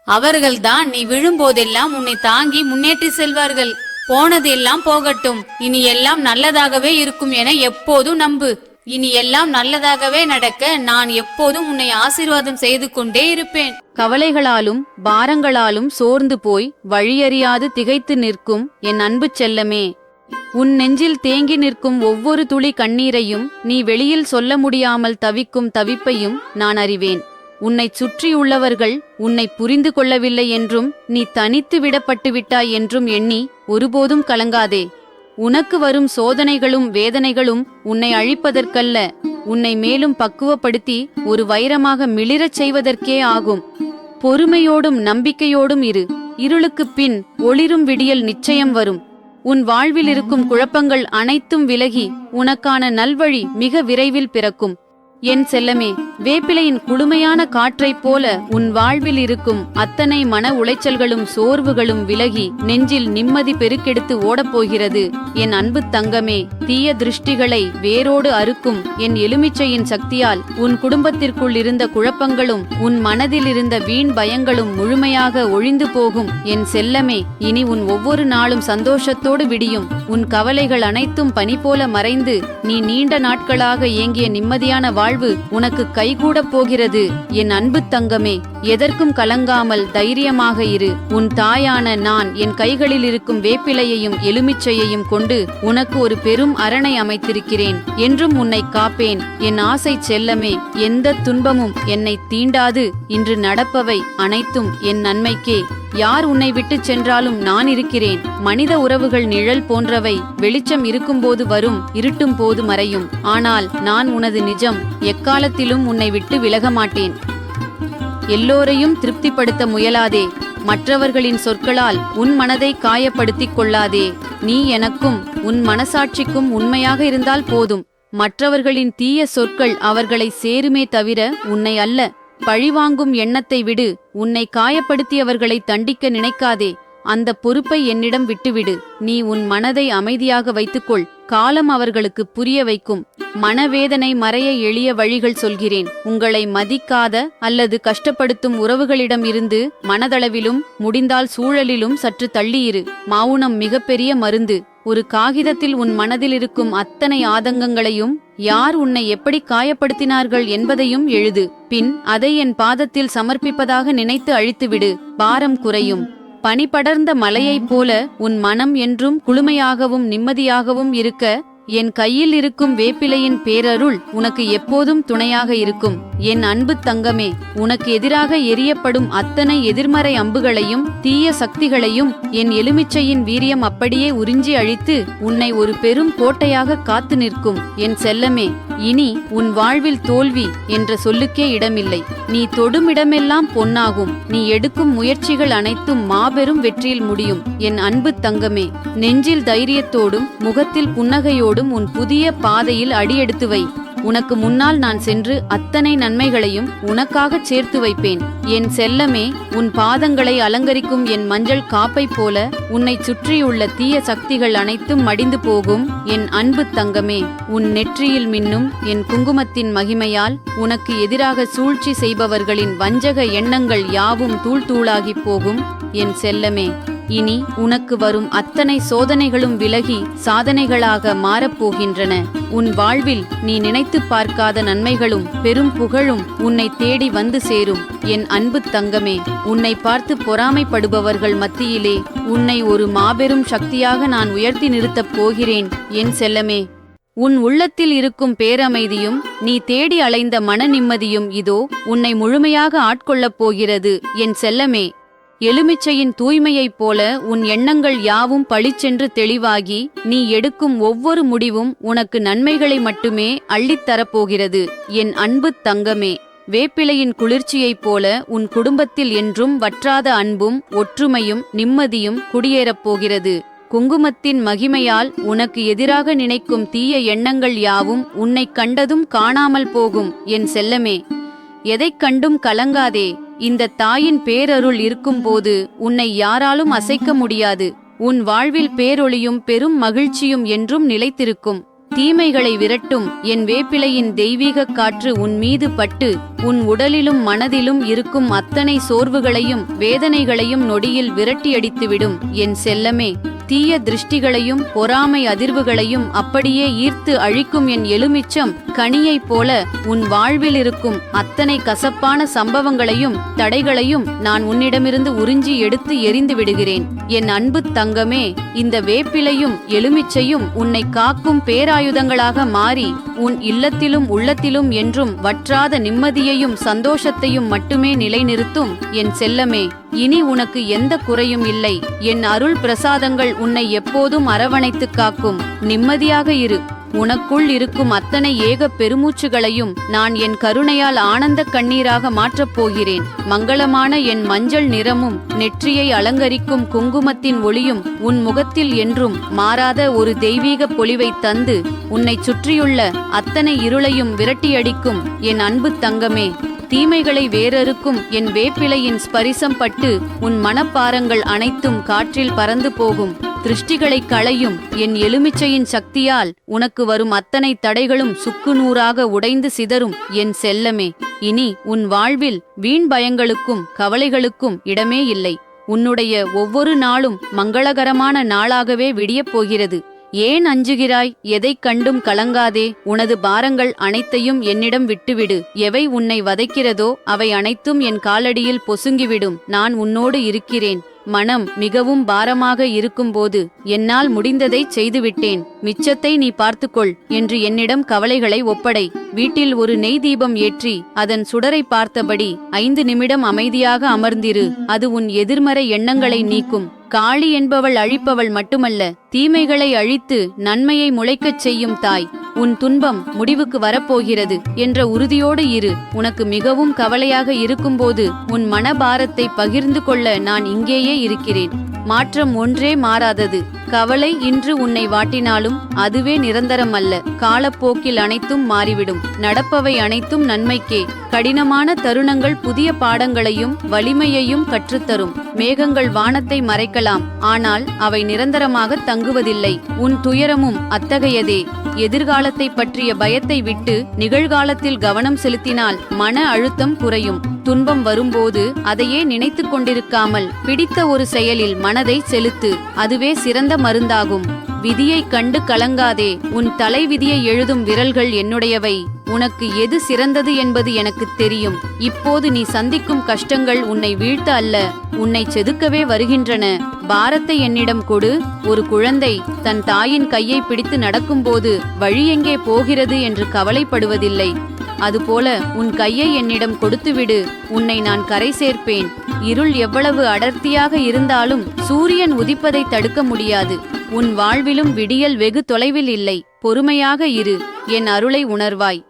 அவர்கள்தான் நீ விழும்போதெல்லாம் உன்னை தாங்கி முன்னேற்றி செல்வார்கள். போனது எல்லாம் போகட்டும், இனி எல்லாம் நல்லதாகவே இருக்கும் என எப்போதும் நம்பு. இனி எல்லாம் நல்லதாகவே நடக்க நான் எப்போதும் உன்னை ஆசீர்வாதம் செய்து கொண்டே இருப்பேன். கவலைகளாலும் பாரங்களாலும் சோர்ந்து போய் வழியறியாது திகைத்து நிற்கும் என் அன்பு செல்லமே, உன் நெஞ்சில் தேங்கி நிற்கும் ஒவ்வொரு துளி கண்ணீரையும், நீ வெளியில் சொல்ல முடியாமல் தவிக்கும் தவிப்பையும் நான் அறிவேன். உன்னைச் சுற்றியுள்ளவர்கள் உன்னை புரிந்து கொள்ளவில்லை என்றும் நீ தனித்து விடப்பட்டு விட்டாய் என்றும் எண்ணி ஒருபோதும் கலங்காதே. உனக்கு வரும் சோதனைகளும் வேதனைகளும் உன்னை அழிப்பதற்கல்ல, உன்னை மேலும் பக்குவப்படுத்தி ஒரு வைரமாக மிளிரச் செய்வதற்கே ஆகும். பொறுமையோடும் நம்பிக்கையோடும் இரு. இருளுக்குப் பின் ஒளிரும் விடியல் நிச்சயம் வரும். உன் வாழ்வில் இருக்கும் குழப்பங்கள் அனைத்தும் விலகி உனக்கான நல்வழி மிக விரைவில் பிறக்கும். என் செல்லமே, வேப்பிலையின் குளுமையான காற்றைப் போல உன் வாழ்வில் இருக்கும் அத்தனை மன உளைச்சல்களும் சோர்வுகளும் விலகி நெஞ்சில் நிம்மதி பெருக்கெடுத்து ஓடப்போகிறது. என் அன்பு தங்கமே, தீய திருஷ்டிகளை வேரோடு அறுக்கும் என் எலுமிச்சையின் சக்தியால் உன் குடும்பத்திற்குள் இருந்த குழப்பங்களும் உன் மனதில் இருந்த வீண் பயங்களும் முழுமையாக ஒழிந்து போகும். என் செல்லமே, இனி உன் ஒவ்வொரு நாளும் சந்தோஷத்தோடு விடியும். உன் கவலைகள் அனைத்தும் பனி போல மறைந்து நீ நீண்ட நாட்களாக ஏங்கிய நிம்மதியான வாழ்வு உனக்கு கைகூடப் போகிறது. என் அன்பு தங்கமே, எதற்கும் கலங்காமல் தைரியமாக இரு. உன் தாயான நான் என் கைகளில் இருக்கும் வேப்பிலையையும் எலுமிச்சையையும் கொண்டு உனக்கு ஒரு பெரும் அரணை அமைத்திருக்கிறேன். என்றும் உன்னை காப்பேன். என் ஆசை செல்லமே, எந்த துன்பமும் என்னை தீண்டாது. இன்று நடப்பவை அனைத்தும் என் நன்மைக்கே. யார் உன்னை விட்டுச் சென்றாலும் நான் இருக்கிறேன். மனித உறவுகள் நிழல் போன்றவை. வெளிச்சம் இருக்கும்போது வரும், இருட்டும் போது மறையும். ஆனால் நான் உனது நிஜம். எக்காலத்திலும் உன்னை விட்டு விலக மாட்டேன். எல்லோரையும் திருப்திப்படுத்த முயலாதே. மற்றவர்களின் சொற்களால் உன் மனதை காயப்படுத்திக் கொள்ளாதே. நீ எனக்கும் உன் மனசாட்சிக்கும் உண்மையாக இருந்தால் போதும். மற்றவர்களின் தீய சொற்கள் அவர்களை சேருமே தவிர உன்னை அல்ல. பழிவாங்கும் எண்ணத்தை விடு. உன்னை காயப்படுத்தியவர்களை தண்டிக்க நினைக்காதே. அந்த பொறுப்பை என்னிடம் விட்டுவிடு. நீ உன் மனதை அமைதியாக வைத்துக்கொள். காலம் அவர்களுக்கு புரிய வைக்கும். மனவேதனை மறைய எளிய வழிகள் சொல்கிறேன். உங்களை மதிக்காத அல்லது கஷ்டப்படுத்தும் உறவுகளிடம் இருந்து மனதளவிலும் முடிந்தால் சூழலிலும் சற்று தள்ளியிரு. மௌனம் மிகப்பெரிய மருந்து. ஒரு காகிதத்தில் உன் மனதில் இருக்கும் அத்தனை ஆதங்கங்களையும் யார் உன்னை எப்படி காயப்படுத்தினார்கள் என்பதையும் எழுது. பின் அதை என் பாதத்தில் சமர்ப்பிப்பதாக நினைத்து அழித்துவிடு. பாரம் குறையும். பனி படர்ந்த மலையைப் போல உன் மனம் என்றும் குளுமையாகவும் நிம்மதியாகவும் இருக்க என் கையில் இருக்கும் வேப்பிலையின் பேரருள் உனக்கு எப்போதும் துணையாக இருக்கும். என் அன்பு தங்கமே, உனக்கு எதிராக எரியப்படும் அத்தனை எதிர்மறை அம்புகளையும் தீய சக்திகளையும் என் எலுமிச்சையின் வீரியம் அப்படியே உறிஞ்சி அழித்து உன்னை ஒரு பெரும் கோட்டையாக காத்து நிற்கும். என் செல்லமே, இனி உன் வாழ்வில் தோல்வி என்ற சொல்லுக்கே இடமில்லை. நீ தொடும் இடமெல்லாம் பொன்னாகும். நீ எடுக்கும் முயற்சிகள் அனைத்தும் மாபெரும் வெற்றியில் முடியும். என் அன்பு தங்கமே, நெஞ்சில் தைரியத்தோடும் முகத்தில் புன்னகையோடும் உன் புதிய பாதையில் அடியெடுத்து வை. உனக்கு முன்னால் நான் சென்று அத்தனை நன்மைகளையும் உனக்காகச் சேர்த்து வைப்பேன். என் செல்லமே, உன் பாதங்களை அலங்கரிக்கும் என் மஞ்சள் காப்பை போல உன்னை சுற்றியுள்ள தீய சக்திகள் அனைத்தும் மடிந்து போகும். என் அன்பு தங்கமே, உன் நெற்றியில் மின்னும் என் குங்குமத்தின் மகிமையால் உனக்கு எதிராக சூழ்ச்சி செய்பவர்களின் வஞ்சக எண்ணங்கள் யாவும் தூள் தூளாகி போகும். என் செல்லமே, இனி உனக்கு வரும் அத்தனை சோதனைகளும் விலகி சாதனைகளாக மாறப்போகின்றன. உன் வாழ்வில் நீ நினைத்து பார்க்காத நன்மைகளும் பெரும் புகழும் உன்னை தேடி வந்து சேரும். என் அன்பு தங்கமே, உன்னை பார்த்து பொறாமைப்படுபவர்கள் மத்தியிலே உன்னை ஒரு மாபெரும் சக்தியாக நான் உயர்த்தி நிறுத்தப் போகிறேன். என் செல்லமே, உன் உள்ளத்தில் இருக்கும் பேரமைதியும் நீ தேடி அலைந்த மன நிம்மதியும் இதோ உன்னை முழுமையாக ஆட்கொள்ளப் போகிறது. என் செல்லமே, எலுமிச்சையின் தூய்மையைப் போல உன் எண்ணங்கள் யாவும் பளிச்சென்று தெளிவாகி நீ எடுக்கும் ஒவ்வொரு முடிவும் உனக்கு நன்மைகளை மட்டுமே அள்ளித்தரப்போகிறது. என் அன்பு தங்கமே, வேப்பிலையின் குளிர்ச்சியைப் போல உன் குடும்பத்தில் என்றும் வற்றாத அன்பும் ஒற்றுமையும் நிம்மதியும் குடியேறப் போகிறது. குங்குமத்தின் மகிமையால் உனக்கு எதிராக நினைக்கும் தீய எண்ணங்கள் யாவும் உன்னை கண்டதும் காணாமல் போகும். என் செல்லமே, எதைக் கண்டும் கலங்காதே. இந்த தாயின் பேரருள் இருக்கும்போது உன்னை யாராலும் அசைக்க முடியாது. உன் வாழ்வில் பேரொளியும் பெரும் மகிழ்ச்சியும் என்றும் நிலைத்திருக்கும். தீமைகளை விரட்டும் என் வேப்பிலையின் தெய்வீக காற்று உன் மீது பட்டு உன் உடலிலும் மனதிலும் இருக்கும் அத்தனை சோர்வுகளையும் வேதனைகளையும் நொடியில் விரட்டியடித்துவிடும். என் செல்லமே, தீய திருஷ்டிகளையும் பொறாமை அதிர்வுகளையும் அப்படியே ஈர்த்து அழிக்கும் என் எலுமிச்சம் கனியைப் போல உன் வாழ்வில் இருக்கும் அத்தனை கசப்பான சம்பவங்களையும் தடைகளையும் நான் உன்னிடமிருந்து உறிஞ்சி எடுத்து எரிந்து விடுகிறேன். என் அன்பு தங்கமே, இந்த வேப்பிலையும் எலுமிச்சையும் உன்னை காக்கும் பேராயுதங்களாக மாறி உன் இல்லத்திலும் உள்ளத்திலும் என்றும் வற்றாத நிம்மதியையும் சந்தோஷத்தையும் மட்டுமே நிலைநிறுத்தும். என் செல்லமே, இனி உனக்கு எந்த குறையும் இல்லை. என் அருள் பிரசாதங்கள் உன்னை எப்போதும் அரவணைத்துக் காக்கும். நிம்மதியாக இரு. உனக்குள் இருக்கும் அத்தனை ஏக பெருமூச்சுகளையும் நான் என் கருணையால் ஆனந்த கண்ணீராக மாற்றப் போகிறேன். மங்களமான என் மஞ்சள் நிறமும் நெற்றியை அலங்கரிக்கும் குங்குமத்தின் ஒளியும் உன் முகத்தில் என்றும் மாறாத ஒரு தெய்வீக பொலிவை தந்து உன்னை சுற்றியுள்ள அத்தனை இருளையும் விரட்டியடிக்கும் என் அன்பு தங்கமே. தீமைகளை வேறறுக்கும் என் வேப்பிலையின் ஸ்பரிசம் பட்டு உன் மனப்பாரங்கள் அனைத்தும் காற்றில் பறந்து போகும். திருஷ்டிகளை களையும் என் எலுமிச்சையின் சக்தியால் உனக்கு வரும் அத்தனை தடைகளும் சுக்குநூறாக உடைந்து சிதறும் என் செல்லமே. இனி உன் வாழ்வில் வீண் பயங்களுக்கும் கவலைகளுக்கும் இடமே இல்லை. உன்னுடைய ஒவ்வொரு நாளும் மங்களகரமான நாளாகவே விடியப் போகிறது. ஏன் அஞ்சுகிறாய்? எதைக் கண்டும் கலங்காதே. உனது பாரங்கள் அனைத்தையும் என்னிடம் விட்டுவிடு. எவை உன்னை வதைக்கிறதோ அவை அனைத்தும் என் காலடியில் பொசுங்கிவிடும். நான் உன்னோடு இருக்கிறேன். மனம் மிகவும் பாரமாக இருக்கும்போது என்னால் முடிந்ததை செய்துவிட்டேன், மிச்சத்தை நீ பார்த்துக்கொள் என்று என்னிடம் கவலைகளை ஒப்படை. வீட்டில் ஒரு நெய் தீபம் ஏற்றி அதன் சுடரை பார்த்தபடி 5 நிமிடம் அமைதியாக அமர்ந்திரு. அது உன் எதிர்மறை எண்ணங்களை நீக்கும். காளி என்பவள் அழிப்பவள் மட்டுமல்ல, தீமைகளை அழித்து நன்மையை முளைக்கச் செய்யும் தாய். உன் துன்பம் முடிவுக்கு வரப்போகிறது என்ற உறுதியோடு இரு. உனக்கு மிகவும் கவலையாக இருக்கும்போது உன் மனபாரத்தை பகிர்ந்து கொள்ள நான் இங்கேயே இருக்கிறேன். மாற்றம் ஒன்றே மாறாதது. கவலை இன்று உன்னை வாட்டினாலும் அதுவே நிரந்தரம் அல்ல. காலப்போக்கில் அனைத்தும் மாறிவிடும். நடப்பவை அனைத்தும் நன்மைக்கே. கடினமான தருணங்கள் புதிய பாடங்களையும் வலிமையையும் கற்றுத்தரும். மேகங்கள் வானத்தை மறைக்கலாம், ஆனால் அவை நிரந்தரமாக தங்குவதில்லை. உன் துயரமும் அத்தகையதே. எதிர்காலத்தை பற்றிய பயத்தை விட்டு நிகழ்காலத்தில் கவனம் செலுத்தினால் மன அழுத்தம் குறையும். துன்பம் வரும்போது அதையே நினைத்து கொண்டிருக்காமல் பிடித்த ஒரு செயலில் மனதை செலுத்து. அதுவே சிறந்த மருந்தாகும். விதியை கண்டு கலங்காதே. உன் தலை விதியை எழுதும் விரல்கள் என்னுடையவை. உனக்கு எது சிறந்தது என்பது எனக்கு தெரியும். இப்போது நீ சந்திக்கும் கஷ்டங்கள் உன்னை வீழ்த்த அல்ல, உன்னை செதுக்கவே வருகின்றன. பாரத்தை என்னிடம் கொடு. ஒரு குழந்தை தன் தாயின் கையை பிடித்து நடக்கும்போது வழி எங்கே போகிறது என்று கவலைப்படுவதில்லை. அதுபோல உன் கையை என்னிடம் கொடுத்துவிடு. உன்னை நான் கரை சேர்ப்பேன். இருள் எவ்வளவு அடர்த்தியாக இருந்தாலும் சூரியன் உதிப்பதை தடுக்க முடியாது. உன் வாழ்விலும் விடியல் வெகு தொலைவில் இல்லை. பொறுமையாக இரு. என் அருளை உணர்வாய்.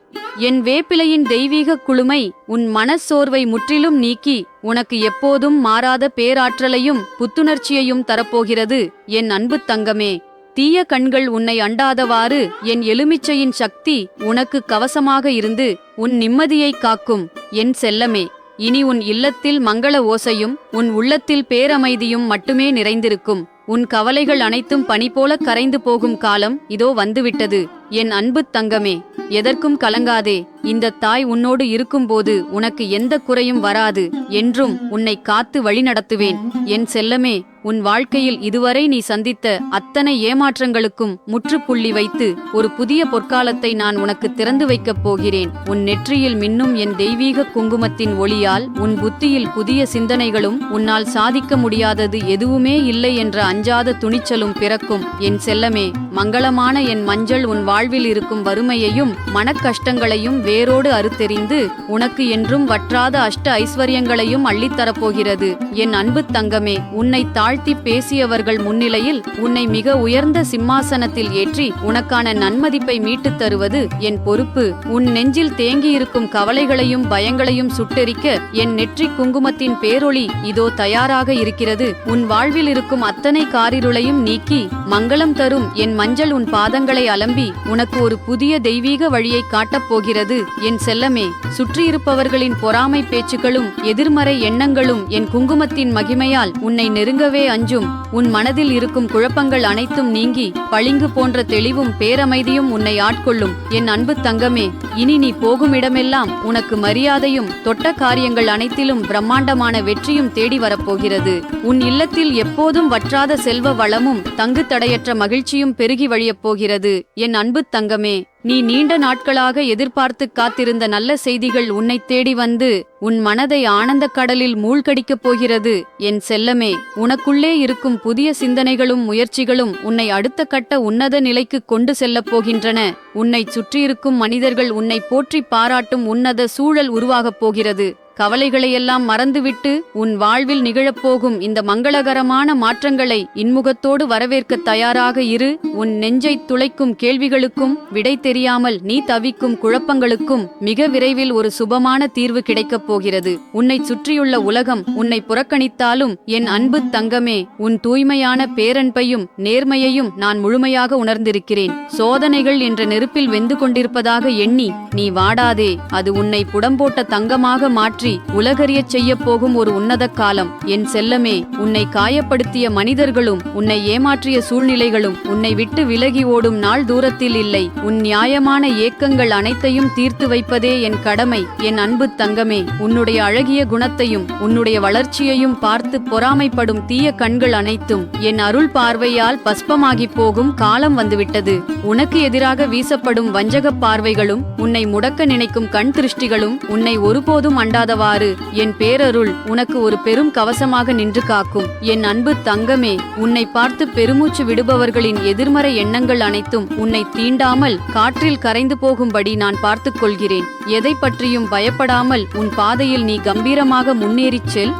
என் வேப்பிலையின் தெய்வீக குளுமை உன் மனச்சோர்வை முற்றிலும் நீக்கி உனக்கு எப்போதும் மாறாத பேராற்றலையும் புத்துணர்ச்சியையும் தரப்போகிறது என் அன்பு தங்கமே. தீய கண்கள் உன்னை அண்டாதவாறு என் எலுமிச்சையின் சக்தி உனக்கு கவசமாக இருந்து உன் நிம்மதியை காக்கும் என் செல்லமே. இனி உன் இல்லத்தில் மங்கள ஓசையும் உன் உள்ளத்தில் பேரமைதியும் மட்டுமே நிறைந்திருக்கும். உன் கவலைகள் அனைத்தும் பனி போல கரைந்து போகும் காலம் இதோ வந்துவிட்டது என் அன்பு தங்கமே. எதற்கும் கலங்காதே. இந்த தாய் உன்னோடு இருக்கும்போது உனக்கு எந்த குறையும் வராது. என்றும் உன்னை காத்து வழி நடத்துவேன் என் செல்லமே. உன் வாழ்க்கையில் இதுவரை நீ சந்தித்த அத்தனை ஏமாற்றங்களுக்கும் முற்றுப்புள்ளி வைத்து ஒரு புதிய பொற்காலத்தை நான் உனக்கு திறந்து வைக்கப் போகிறேன். உன் நெற்றியில் மின்னும் என் தெய்வீக குங்குமத்தின் ஒளியால் உன் புத்தியில் புதிய சிந்தனைகளும் உன்னால் சாதிக்க முடியாதது எதுவுமே இல்லை என்ற அஞ்சாத துணிச்சலும் பிறக்கும் என் செல்லமே. மங்களமான என் மஞ்சள் உன் வாழ்வில் இருக்கும் வறுமையையும் மனக்கஷ்டங்களையும் வேரோடு அறுத்தெறிந்து உனக்கு என்றும் வற்றாத அஷ்ட ஐஸ்வர்யங்களையும் அள்ளித்தரப்போகிறது என் அன்பு தங்கமே. உன்னை தாழ்த்தி பேசியவர்கள் முன்னிலையில் உன்னை மிக உயர்ந்த சிம்மாசனத்தில் ஏற்றி உனக்கான நன்மதிப்பை மீட்டுத் தருவது என் பொறுப்பு. உன் நெஞ்சில் தேங்கியிருக்கும் கவலைகளையும் பயங்களையும் சுட்டெரிக்க என் நெற்றி குங்குமத்தின் பேரொளி இதோ தயாராக இருக்கிறது. உன் வாழ்வில் இருக்கும் அத்தனை காரிருளையும் நீக்கி மங்களம் தரும் என் மஞ்சள் உன் பாதங்களை அலம்பி உனக்கு ஒரு புதிய தெய்வீக வழியை காட்டப் போகிறது என் செல்லமே. சுற்றியிருப்பவர்களின் பொறாமை பேச்சுக்களும் எதிர்மறை எண்ணங்களும் என் குங்குமத்தின் மகிமையால் உன்னை நெருங்கவே அஞ்சும். உன் மனதில் இருக்கும் குழப்பங்கள் அனைத்தும் நீங்கி பளிங்கு போன்ற தெளிவும் பேரமைதியும் உன்னை ஆட்கொள்ளும் என் அன்பு தங்கமே. இனி நீ போகும் இடமெல்லாம் உனக்கு மரியாதையும் தொட்ட காரியங்கள் அனைத்திலும் பிரம்மாண்டமான வெற்றியும் தேடி வரப்போகிறது. உன் இல்லத்தில் எப்போதும் வற்றாத செல்வ வளமும் தங்கு தடையற்ற மகிழ்ச்சியும் பெருகி வழியப் போகிறது என் அன்பு தங்கமே. நீ நீண்ட நாட்களாக எதிர்பார்த்து காத்திருந்த நல்ல செய்திகள் உன்னை தேடி வந்து உன் மனதை ஆனந்த கடலில் மூழ்கடிக்கப் போகிறது என் செல்லமே. உனக்குள்ளே இருக்கும் புதிய சிந்தனைகளும் முயற்சிகளும் உன்னை அடுத்த கட்ட உன்னத நிலைக்கு கொண்டு செல்லப் போகின்றன. உன்னை சுற்றியிருக்கும் மனிதர்கள் உன்னை போற்றி பாராட்டும் உன்னத சூழல் உருவாகப் போகிறது. கவலைகளையெல்லாம் மறந்துவிட்டு உன் வாழ்வில் நிகழப்போகும் இந்த மங்களகரமான மாற்றங்களை இன்முகத்தோடு வரவேற்க தயாராக இரு. உன் நெஞ்சைத் துளைக்கும் கேள்விகளுக்கும் விடை தெரியாமல் நீ தவிக்கும் குழப்பங்களுக்கும் மிக விரைவில் ஒரு சுபமான தீர்வு கிடைக்கப் போகிறது. உன்னைச் சுற்றியுள்ள உலகம் உன்னை புறக்கணித்தாலும் என் அன்பு தங்கமே, உன் தூய்மையான பேரன்பையும் நேர்மையையும் நான் முழுமையாக உணர்ந்திருக்கிறேன். சோதனைகள் என்ற நெருப்பில் வெந்து கொண்டிருப்பதாக எண்ணி நீ வாடாதே. அது உன்னை புடம்போட்ட தங்கமாக மாற்றி உலகறியச் செய்யப் போகும் ஒரு உன்னத காலம். என் செல்லமே, உன்னை காயப்படுத்திய மனிதர்களும் உன்னை ஏமாற்றிய சூழ்நிலைகளும் உன்னை விட்டு விலகி ஓடும் நாள் தூரத்தில் இல்லை. உன் நியாயமான ஏக்கங்கள் அனைத்தையும் தீர்த்து வைப்பதே என் கடமை. என் அன்பு தங்கமே, உன்னுடைய அழகிய குணத்தையும் உன்னுடைய வளர்ச்சியையும் பார்த்து பொறாமைப்படும் தீய கண்கள் அனைத்தும் என் அருள் பார்வையால் பஸ்பமாகி போகும் காலம் வந்துவிட்டது. உனக்கு எதிராக வீசப்படும் வஞ்சகப் பார்வைகளும் உன்னை முடக்க நினைக்கும் கண் திருஷ்டிகளும் உன்னை ஒருபோதும் அண்டாதவாறு என் பேரருள் உனக்கு ஒரு பெரும் கவசமாக நின்று காக்கும். என் அன்பு தங்கமே, உன்னை பார்த்து பெருமூச்சு விடுபவர்களின் எதிர்மறை எண்ணங்கள் அனைத்தும் உன்னை தீண்டாமல் காற்றில் கரைந்து போகும்படி நான் பார்த்துக் கொள்கிறேன். எதை பற்றியும் பயப்படாமல் உன் பாதையில் நீ கம்பீரமாக முன்னேறிச் செல்.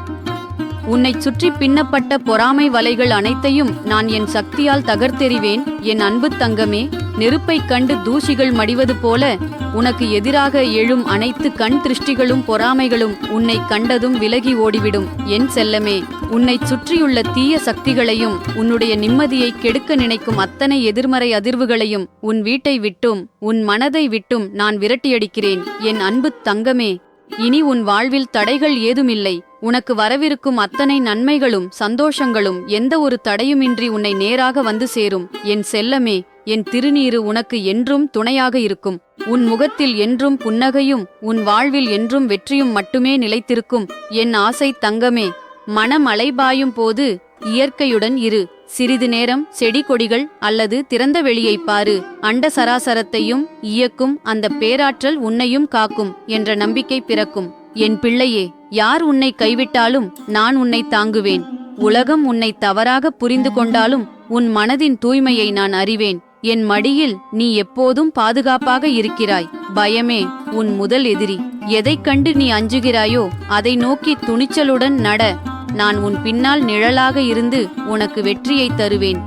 உன்னைச் சுற்றி பின்னப்பட்ட பொறாமை வலைகள் அனைத்தையும் நான் என் சக்தியால் தகர்த்தெறிவேன். என் அன்பு தங்கமே, நெருப்பைக் கண்டு தூசிகள் மடிவது போல உனக்கு எதிராக எழும் அனைத்து கண் திருஷ்டிகளும் பொறாமைகளும் உன்னை கண்டதும் விலகி ஓடிவிடும். என் செல்லமே, உன்னைச் சுற்றியுள்ள தீய சக்திகளையும் உன்னுடைய நிம்மதியை கெடுக்க நினைக்கும் அத்தனை எதிர்மறை அதிர்வுகளையும் உன் வீட்டை விட்டும் உன் மனதை விட்டும் நான் விரட்டியடிக்கிறேன். என் அன்பு தங்கமே, இனி உன் வாழ்வில் தடைகள் ஏதுமில்லை. உனக்கு வரவிருக்கும் அத்தனை நன்மைகளும் சந்தோஷங்களும் எந்த ஒரு தடையுமின்றி உன்னை நேராக வந்து சேரும். என் செல்லமே, என் திருநீறு உனக்கு என்றும் துணையாக இருக்கும். உன் முகத்தில் என்றும் புன்னகையும் உன் வாழ்வில் என்றும் வெற்றியும் மட்டுமே நிலைத்திருக்கும். என் ஆசை தங்கமே, மனம் அலைபாயும் போது இயற்கையுடன் இரு. சிறிது நேரம் செடி கொடிகள் அல்லது திறந்த வெளியைப் பாரு. அண்ட சராசரத்தையும் இயக்கும் அந்த பேராற்றல் உன்னையும் காக்கும் என்ற நம்பிக்கை பிறக்கும். என் பிள்ளையே, யார் உன்னை கைவிட்டாலும் நான் உன்னை தாங்குவேன். உலகம் உன்னை தவறாக புரிந்து கொண்டாலும் உன் மனதின் தூய்மையை நான் அறிவேன். என் மடியில் நீ எப்போதும் பாதுகாப்பாக இருக்கிறாய். பயமே உன் முதல் எதிரி. எதைக் கண்டு நீ அஞ்சுகிறாயோ அதை நோக்கி துணிச்சலுடன் நட. நான் உன் பின்னால் நிழலாக இருந்து உனக்கு வெற்றியை தருவேன்.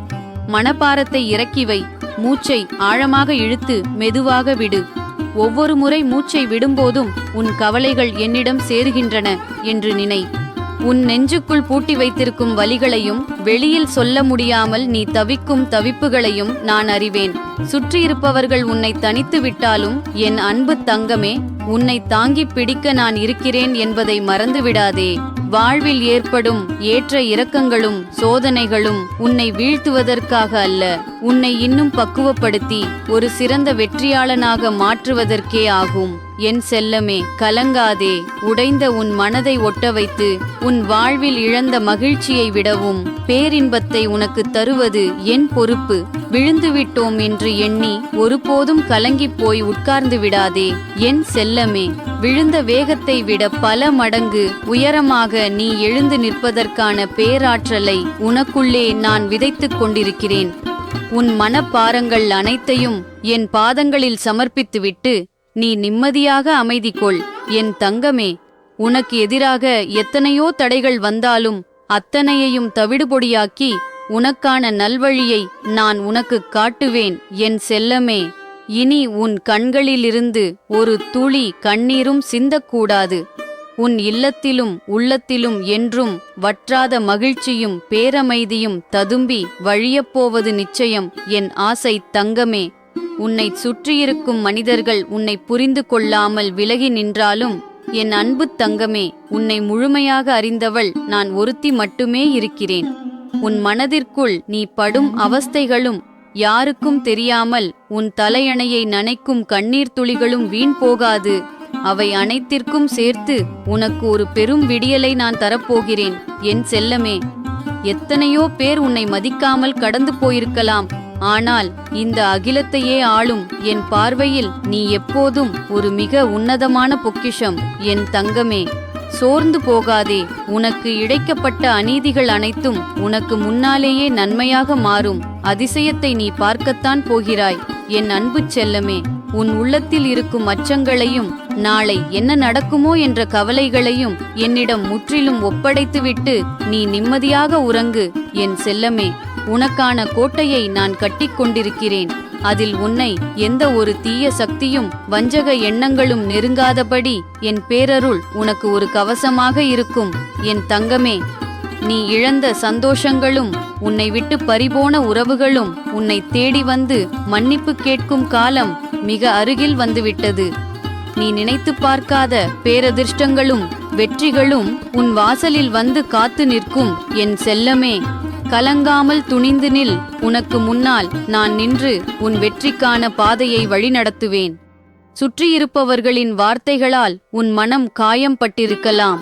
மனப்பாரத்தை இறக்கி வை. மூச்சை ஆழமாக இழுத்து மெதுவாக விடு. ஒவ்வொரு முறை மூச்சை விடும்போதும் உன் கவலைகள் என்னிடம் சேருகின்றன என்று நினை. உன் நெஞ்சுக்குள் பூட்டி வைத்திருக்கும் வலிகளையும் வெளியில் சொல்ல முடியாமல் நீ தவிக்கும் தவிப்புகளையும் நான் அறிவேன். சுற்றியிருப்பவர்கள் உன்னை தனித்து விட்டாலும் என் அன்பு தங்கமே, உன்னை தாங்கி பிடிக்க நான் இருக்கிறேன் என்பதை மறந்துவிடாதே. வாழ்வில் ஏற்படும் ஏற்ற இறக்கங்களும் சோதனைகளும் உன்னை வீழ்த்துவதற்காக அல்ல, உன்னை இன்னும் பக்குவப்படுத்தி ஒரு சிறந்த வெற்றியாளனாக மாற்றுவதற்கே ஆகும். என் செல்லமே, கலங்காதே. உடைந்த உன் மனதை ஒட்ட வைத்து உன் வாழ்வில் இழந்த மகிழ்ச்சியை விடவும் பேரின்பத்தை உனக்கு தருவது என் பொறுப்பு. விழுந்துவிட்டோம் என்று எண்ணி ஒருபோதும் கலங்கிப் போய் உட்கார்ந்து விடாதே. என் செல்லமே, விழுந்த வேகத்தை விட பல மடங்கு உயரமாக நீ எழுந்து நிற்பதற்கான பேராற்றலை உனக்குள்ளே நான் விதைத்துக் கொண்டிருக்கிறேன். உன் மனப்பாரங்கள் அனைத்தையும் என் பாதங்களில் சமர்ப்பித்துவிட்டு நீ நிம்மதியாக அமைதி கொள். என் தங்கமே, உனக்கு எதிராக எத்தனையோ தடைகள் வந்தாலும் அத்தனையையும் தவிடுபொடியாக்கி உனக்கான நல்வழியை நான் உனக்கு காட்டுவேன். என் செல்லமே, இனி உன் கண்களிலிருந்து ஒரு துளி கண்ணீரும் சிந்தக்கூடாது. உன் இல்லத்திலும் உள்ளத்திலும் என்றும் வற்றாத மகிழ்ச்சியும் பேரமைதியும் ததும்பி வழியப்போவது நிச்சயம். என் ஆசை தங்கமே, உன்னை சுற்றியிருக்கும் மனிதர்கள் உன்னை புரிந்து கொள்ளாமல் விலகி நின்றாலும் என் அன்பு தங்கமே, உன்னை முழுமையாக அறிந்தவள் நான் ஒருத்தி மட்டுமே இருக்கிறேன். உன் மனதிற்குள் நீ படும் அவஸ்தைகளும் யாருக்கும் தெரியாமல் உன் தலையணையை நனைக்கும் கண்ணீர் துளிகளும் வீண் போகாது. அவை அனைத்திற்கும் சேர்த்து உனக்கு ஒரு பெரும் விடியலை நான் தரப்போகிறேன். என் செல்லமே, எத்தனையோ பேர் உன்னை மதிக்காமல் கடந்து போயிருக்கலாம். ஆனால் இந்த அகிலத்தையே ஆளும் என் பார்வையில் நீ எப்போதும் ஒரு மிக உன்னதமான பொக்கிஷம். என் தங்கமே, சோர்ந்து போகாதே. உனக்கு இழைக்கப்பட்ட அநீதிகள் அனைத்தும் உனக்கு முன்னாலேயே நன்மையாக மாறும். அதிசயத்தை நீ பார்க்கத்தான் போகிறாய். என் அன்பு செல்லமே, உன் உள்ளத்தில் இருக்கும் அச்சங்களையும் நாளை என்ன நடக்குமோ என்ற கவலைகளையும் என்னிடம் முற்றிலும் ஒப்படைத்துவிட்டு நீ நிம்மதியாக உறங்கு என் செல்லமே. உனக்கான கோட்டையை நான் கட்டிக்கொண்டிருக்கிறேன். அதில் உன்னை எந்த ஒரு தீய சக்தியும் வஞ்சக எண்ணங்களும் நெருங்காதபடி என் பேரருள் உனக்கு ஒரு கவசமாக இருக்கும் என் தங்கமே. நீ இழந்த சந்தோஷங்களும் உன்னை விட்டு பறிபோன உறவுகளும் உன்னை தேடி வந்து மன்னிப்பு கேட்கும் காலம் மிக அருகில் வந்துவிட்டது. நீ நினைத்து பார்க்காத பேரதிர்ஷ்டங்களும் வெற்றிகளும் உன் வாசலில் வந்து காத்து நிற்கும் என் செல்லமே. கலங்காமல் துணிந்து நில். உனக்கு முன்னால் நான் நின்று உன் வெற்றிக்கான பாதையை வழிநடத்துவேன். சுற்றியிருப்பவர்களின் வார்த்தைகளால் உன் மனம் காயம் பட்டிருக்கலாம்.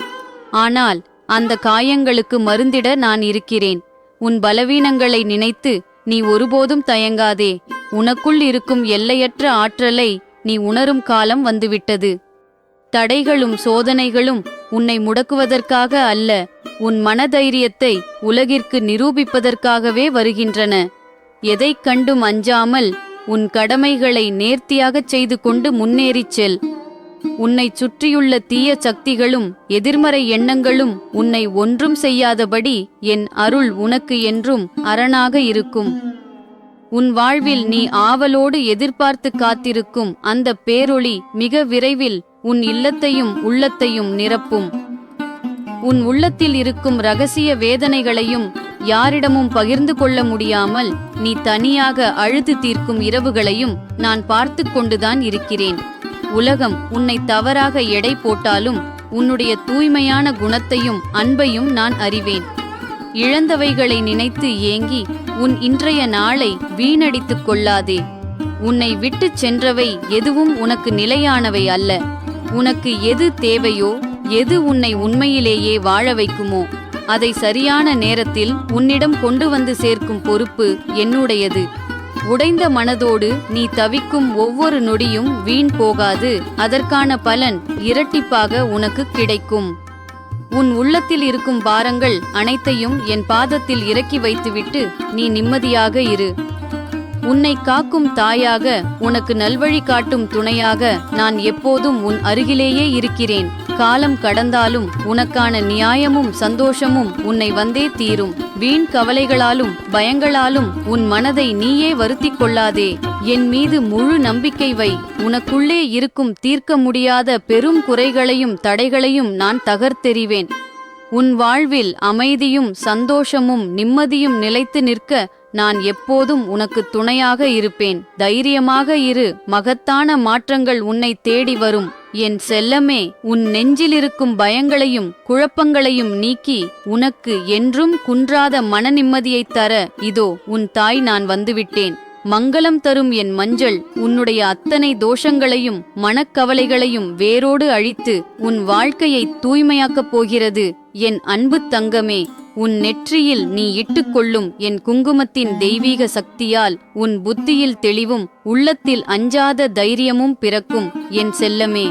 ஆனால் அந்த காயங்களுக்கு மருந்திட நான் இருக்கிறேன். உன் பலவீனங்களை நினைத்து நீ ஒருபோதும் தயங்காதே. உனக்குள் இருக்கும் எல்லையற்ற ஆற்றலை நீ உணரும் காலம் வந்துவிட்டது. தடைகளும் சோதனைகளும் உன்னை முடக்குவதற்காக அல்ல, உன் மனதைரியத்தை உலகிற்கு நிரூபிப்பதற்காகவே வருகின்றன. எதைக் கண்டும் அஞ்சாமல் உன் கடமைகளை நேர்த்தியாகச் செய்து கொண்டு முன்னேறிச் செல். உன்னை சுற்றியுள்ள தீய சக்திகளும் எதிர்மறை எண்ணங்களும் உன்னை ஒன்றும் செய்யாதபடி என் அருள் உனக்கு என்றும் அரணாக இருக்கும். உன் வாழ்வில் நீ ஆவலோடு எதிர்பார்த்து காத்திருக்கும் அந்த பேரொளி மிக விரைவில் உன் இல்லத்தையும் உள்ளத்தையும் நிரப்பும். உன் உள்ளத்தில் இருக்கும் இரகசிய வேதனைகளையும் யாரிடமும் பகிர்ந்து கொள்ள முடியாமல் நீ தனியாக அழுது தீர்க்கும் இரவுகளையும் நான் பார்த்து கொண்டுதான் இருக்கிறேன். உலகம் உன்னை தவறாக எடை போட்டாலும் உன்னுடைய தூய்மையான குணத்தையும் அன்பையும் நான் அறிவேன். இழந்தவைகளை நினைத்து ஏங்கி உன் இன்றைய நாளை வீணடித்துக் கொள்ளாதே. உன்னை விட்டுச் சென்றவை எதுவும் உனக்கு நிலையானவை அல்ல. உனக்கு எது தேவையோ, எது உன்னை உண்மையிலேயே வாழ வைக்குமோ அதை சரியான நேரத்தில் உன்னிடம் கொண்டு வந்து சேர்க்கும் பொறுப்பு என்னுடையது. உடைந்த மனதோடு நீ தவிக்கும் ஒவ்வொரு நொடியும் வீண் போகாது. அதற்கான பலன் இரட்டிப்பாக உனக்கு கிடைக்கும். உன் உள்ளத்தில் இருக்கும் பாரங்கள் அனைத்தையும் என் பாதத்தில் இறக்கி வைத்துவிட்டு நீ நிம்மதியாக இரு. உன்னை காக்கும் தாயாக, உனக்கு நல்வழி காட்டும் துணையாக நான் எப்போதும் உன் அருகிலேயே இருக்கிறேன். காலம் கடந்தாலும் உனக்கான நியாயமும் சந்தோஷமும் உன்னை வந்தே தீரும். வீண் கவலைகளாலும் பயங்களாலும் உன் மனதை நீயே வருத்திக் கொள்ளாதே. என் மீது முழு நம்பிக்கை வை. உனக்குள்ளே இருக்கும் தீர்க்க முடியாத பெரும் குறைகளையும் தடைகளையும் நான் தகர்த்தெறிவேன். உன் வாழ்வில் அமைதியும் சந்தோஷமும் நிம்மதியும் நிலைத்து நிற்க நான் எப்போதும் உனக்கு துணையாக இருப்பேன். தைரியமாக இரு. மகத்தான மாற்றங்கள் உன்னை தேடி வரும். என் செல்லமே, உன் நெஞ்சிலிருக்கும் பயங்களையும் குழப்பங்களையும் நீக்கி உனக்கு என்றும் குன்றாத மன நிம்மதியைத் தர இதோ உன் தாய் நான் வந்துவிட்டேன். மங்களம் தரும் என் மஞ்சள் உன்னுடைய அத்தனை தோஷங்களையும் மனக்கவலைகளையும் வேரோடு அழித்து உன் வாழ்க்கையை தூய்மையாக்கப் போகிறது. என் அன்பு தங்கமே, உன் நெற்றியில் நீ இட்டுக்கொள்ளும் என் குங்குமத்தின் தெய்வீக சக்தியால் உன் புத்தியில் தெளிவும் உள்ளத்தில் அஞ்சாத தைரியமும் பிறக்கும். என் செல்லமே,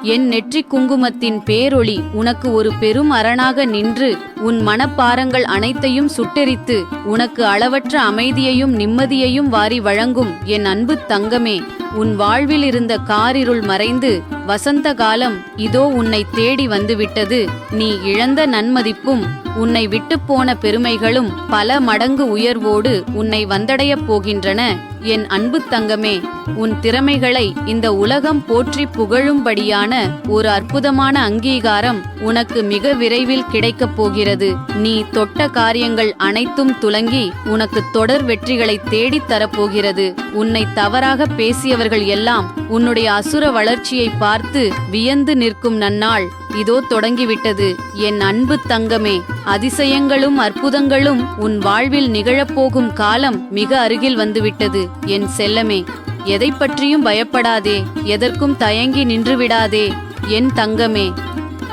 என் நெற்றி குங்குமத்தின் பேரொளி உனக்கு ஒரு பெரும் அரணாக நின்று உன் மனப்பாரங்கள் அனைத்தையும் சுட்டெரித்து உனக்கு அளவற்ற அமைதியையும் நிம்மதியையும் வாரி வழங்கும். என் அன்பு தங்கமே, உன் வாழ்வில் இருந்த காரிருள் மறைந்து வசந்த காலம் இதோ உன்னை தேடி வந்துவிட்டது. நீ இழந்த நன்மதிப்பும் உன்னை விட்டுப்போன பெருமைகளும் பல மடங்கு உயர்வோடு உன்னை வந்தடையப் போகின்றன. என் அன்பு தங்கமே, உன் திறமைகளை இந்த உலகம் போற்றி புகழும்படியான ஒரு அற்புதமான அங்கீகாரம் உனக்கு மிக விரைவில் கிடைக்கப் போகிறது. நீ தொட்ட காரியங்கள் அனைத்தும் துலங்கி உனக்கு தொடர் வெற்றிகளை தேடித் தரப்போகிறது. உன்னை தவறாக பேசியவர்கள் எல்லாம் உன்னுடைய அசுர வளர்ச்சியை பார்த்து வியந்து நிற்கும் நன்னாள் இதோ தொடங்கிவிட்டது. என் அன்பு தங்கமே, அதிசயங்களும் அற்புதங்களும் உன் வாழ்வில் நிகழப்போகும் காலம் மிக அருகில் வந்துவிட்டது. என் செல்லமே, எதை பற்றியும் பயப்படாதே. எதற்கும் தயங்கி நின்றுவிடாதே. என் தங்கமே,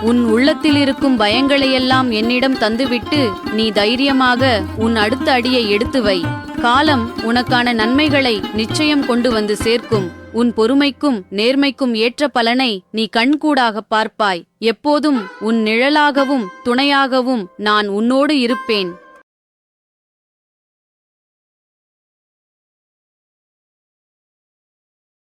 உன் உள்ளத்தில் இருக்கும் பயங்களையெல்லாம் என்னிடம் தந்துவிட்டு நீ தைரியமாக உன் அடுத்த அடியை எடுத்து வை. காலம் உனக்கான நன்மைகளை நிச்சயம் கொண்டு வந்து சேர்க்கும். உன் பொறுமைக்கும் நேர்மைக்கும் ஏற்ற பலனை நீ கண்கூடாக பார்ப்பாய். எப்போதும் உன் நிழலாகவும் துணையாகவும் நான் உன்னோடு இருப்பேன்.